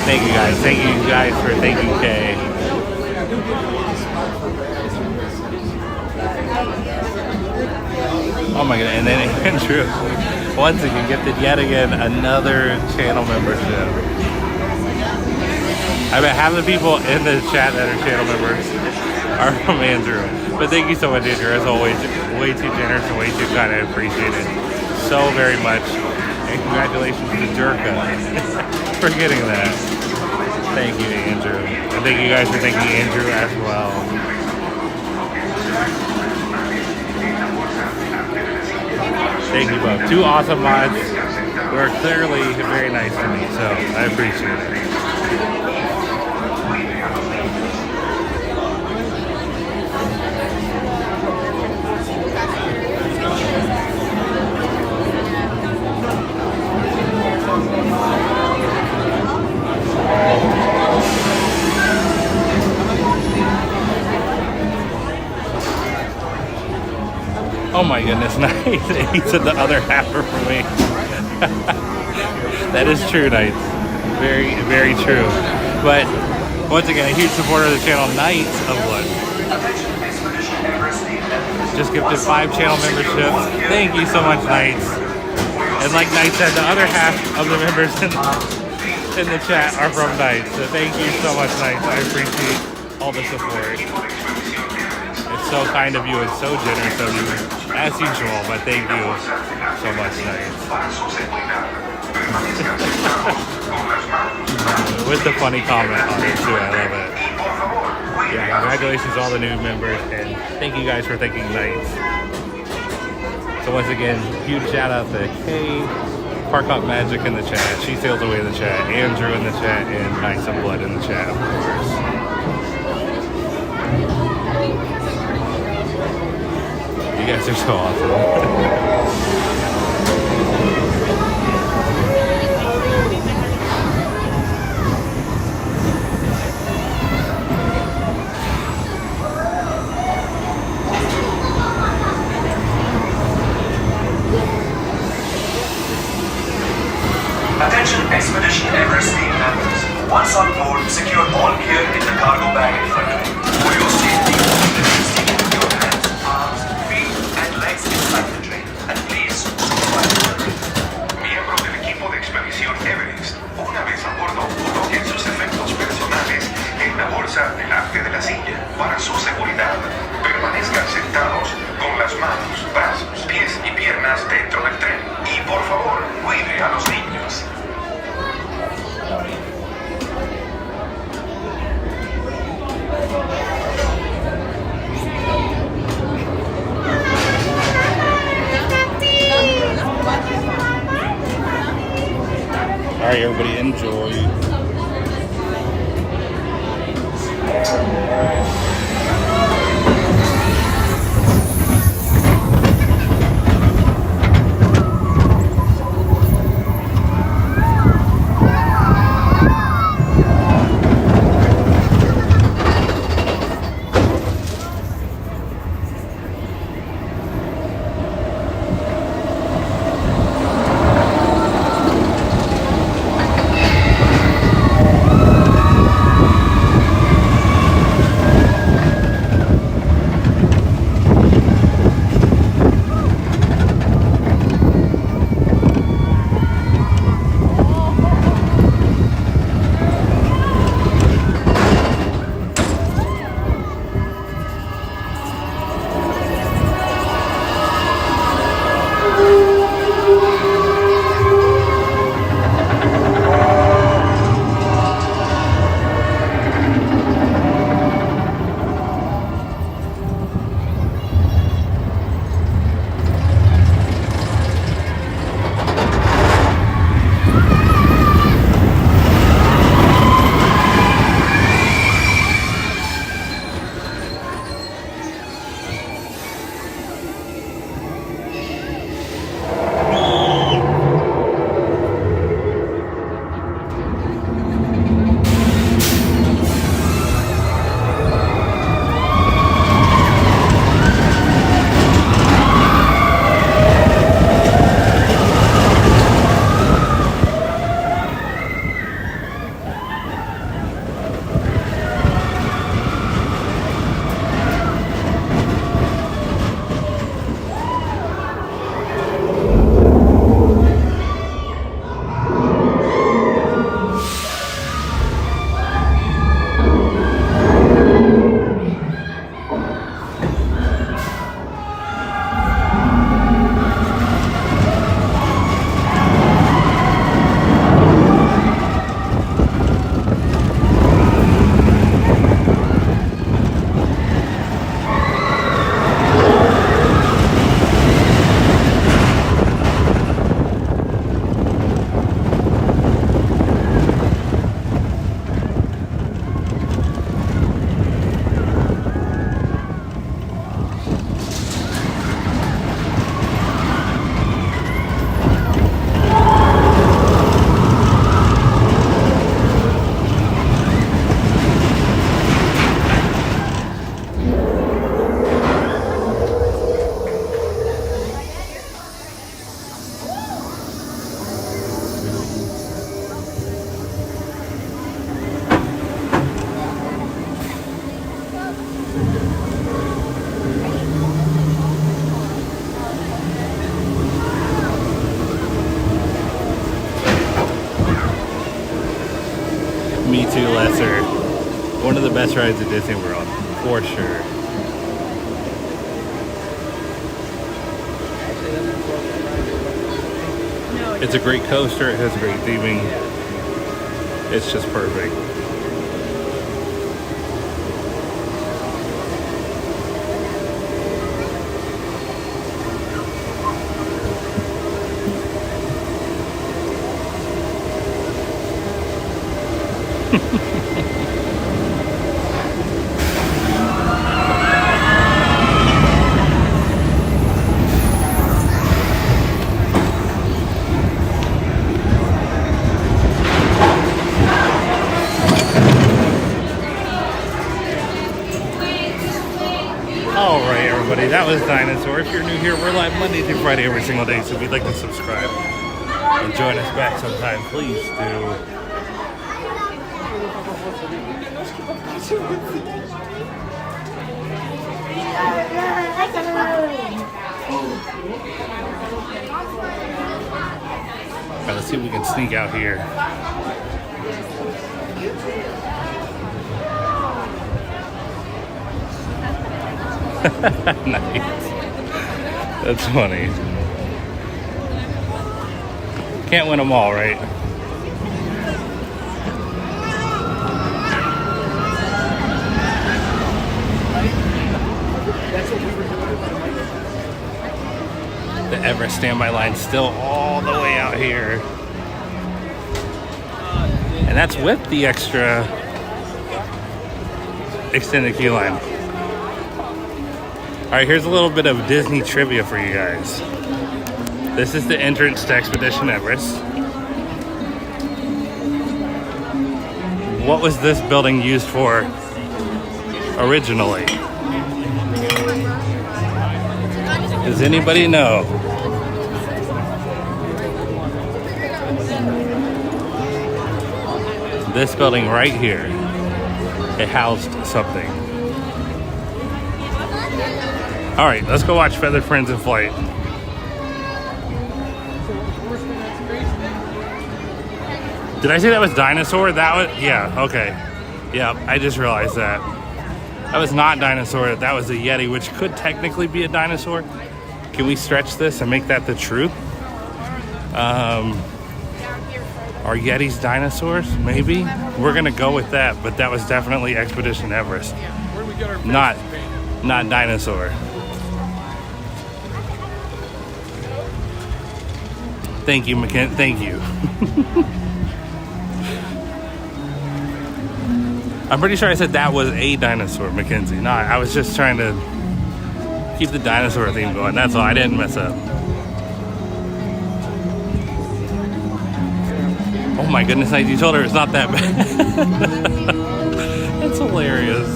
Thank you guys. Thank you guys for thanking Kay. Oh my god, and then Andrew once again gifted yet again another channel membership. I bet half the people in the chat that are channel members are from Andrew. But thank you so much, Andrew, as always. Way too generous and way too kind. I appreciate it so very much. And congratulations to Durka for getting that. Thank you, Andrew. And thank you guys for thanking Andrew as well. Thank you both. Two awesome mods who are clearly very nice to me, so I appreciate it. Oh my goodness, nice. He said the other half are for me. That is true, Knights. Very, very true. But once again, a huge supporter of the channel, Knights of Lush. Just gifted 5 channel memberships. Thank you so much, Knights. And like Knights said, the other half of the members in the chat are from Knights. So thank you so much, Knights. I appreciate all the support. It's so kind of you and so generous of you, as usual, but thank you so much, Knights. With the funny comment on it too, I love it. Yeah, congratulations to all the new members, and thank you guys for thanking Knights. So once again, huge shout out to Kay, Park Hop Magic in the chat, She Sails Away in the chat, Andrew in the chat, and Knights of Blood in the chat, of course. You guys are so awesome. Attention Expedition Everest team members. Once on board, secure all gear in the cargo bag in front of you. For your safety, keep your hands, arms, feet, and legs inside the train. And please personas dentro del tren. Y por favor, cuide a los niños. All right, everybody, enjoy. Me Too Lesser. One of the best rides at Disney World, for sure. It's a great coaster, it has great theming. It's just perfect. Alright everybody, that was Dinosaur. If you're new here, we're live Monday through Friday every single day, so if you'd like to subscribe and join us back sometime, please do. Alright, let's see if we can sneak out here. Nice. That's funny. Can't win them all, right? The Everest standby line still all the way out here. And that's with the extra extended queue line. All right, here's a little bit of Disney trivia for you guys. This is the entrance to Expedition Everest. What was this building used for originally? Does anybody know? This building right here, it housed something. All right, let's go watch Feathered Friends in flight. Did I say that was Dinosaur? That was, yeah, okay. Yeah, I just realized that. That was not Dinosaur, that was a Yeti, which could technically be a dinosaur. Can we stretch this and make that the truth? Are Yetis dinosaurs? Maybe? We're gonna go with that, but that was definitely Expedition Everest. Not Dinosaur. Thank you, McKen. Thank you. I'm pretty sure I said that was a dinosaur, Mackenzie. No, I was just trying to keep the dinosaur theme going. That's all. I didn't mess up. Oh my goodness, you told her it's not that bad. That's hilarious.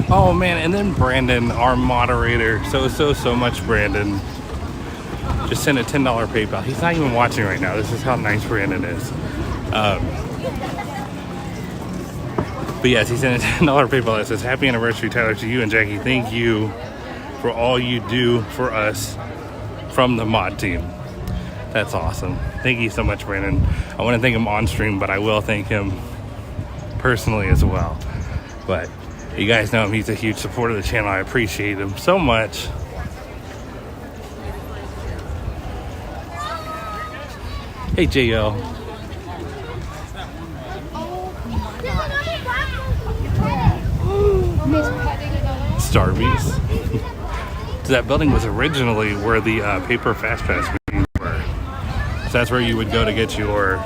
Oh man, and then Brandon, our moderator, so much Brandon, just sent a $10 PayPal. He's not even watching right now. This is how nice Brandon is. But yes, he sent a $10 PayPal that says, "Happy anniversary, Tyler, to you and Jackie. Thank you for all you do for us from the mod team." That's awesome. Thank you so much, Brandon. I want to thank him on stream, but I will thank him personally as well. But you guys know him. He's a huge supporter of the channel. I appreciate him so much. Hey, JL. Starbucks. So that building was originally where the paper fast pass machines were. So that's where you would go to get your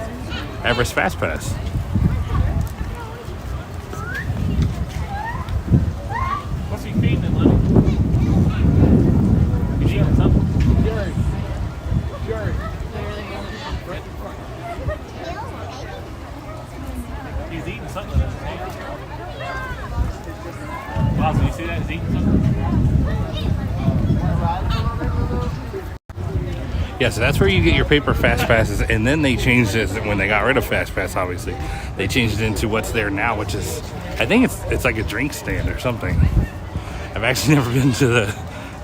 Everest fast pass. What's he feeding him, Lenny? He's eating something. Jerry. He's eating something in his hand. Wow, so you see that? He's eating something? Yeah, so that's where you get your paper fast passes, and then they changed it when they got rid of fast pass. Obviously, they changed it into what's there now, which is, I think it's like a drink stand or something. I've actually never been to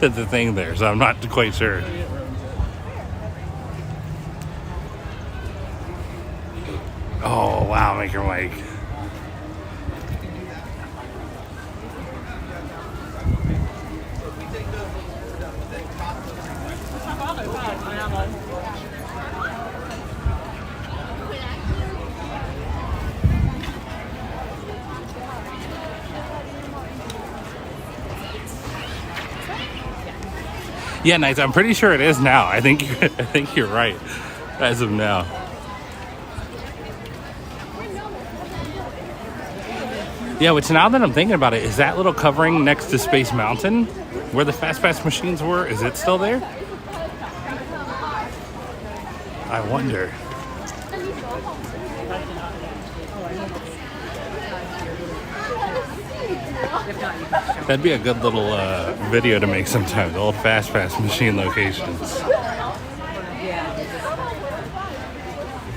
the thing there, so I'm not quite sure. Oh wow, Maker Mike. Yeah, nice. I'm pretty sure it is now. I think you're right as of now. Yeah, which now that I'm thinking about it, is that little covering next to Space Mountain where the fast pass machines were? Is it still there? I wonder. That'd be a good little video to make sometime, the old fast pass machine locations. Yeah.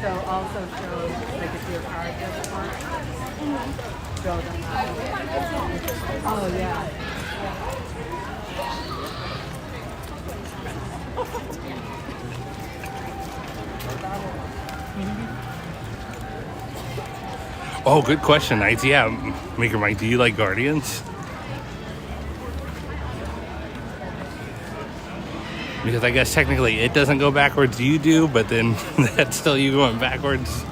So also shows like if your car gets parked. Oh, yeah. Oh, good question, Knights. Yeah, Maker Mike, do you like Guardians? Because I guess technically it doesn't go backwards, you do, but then that's still you going backwards.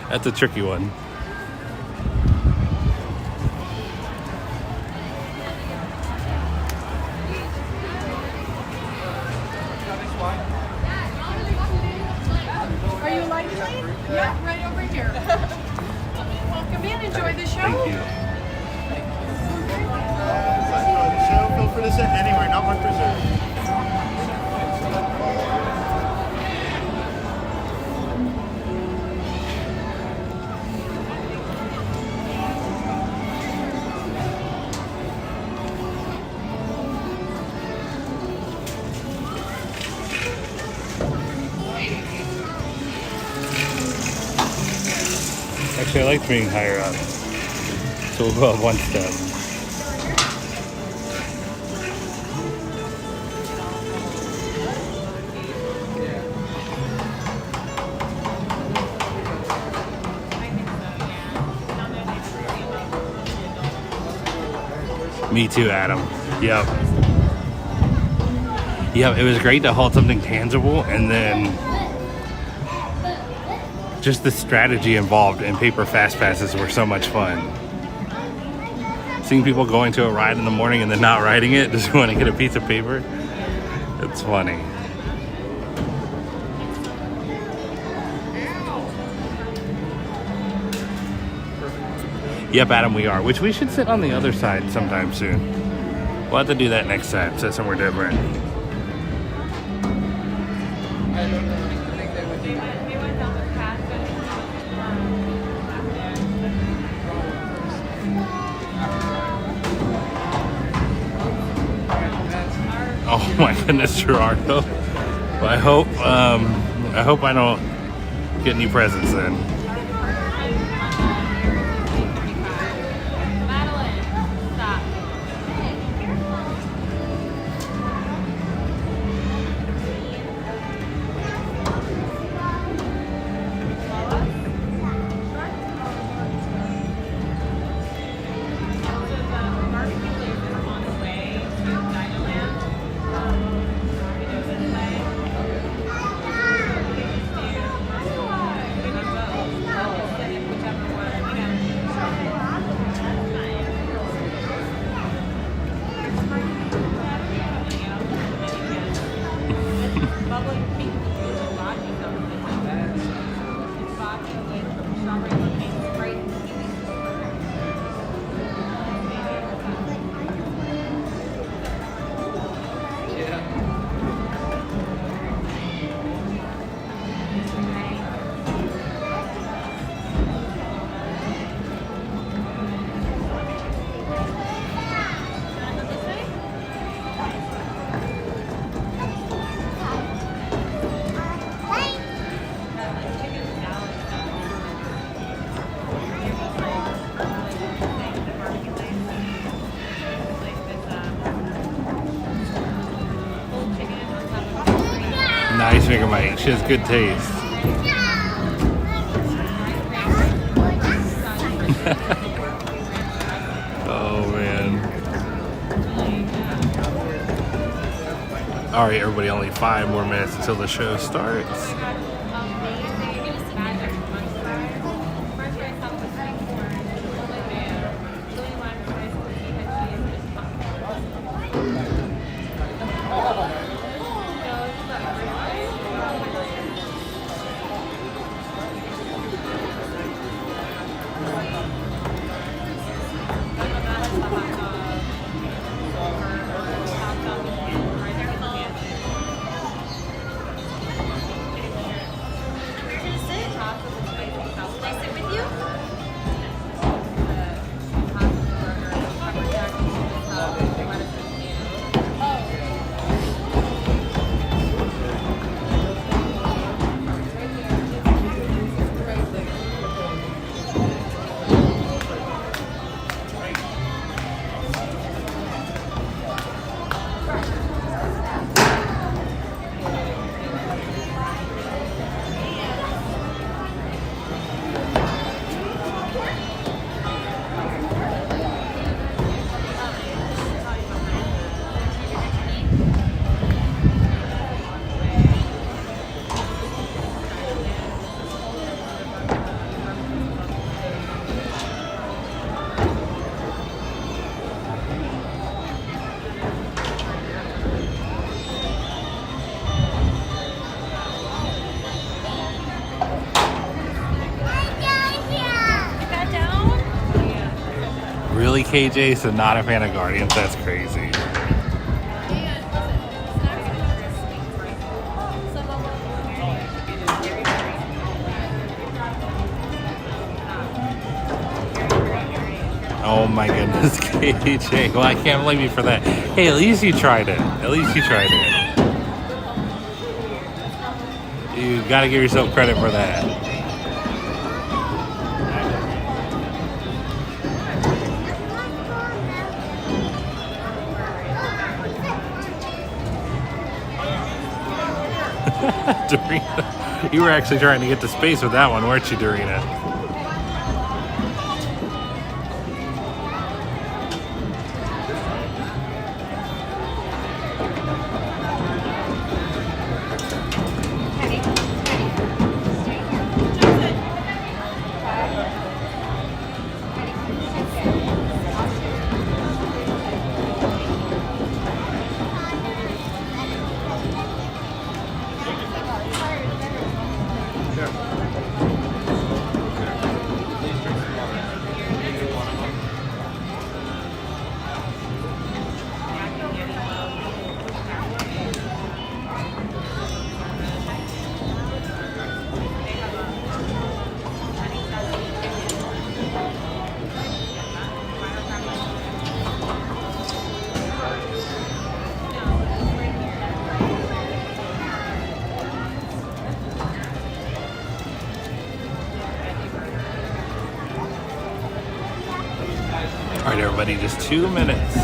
That's a tricky one. Are you a light plane? Yeah, right over here. Come in, enjoy the show. Thank you. The show, feel free to sit anywhere, not one preserved. Actually, I like being higher up. So we'll go up one step. Me too, Adam. Yep. Yep, it was great to hold something tangible, and then just the strategy involved in paper fast passes were so much fun. Seeing people going to a ride in the morning and then not riding it, just want to get a piece of paper. It's funny. Yep, Adam, we are. Which we should sit on the other side sometime soon. We'll have to do that next time, sit somewhere different. Oh my goodness, Gerardo. Well, I hope I don't get any presents then. Nice finger Mike. She has good taste. Oh man. Alright everybody, only 5 more minutes until the show starts. Really, KJ? So not a fan of Guardians? That's crazy. Oh my goodness, KJ. Well, I can't blame you for that. Hey, at least you tried it. At least you tried it. You gotta give yourself credit for that. Dorina, you were actually trying to get to space with that one, weren't you, Dorina? All right, everybody, just 2 minutes.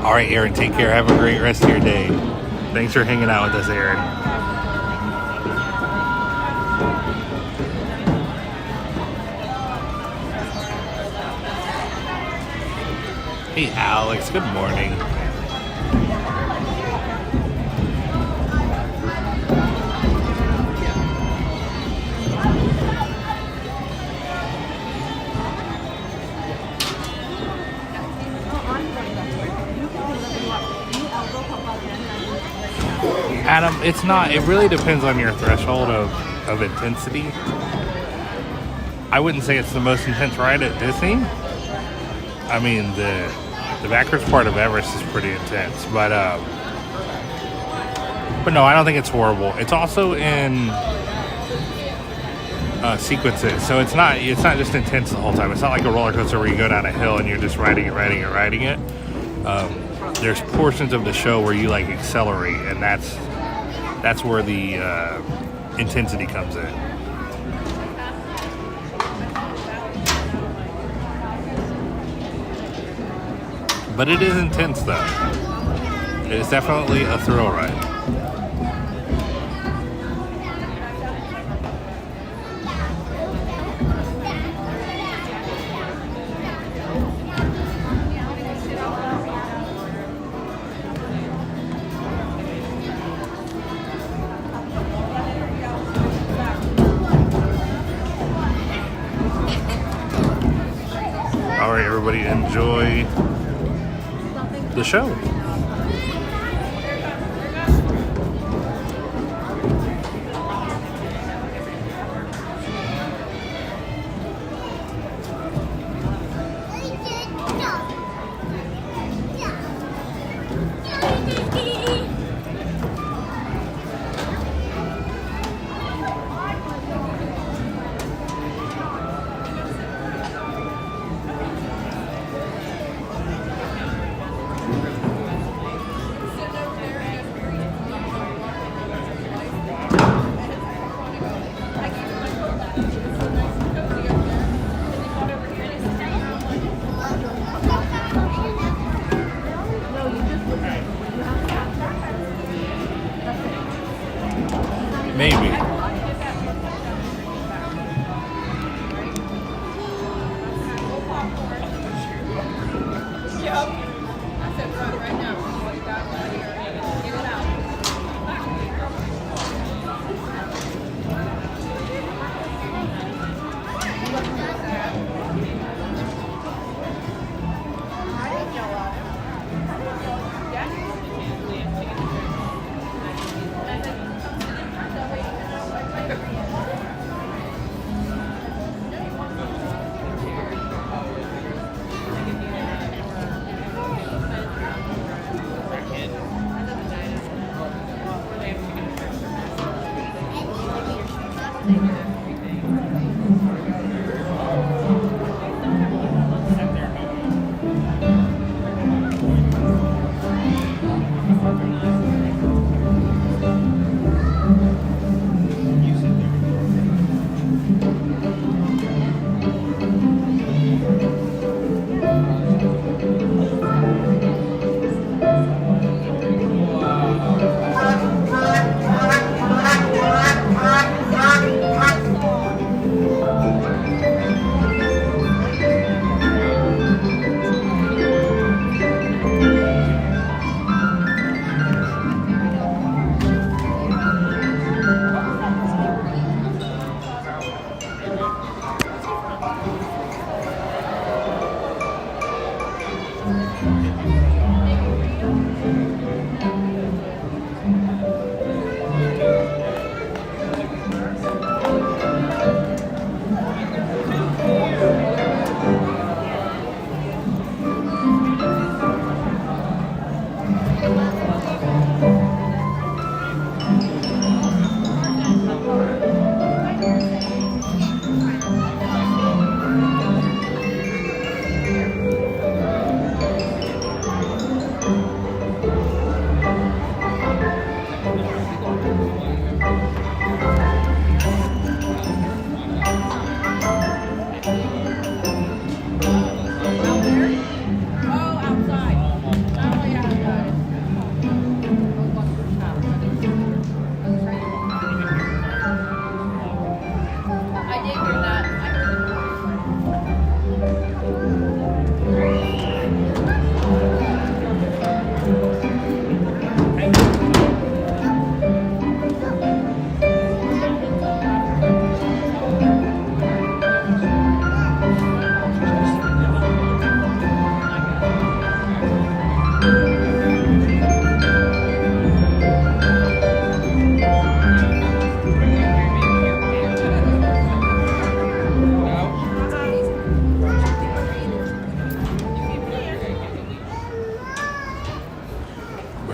All right, Aaron, take care. Have a great rest of your day. Thanks for hanging out with us, Aaron. Hey, Alex. Good morning. Adam, it's not, it really depends on your threshold of intensity. I wouldn't say it's the most intense ride at Disney. I mean, the backwards part of Everest is pretty intense, but no, I don't think it's horrible. It's also in sequences, so it's not just intense the whole time. It's not like a roller coaster where you go down a hill and you're just riding it. There's portions of the show where you like accelerate, and that's where the intensity comes in. But it is intense, though. It is definitely a thrill ride. All right, everybody, enjoy the show.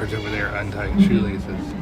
Over there untying shoelaces.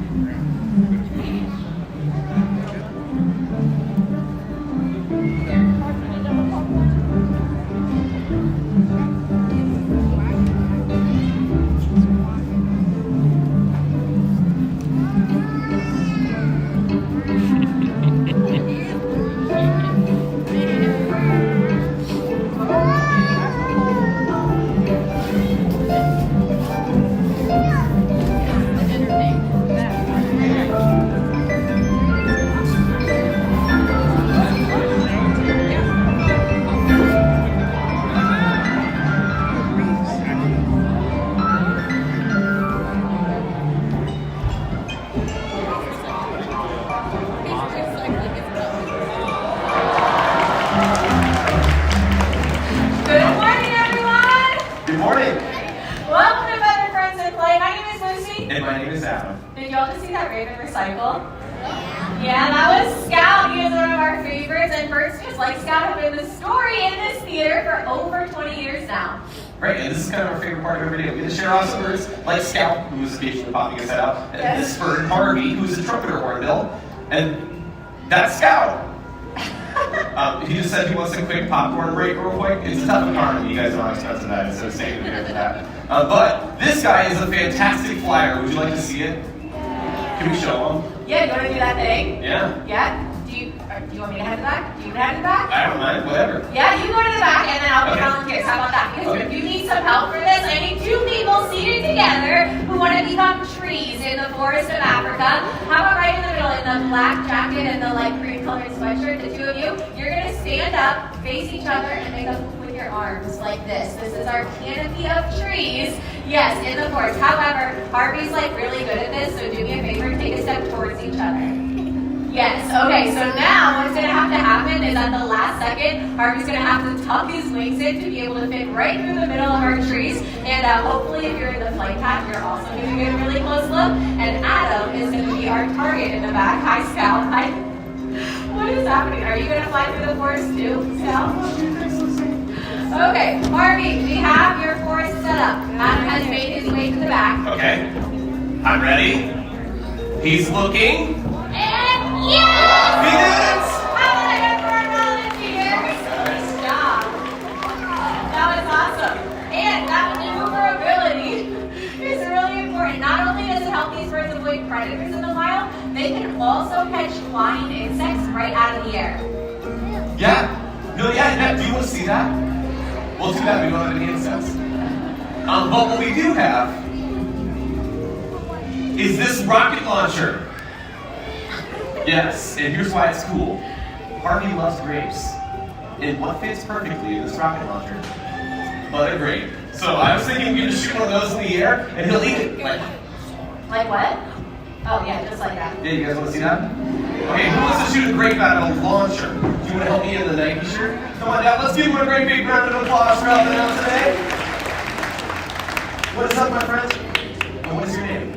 And my name is Adam. Did y'all just see that Raven recycle? Yeah, that was Scout. He is one of our favorites, and birds just like Scout have been the story in this theater for over 20 years now. Right, and this is kind of our favorite part of every day. We get to share awesome birds like Scout, who is occasionally popping his head out, and this bird, Harvey, who's a trumpeter hornbill, and that's Scout. He just said he wants a quick popcorn break real quick. It's a tough economy, you guys know how expensive that is, so stay in there for that. But this guy is a fantastic flyer. Would you like to see it? Can we show him? Yeah, you want to do that thing? Yeah. Yeah? Do you want me to head to the back? Do you want to head to the back? I don't mind, whatever. Yeah, you go to the back and then I'll be volunteers. How about that? Because if you need some help for this, I need two people seated together who want to become trees in the forest of Africa. How about right in the middle in the black jacket and the like green colored sweatshirt, the two of you? You're going to stand up, face each other, and make a with your arms like this. This is our canopy of trees. Yes, in the forest. However, Harvey's like really good at this, so do me a favor, take a step towards each other. Yes, okay, so now what's going to have to happen is at the last second, Harvey's going to have to tuck his wings in to be able to fit right through the middle of our trees. And hopefully if you're in the flight path, you're also going to get a really close look. And Adam is going to be our target in the back. Hi, Scout. Hi. What is happening? Are you going to fly through the forest too, Scout? Okay, Harvey, we have your forest set up. Adam has made his way to the back. Okay, I'm ready. He's looking. And yes! He did it! right out of the air. Yeah. No, yeah. Do you want to see that? Well, too bad we don't have any incense. But what we do have is this rocket launcher. Yes, and here's why it's cool. Harvey loves grapes. And what fits perfectly in this rocket launcher? But a grape. So I was thinking we could just shoot one of those in the air and he'll eat it. Like what? Oh yeah, just like that. Yeah, you guys want to see that? Okay, who wants to shoot a grape out of a launcher? Do you want to help me in the Nike shirt? Come on down, let's give him a great big round of applause for helping out today. What is up, my friend? And what is your name?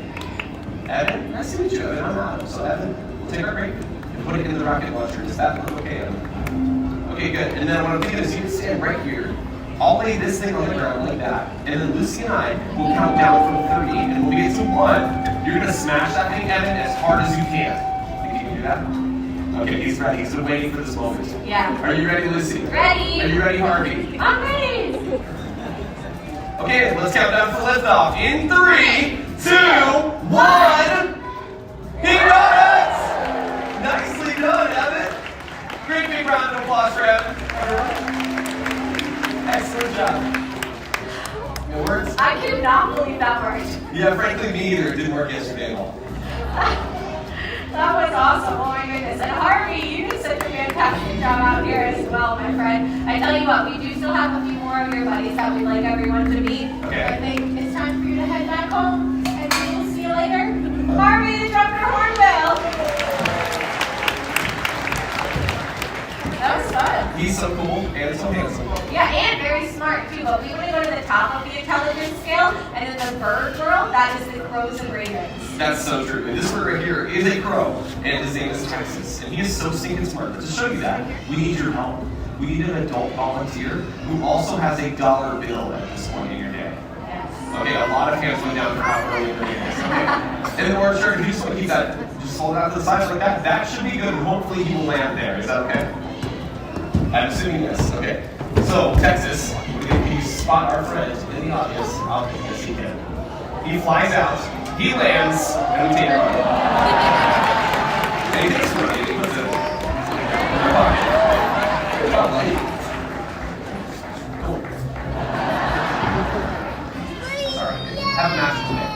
Evan? Nice to meet you, Evan. I'm Adam. So Evan, we'll take our grape and put it in the rocket launcher. Does that look okay, Evan? Okay, good. And then what I'm thinking is you can stand right here. I'll lay this thing on the ground like that, and then Lucy and I will count down from 30, and when we get to 1, you're gonna smash that thing, Evan, as hard as you can. Think you can do that? Okay, he's ready. He's been waiting for this moment. Yeah. Are you ready, Lucy? Ready. Are you ready, Harvey? I'm ready. Okay, let's count down for liftoff. In 3, 2, 1. He got it! Nicely done, Evan. Great big round of applause for Evan. Excellent job. No words? I could not believe that worked. Yeah, frankly, me either. It didn't work yesterday at all. That was awesome. Oh my goodness. And Harvey, you did such a fantastic job out here as well, my friend. I tell you what, we do still have a few more of your buddies that we'd like everyone to meet. Okay. I think it's time for you to head back home, and we will see you later. Harvey, the drummer hornbill. That was fun. He's so cool and so handsome. Yeah, and very smart too. But we want to go to the top of the intelligence scale, and in the bird world, that is the crows and ravens. That's so true. And this bird right here is a crow, and his name is Texas. And he is so stinking smart. But to show you that, we need your help. We need an adult volunteer who also has a dollar bill at this point in your day. Yes. Okay, a lot of hands went down for how early in the day. Okay. And then we're sure you just want to keep that, just hold it out to the side like that. That should be good. Hopefully he will land there. Is that okay? I'm assuming yes. Okay. So, Texas, if you spot our friend in the audience, I'll yes, he can. He flies out, he lands, and we take him. And he takes it, and he puts it in your pocket. Good job, buddy. Cool. Sorry, have a match today.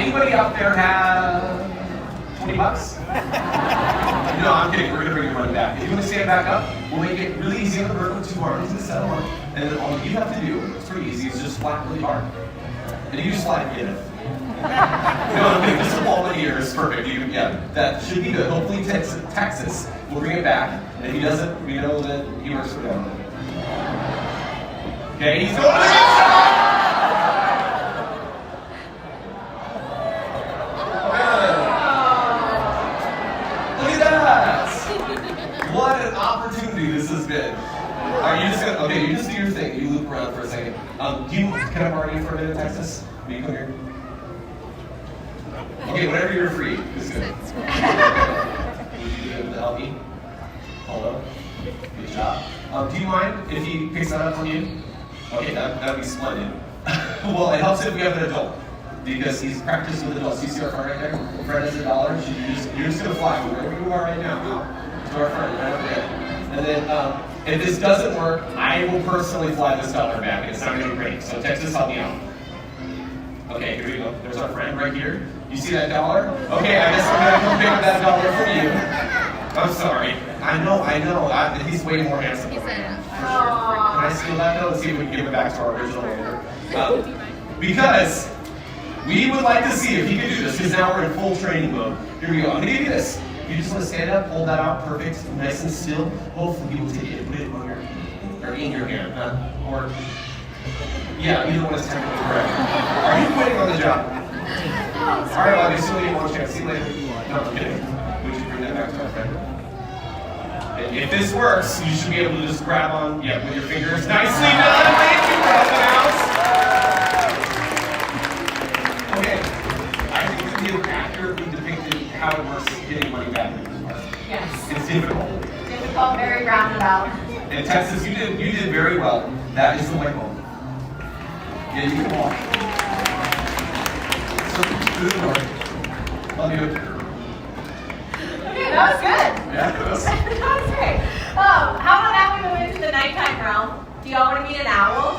Anybody out there have $20? No, I'm kidding. We're going to bring your money back. If you want to stand back up, we'll make it really easy on the bird with 2 arms and settle on. And then all you have to do, it's pretty easy, is just flap really hard. And you just slide and get it. No, just a ball in the ear is perfect. Yeah, that should be good. Hopefully Texas will bring it back. And if he doesn't, we know that he works for them. Okay, he's going to the What an opportunity this has been. Are you just gonna, okay, you just do your thing. You loop around for a second. Can I borrow you for a minute, Texas? Will you come here? Okay, whenever you're free, it's good. Would you be able to help me? Hello? Good job. Do you mind if he picks that up on you? Okay, that'd be splendid. Well, it helps if we have an adult. Because he's practiced with adults. You see our friend right there? Fred has $1. You're just gonna fly wherever you are right now. To our friend right over there. And then if this doesn't work, I will personally fly this dollar back, and it's not gonna be great. So Texas, help me out. Okay, here we go. There's our friend right here. You see that $1? Okay, I guess I'm gonna come pick up that $1 from you. I'm sorry. I know. He's way more handsome than I am. For sure. Can I steal that though? Let's see if we can give it back to our original owner. Because we would like to see if he can do this, because now we're in full training mode. Here we go. I'm gonna give you this. You just want to stand up, hold that out, perfect, nice and still. Hopefully you will take it and put it on your, or in your hand, or, yeah, either one is technically correct. Are you quitting on the job? All right, well, I still need one chance. See you later. No, I'm kidding. We should bring that back to our friend. And if this works, you should be able to just grab on, yeah, with your fingers. Nicely done. Thank you for helping out. Okay, I think we have accurately depicted how it works getting money back in this part. Yes. It's difficult. Difficult, very roundabout. And Texas, you did very well. That is the way home. Yeah, you can walk. So, good morning. Love you. Okay, That was good. Yeah, it was. That was great. How about now we move into the nighttime realm? Do y'all want to meet an owl?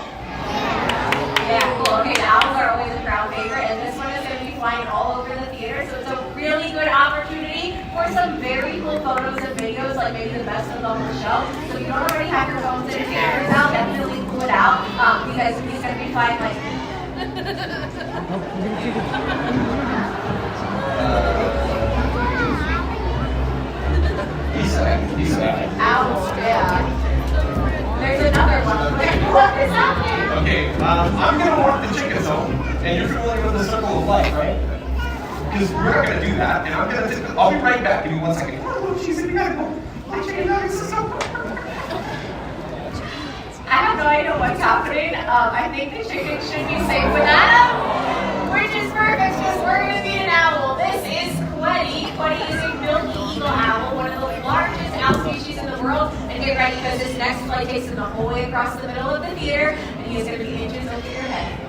Yeah, cool. Okay, the owls are always a crowd favorite, and this one is going to be flying all over the theater, so it's a really good opportunity for some very cool photos and videos, like maybe the best of the whole show. So if you don't already have your phones and cameras out, definitely pull it out, because he's going to be flying like... He's back. Owl, yeah. There's another one. What is happening? Okay, I'm gonna work the chicken zone, and you're familiar with the circle of life, right? Because we're not gonna do that, and I'll be right back. Give me 1 second. Oh, she's in the medical. My chicken nuggets is so I have no idea what's happening. I think the chicken should be safe with Adam, which is perfect because we're going to be an owl. This is Quetty. Quetty is a milky eagle owl, one of the largest owl species in the world. And get ready because this next flight takes him the whole way across the middle of the theater, and he is going to be inches over your head.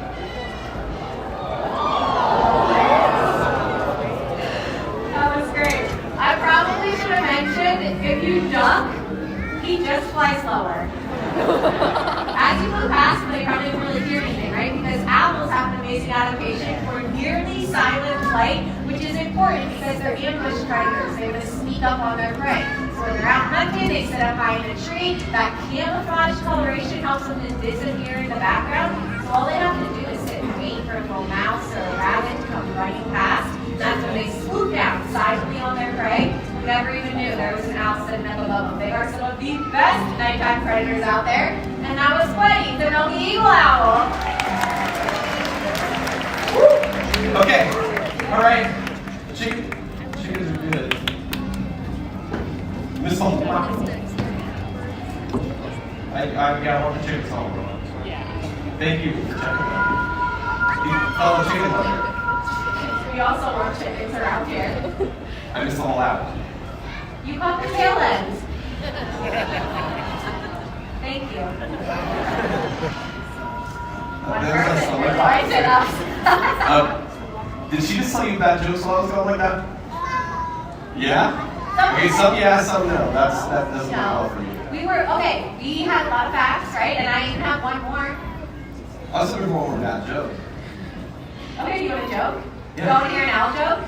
That was great. I probably should have mentioned, if you duck, he just flies slower. As you move past, they probably don't really hear anything, right? Because owls have an amazing adaptation for nearly silent flight, which is important because they're ambush predators. They want to sneak up on their prey. So when they're out hunting, they sit up high in a tree. That camouflage coloration helps them to disappear in the background. So all they have to do is sit and wait for a little mouse or a rabbit to come running past. That's when they swoop down silently on their prey. We never even knew there was an owl sitting up above them. They are some of the best nighttime predators out there. And that was Quetty, the milky eagle owl. Okay, all right. Chickens are good. Miss Home. I want the chickens home. Thank you for checking that. Fellow chicken lover. We also want chickens around here. I miss them all out. You caught the tail end. Thank you. One person replied to us. Did she just tell you bad jokes while I was going like that? Yeah? Okay, some yeah, some no. That doesn't work well for you. We had a lot of facts, right? And I even have one more. I was looking for a bad joke. Okay, you want a joke? Yeah. You want to hear an owl joke?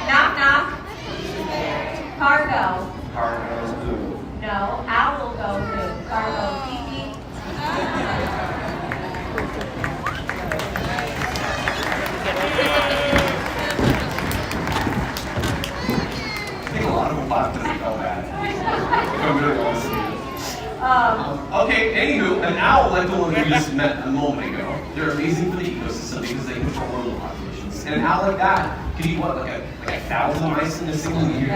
Knock, knock. Cargo. Cargo's blue. No, owl will go blue. Cargo, beep, beep. I think a lot of them thought this felt bad. If I'm really honest with you. Okay, anywho, an owl like the one we just met a moment ago, they're amazing for the ecosystem because they control rodent populations. And an owl like that can eat what, like 1,000 mice in a single year?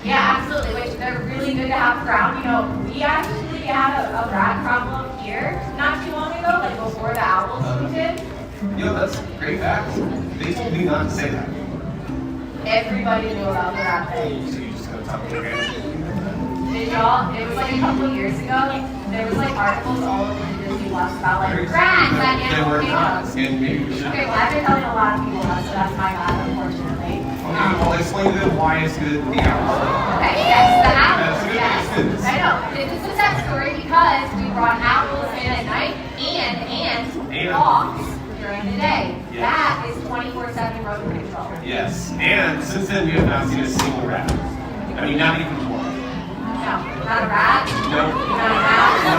Yeah, absolutely, which they're really good to have around. You know, we actually had a rat problem here not too long ago, like before the owls moved in. You know, that's great fact. They told me not to say that. Everybody knew about the rat thing. So you just gotta talk to your Did y'all? It was like a couple of years ago. There was like articles all over the Disney Plus about like rats at animal kingdoms. And maybe we should. Okay, well I've been telling a lot of people that, so that's my bad, unfortunately. Okay, well explain to them why it's good with the owls. Okay, yes, the owls. That's good. Yes, I know. This is a success story because we brought owls in at night and hawks during the day. Yes. That is 24/7 rodent control. Yes, and since then we have not seen a single rat. I mean, not even one. No, not a rat. No. Not a mouse. No.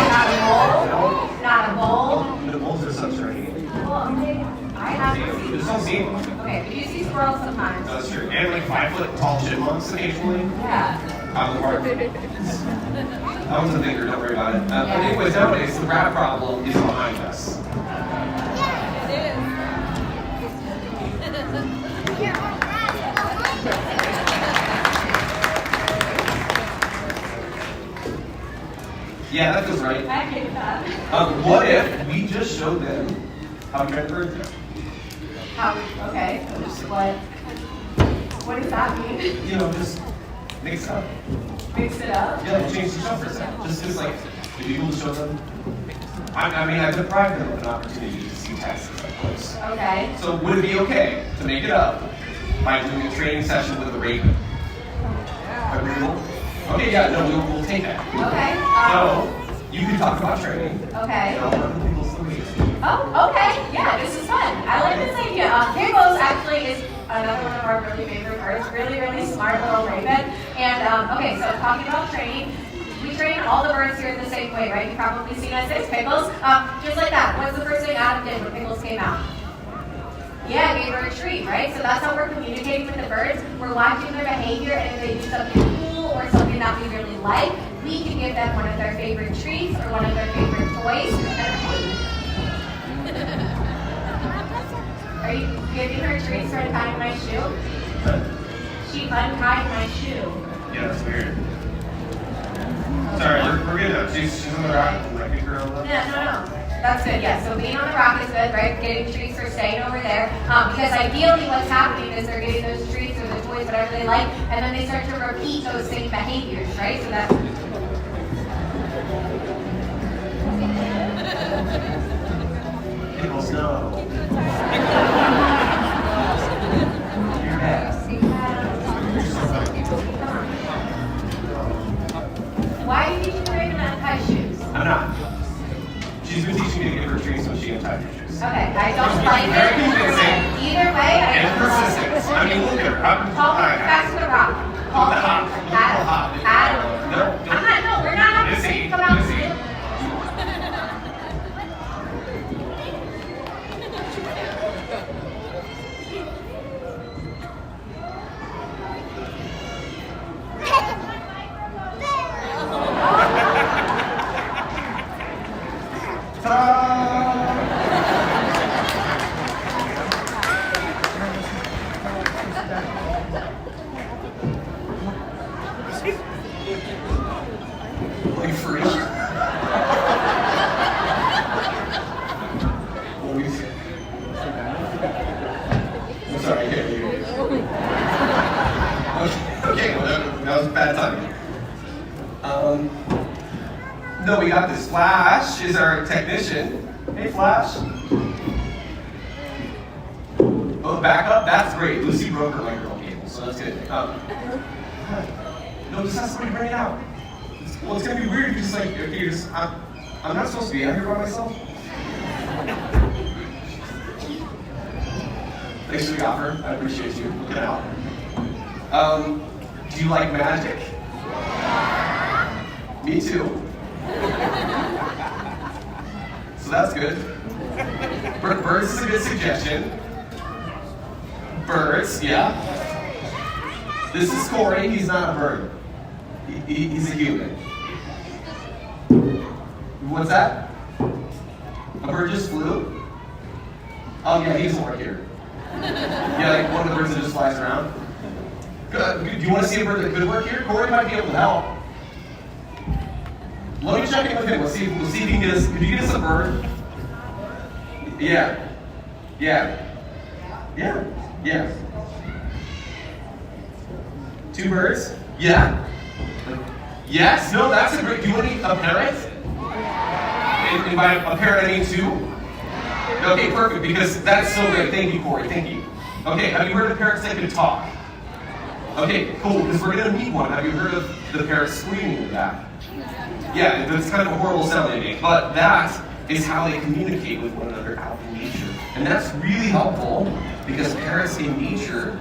Not a mole. No. Not a bull. The moles are subterranean. Well, okay, I have seen. There's no seen one. Okay, but you see squirrels sometimes. That's true. And like 5-foot tall chipmunks occasionally. Yeah. On the park. I wasn't thinking, don't worry about it. But anyways, nowadays the rat problem is behind us. Yeah, that feels right. I hate that. What if we just showed them how to train birds? How? Okay. What does that mean? You know, just mix it up. Mix it up? Yeah, change the show for a second. Just like, to be able to show them. I mean, I've deprived them of an opportunity to see Texas up close. Okay. So would it be okay to make it up by doing a training session with a raven? Google. Okay, yeah, no, we'll take that. Okay. So, you can talk about training. Okay. And I'll learn people's stories. Oh, okay. Yeah, this is fun. I like this idea. Giggles actually is another one of our really favorite birds. Really, really smart little raven. And, okay, so talking about training, we train all the birds here the same way, right? You've probably seen us as Pickles. Just like that. What's the first thing Adam did when Pickles came out? Yeah, gave her a treat, right? So that's how we're communicating with the birds. We're watching their behavior, and if they do something cool or something that we really like, we can give them one of their favorite treats or one of their favorite toys. Are you giving her treats for untying my shoe? She untied my shoe. Yeah, that's weird. Sorry, we're good. She's on the rock. Like a girl. Yeah, no. That's good, yeah. So being on the rock is good, right? Getting treats for staying over there. Because ideally what's happening is they're getting those treats or the toys, whatever they like, and then they start to repeat those same behaviors, right? So that's... People snow. You're bad. Why are you teaching Raven to untie shoes? I'm not. She's been teaching me to give her treats when she untied her shoes. Okay, I don't like it. Either way, I and persistence. I mean, look at her. Call her back to the rock. Call her. Adam. No, I'm not, no, we're not on the same. Come out. Like for real? I'm sorry, I can't hear you. Okay, well, that was bad timing. No, we got this. Flash is our technician. Hey, Flash. Oh, back up? That's great. Lucy broke her microphone cable, so that's good. No, just have somebody bring it out. Well, it's gonna be weird if you're just like, okay, you're just, I'm not supposed to be out here by myself. Thanks for the offer. I appreciate you looking out. Do you like magic? Me too. So that's good. Birds is a good suggestion. Birds, yeah. This is Corey. He's not a bird. He's a human. What's that? A bird just flew? Oh yeah, he doesn't work here. Yeah, like one of the birds that just flies around. Good. Do you want to see a bird that could work here? Corey might be able to help. Let me check in with him. We'll see if he can get us. Could you get us a bird? Yeah. Yeah. Yeah. Yeah. 2 birds? Yeah. Yes? No, that's a great. Do you want to eat a parrot? And by a parrot, I mean 2? Okay, perfect, because that's so great. Thank you, Corey. Thank you. Okay, have you heard of parrots that can talk? Okay, cool, because we're going to meet one. Have you heard of the parrot screaming in the back? Yeah, it's kind of a horrible sound they make, but that is how they communicate with one another out in nature. And that's really helpful, because parrots in nature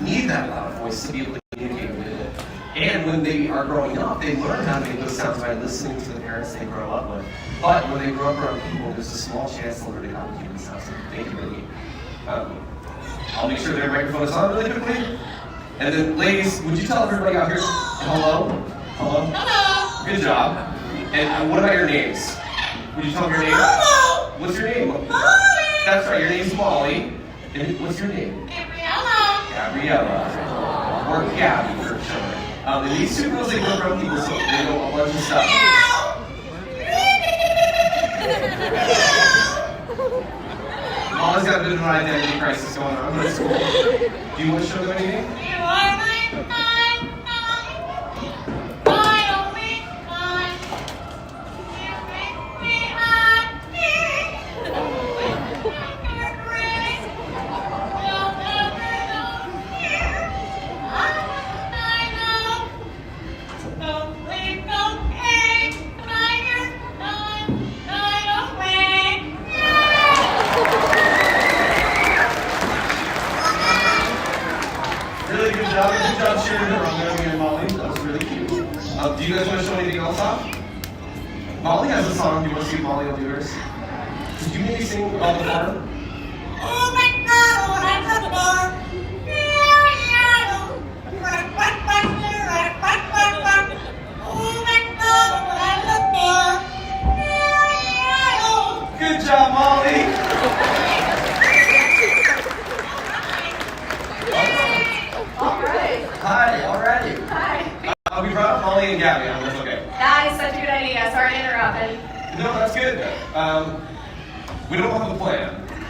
need that loud voice to be able to communicate with it. And when they are growing up, they learn how to make those sounds by listening to the parents they grow up with. But when they grow up around people, there's a small chance they'll learn how to human sounds. So thank you, Brittany. I'll make sure their microphone is on really quickly. And then, ladies, would you tell everybody out here, hello? Hello? Hello. Good job. And what about your names? Would you tell them your name? Hello. What's your name? Molly. That's right, your name's Molly. And what's your name? Gabriella. Gabriella. Or Gabby for sure. And these 2 girls, they grow around people, so they know a bunch of stuff. Molly's got a bit of an identity crisis going on at school. Do you want to show them anything? Do you guys want to show anything else off? Molly has a song. Do you want to see Molly will do hers? Could you maybe sing about the farm? Oh my God, what I love for. Good job, Molly. All right. Hi, alrighty. Hi. We brought up Molly and Gabby. That's okay. That is such a good idea. Sorry to interrupt. No, that's good. We don't have a plan.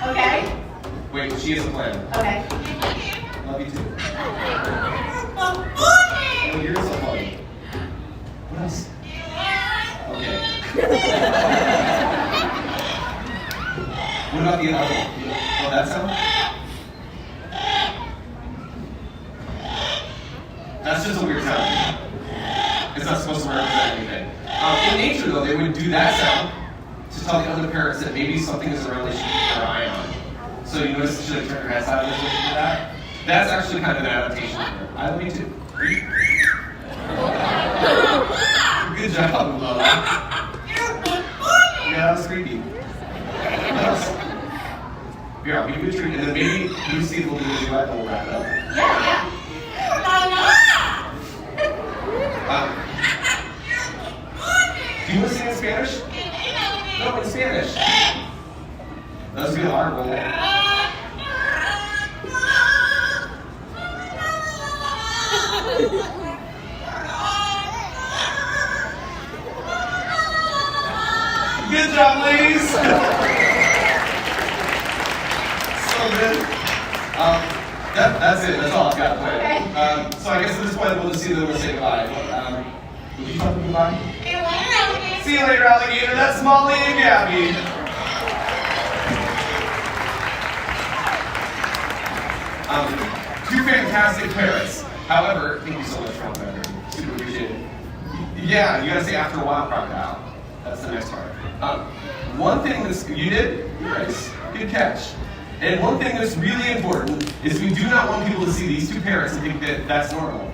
Okay. Wait, she has a plan. Okay. Love you too. Oh, you're so funny. What else? Okay. What about the other one? Oh, that sound? That's just a weird sound. It's not supposed to represent anything. In nature, though, they would do that sound to tell the other parents that maybe something is around they should keep their eye on. So you notice she should turn her head sideways when you do that? That's actually kind of an adaptation for her. I love you too. Good job, Lola. Yeah, that was creepy. What else? Here, I'll give you a treat, and then maybe you see the little duet and we'll wrap it up. Yeah. Do you want to sing in Spanish? No, in Spanish. That's gonna be hard one. Good job, ladies. So good. That's it. That's all I've got planned. Okay. So I guess at this point we'll just see them and say goodbye. Would you tell them goodbye? See you later, alligator. That's Molly and Gabby. Two fantastic parents. However, thank you so much for helping. Super appreciate it. Yeah, you gotta say after a while, crocodile. That's the next part. One thing that's you did, nice, good catch. And one thing that's really important is we do not want people to see these two parents and think that that's normal.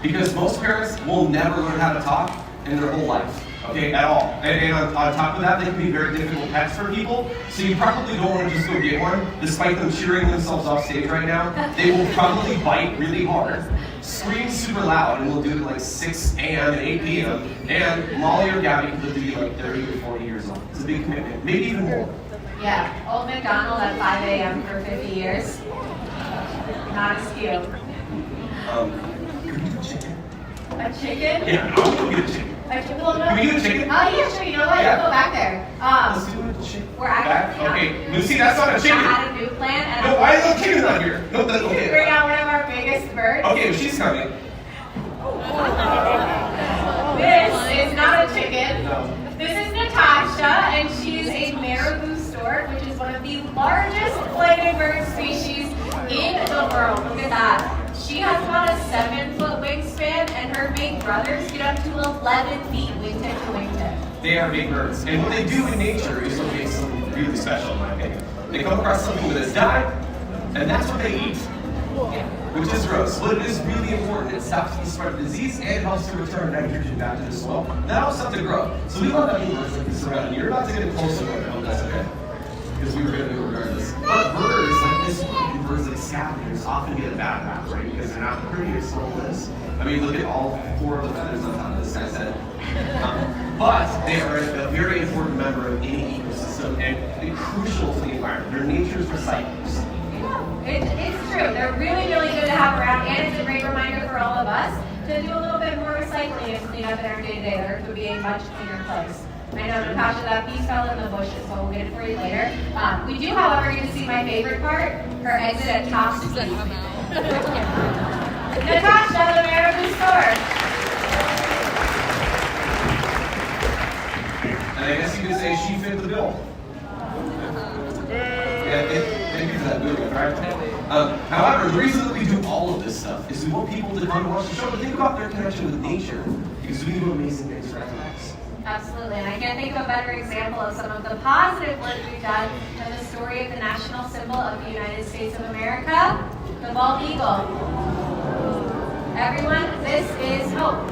Because most parents will never learn how to talk in their whole life, okay, at all. And on top of that, they can be very difficult pets for people, so you probably don't want to just go get one, despite them cheering themselves off stage right now. They will probably bite really hard, scream super loud, and we'll do it like 6 a.m. and 8 p.m. And Molly or Gabby could live to be like 30 or 40 years old. It's a big commitment, maybe even more. Yeah. Old McDonald at 5 a.m. for 50 years. Not as cute. A chicken? Yeah, I'll go get a chicken. Well, no. Can we do a chicken? Oh, yeah, sure. You know what? Yeah. Let's go back there. Let's do a chicken. We're actually Okay, Lucy, that's not a chicken. I had a new plan. And No, why is there a chicken on here? No, that's okay. Figuring out one of our biggest birds. Okay, she's coming. This is not a chicken. No. This is Natasha, and she's a marabou stork, which is one of the largest flighted bird species in the world. Look at that. She has about a 7-foot wingspan, and her big brothers get up to 11 feet wingtip to wingtip. They are big birds. And what they do in nature is what makes them really special, in my opinion. They come across something that has died, and that's what they eat. Which is gross, but it is really important. It stops the spread of disease and helps to return nitrogen back to the soil. That helps stuff to grow. So we love having birds like this around. You're about to get a closer look. I hope that's okay. Because we were going to do it regardless. But birds like this one, and birds like scavengers, often get a bad rap, right? Because they're not the prettiest little this. I mean, look at all 4 of the feathers on top of this guy's head. But they are a very important member of any ecosystem and crucial to the environment. They're nature's recyclers. It's true. They're really, really good to have around, and it's a great reminder for all of us to do a little bit more recycling and clean up in our day-to-day. The earth would be a much cleaner place. I know, Natasha, that piece fell in the bushes, so we'll get it for you later. We do, however, get to see my favorite part, her exit at top speed. Natasha, the marabou stork. And I guess you could say she fit the bill. Yeah, thank you for that movie, right? However, the reason that we do all of this stuff is we want people to come and watch the show to think about their connection with nature, because we do amazing things for everyone. Absolutely, and I can't think of a better example of some of the positive work we've done than the story of the national symbol of the United States of America, the bald eagle. Everyone, this is hope.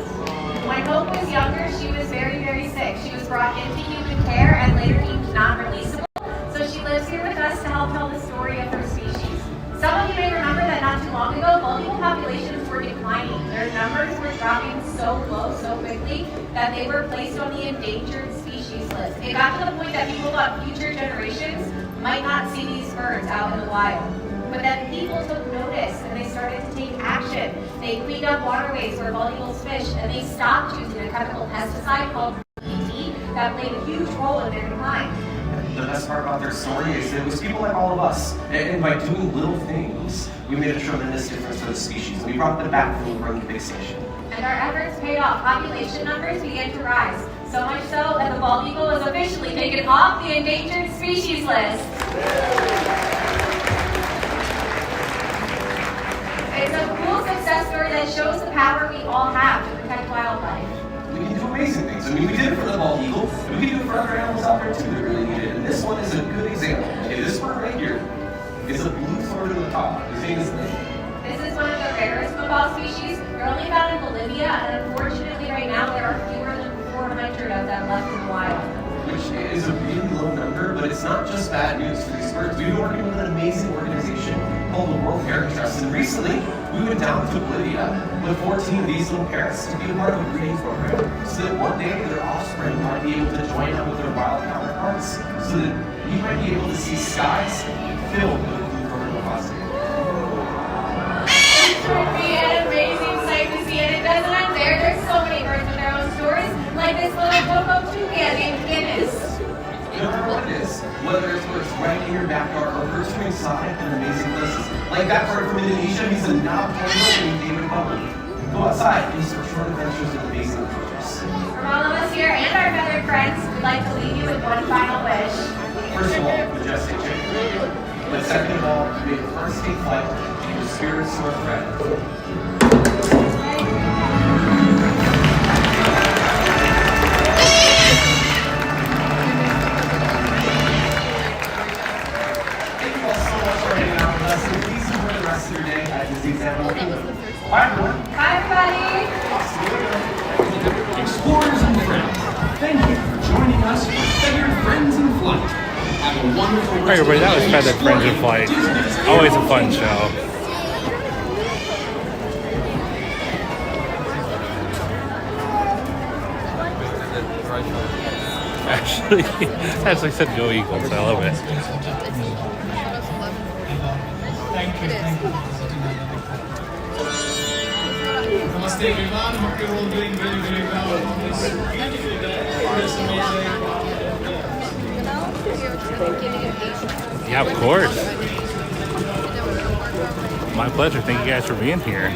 When Hope was younger, she was very, very sick. She was brought into human care and later deemed non-releasable. So she lives here with us to help tell the story of her species. Some of you may remember that not too long ago, bald eagle populations were declining. Their numbers were dropping so low, so quickly, that they were placed on the endangered species list. It got to the point that people thought future generations might not see these birds out in the wild. But then people took notice and they started to take action. They cleaned up waterways where bald eagles fish, and they stopped using a chemical pesticide called DDT that played a huge role in their decline. The best part about their story is it was people like all of us. And by doing little things, we made a tremendous difference for the species. We brought them back from the brink of extinction. And our efforts paid off. Population numbers began to rise. So much so that the bald eagle was officially taken off the endangered species list. It's a cool success story that shows the power we all have to protect wildlife. We can do amazing things. I mean, we did it for the bald eagle. We can do it for other animals out there too that really need it. And this one is a good example. Okay, this bird right here is a blue thorn in the top. His name is Lynn. This is one of the rarest mobile species. They're only found in Bolivia, and unfortunately right now there are fewer than 400 of them left in the wild. Which is a really low number, but it's not just bad news for these birds. We've been working with an amazing organization called the World Parrot Trust, and recently we went down to Bolivia with 14 of these little parrots to be a part of a breeding program, so that one day their offspring might be able to join up with their wild counterparts, so that we might be able to see skies filled with blue vertical plastic. It would be an amazing sight to see, and it doesn't end there. There's so many birds with their own stories, like this little Coco toucan named Guinness. No matter what it is, whether it's birds right in your backyard or birds from inside in amazing places. Like that bird from Indonesia, he's a knob named David Bubble. Go outside and search for adventures with amazing creatures. From all of us here and our feathered friends, we'd like to leave you with one final wish. First of all, majestic chicken. But second of all, may the first take flight and your spirits soar forever. Bye, everyone. Bye, everybody. Explorers and friends, thank you for joining us for Feathered Friends in Flight. Have a wonderful All right, everybody, that was Feathered Friends in Flight. Always a fun show. Actually said go Eagles. I love it. Namaste everyone, hope you're all doing very, very well on this beautiful day. It's amazing. Yeah, of course. My pleasure. Thank you guys for being here.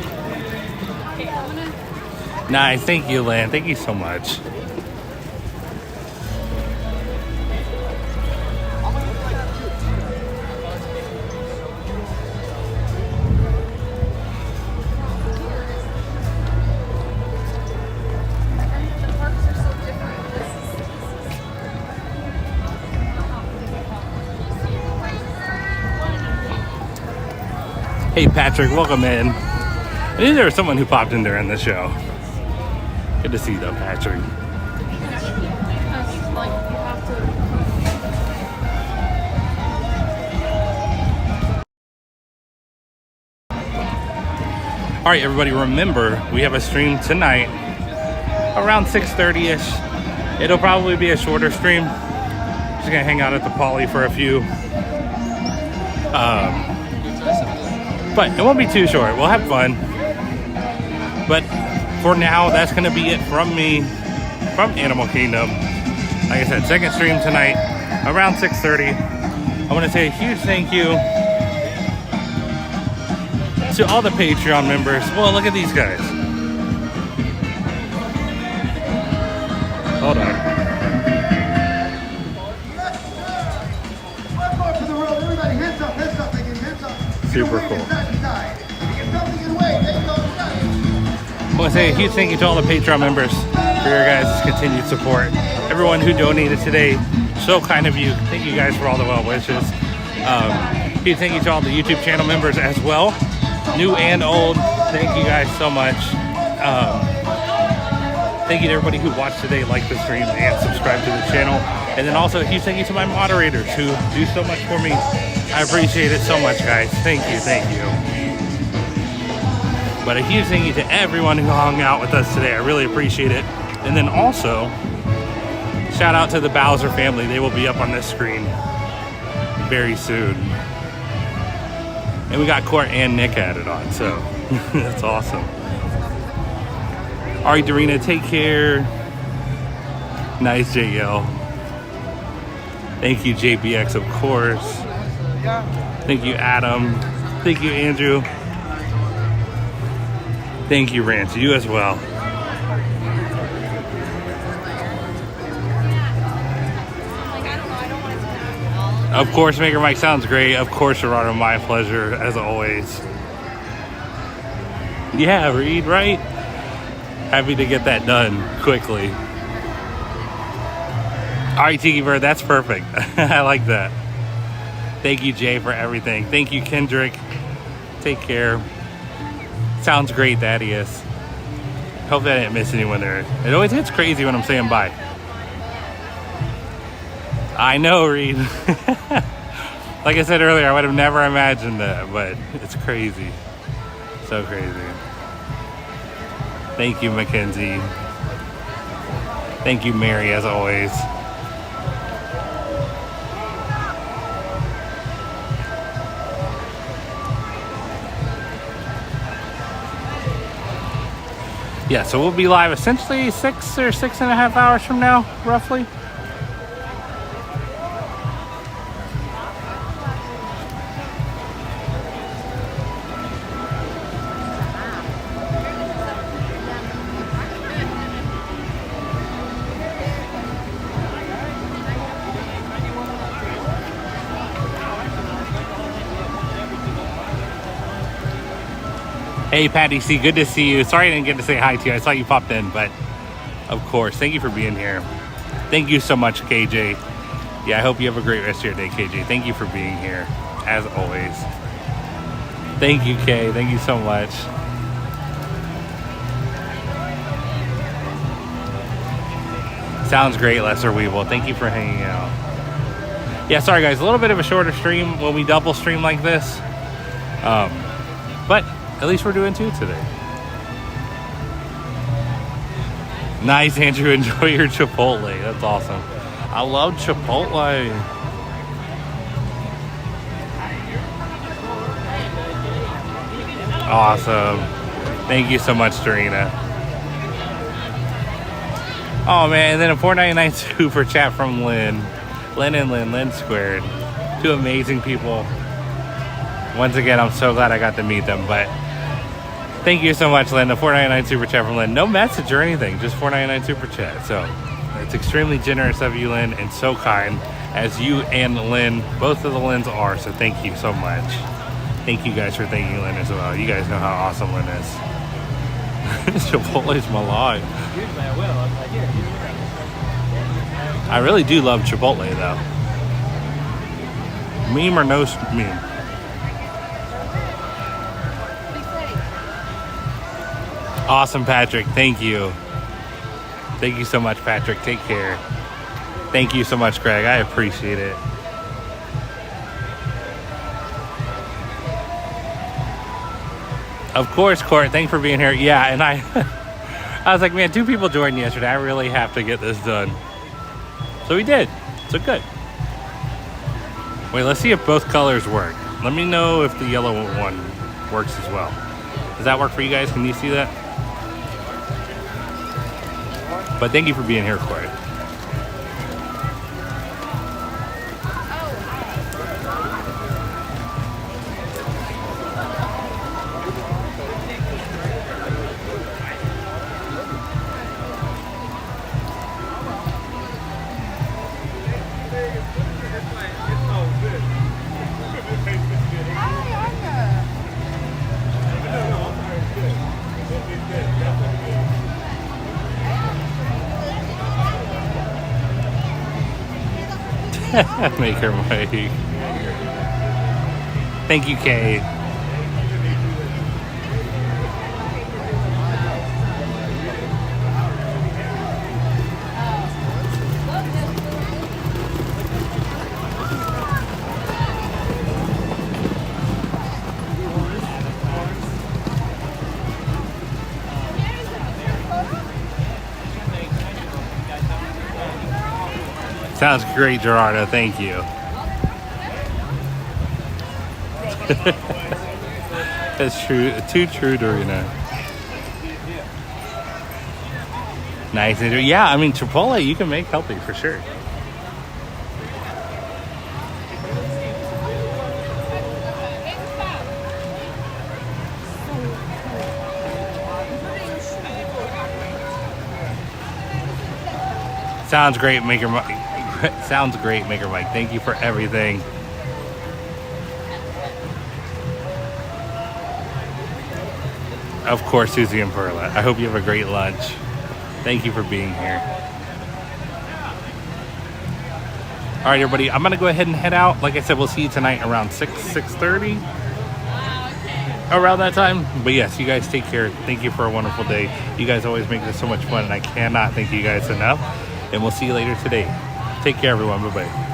Nice. Thank you, Lynn. Thank you so much. Hey Patrick, welcome in. I knew there was someone who popped in during the show. Good to see you though, Patrick. All right, everybody, remember we have a stream tonight around 6:30ish. It'll probably be a shorter stream. Just gonna hang out at the Poly for a few. But it won't be too short. We'll have fun. But for now, that's going to be it from me, from Animal Kingdom. Like I said, second stream tonight, around 6:30. I want to say a huge thank you to all the Patreon members. Well, look at these guys. Hold on. Super cool. I want to say a huge thank you to all the Patreon members for your guys' continued support. Everyone who donated today, so kind of you. Thank you guys for all the well wishes. Huge thank you to all the YouTube channel members as well, new and old. Thank you guys so much. Thank you to everybody who watched today, liked the stream, and subscribed to the channel. And then also a huge thank you to my moderators who do so much for me. I appreciate it so much, guys. Thank you, thank you. But a huge thank you to everyone who hung out with us today. I really appreciate it. And then also, shout out to the Bowser family. They will be up on this screen very soon. And we got Court and Nick added on, so that's awesome. All right, Dorina, take care. Nice, JL. Thank you, JBX, of course. Thank you, Adam. Thank you, Andrew. Thank you, Rance. You as well. Of course, Maker Mike sounds great. Of course, Gerardo, my pleasure, as always. Yeah, Reed, right? Happy to get that done quickly. All right, Tiki Bird, that's perfect. I like that. Thank you, Jay, for everything. Thank you, Kendrick. Take care. Sounds great, Thaddeus. Hope that I didn't miss anyone there. It always hits crazy when I'm saying bye. I know, Reed. Like I said earlier, I would have never imagined that, but it's crazy. So crazy. Thank you, Mackenzie. Thank you, Mary, as always. Yeah, so we'll be live essentially 6 or 6.5 hours from now, roughly. Hey, Patty C, good to see you. Sorry I didn't get to say hi to you. I saw you popped in, but of course, thank you for being here. Thank you so much, KJ. Yeah, I hope you have a great rest of your day, KJ. Thank you for being here, as always. Thank you, Kay. Thank you so much. Sounds great, Lesser Weevil. Thank you for hanging out. Yeah, sorry, guys. A little bit of a shorter stream when we double stream like this. But at least we're doing 2 today. Nice, Andrew. Enjoy your Chipotle. That's awesome. I love Chipotle. Awesome. Thank you so much, Dorina. Oh, man. And then a $4.99 super chat from Lynn. Lynn and Lynn squared. 2 amazing people. Once again, I'm so glad I got to meet them, but thank you so much, Lynn. The $4.99 super chat from Lynn. No message or anything, just $4.99 super chat. So it's extremely generous of you, Lynn, and so kind, as you and Lynn, both of the Lyns are. So thank you so much. Thank you guys for thanking Lynn as well. You guys know how awesome Lynn is. Chipotle's my life. I really do love Chipotle, though. Meme or no meme? Awesome, Patrick. Thank you. Thank you so much, Patrick. Take care. Thank you so much, Greg. I appreciate it. Of course, Court. Thanks for being here. Yeah, and I was like, man, 2 people joined yesterday. I really have to get this done. So we did. So good. Wait, let's see if both colors work. Let me know if the yellow one works as well. Does that work for you guys? Can you see that? But thank you for being here, Corey. Make her Mike. Thank you, Kay. Sounds great, Gerardo. Thank you. That's true. Too true, Dorina. Nice. Yeah, I mean, Chipotle, you can make healthy for sure. Sounds great, Maker Mike. Sounds great, Maker Mike. Thank you for everything. Of course, Susie and Perla. I hope you have a great lunch. Thank you for being here. All right, everybody. I'm going to go ahead and head out. Like I said, we'll see you tonight around 6:30. Around that time. But yes, you guys take care. Thank you for a wonderful day. You guys always make this so much fun, and I cannot thank you guys enough. And we'll see you later today. Take care, everyone. Bye-bye.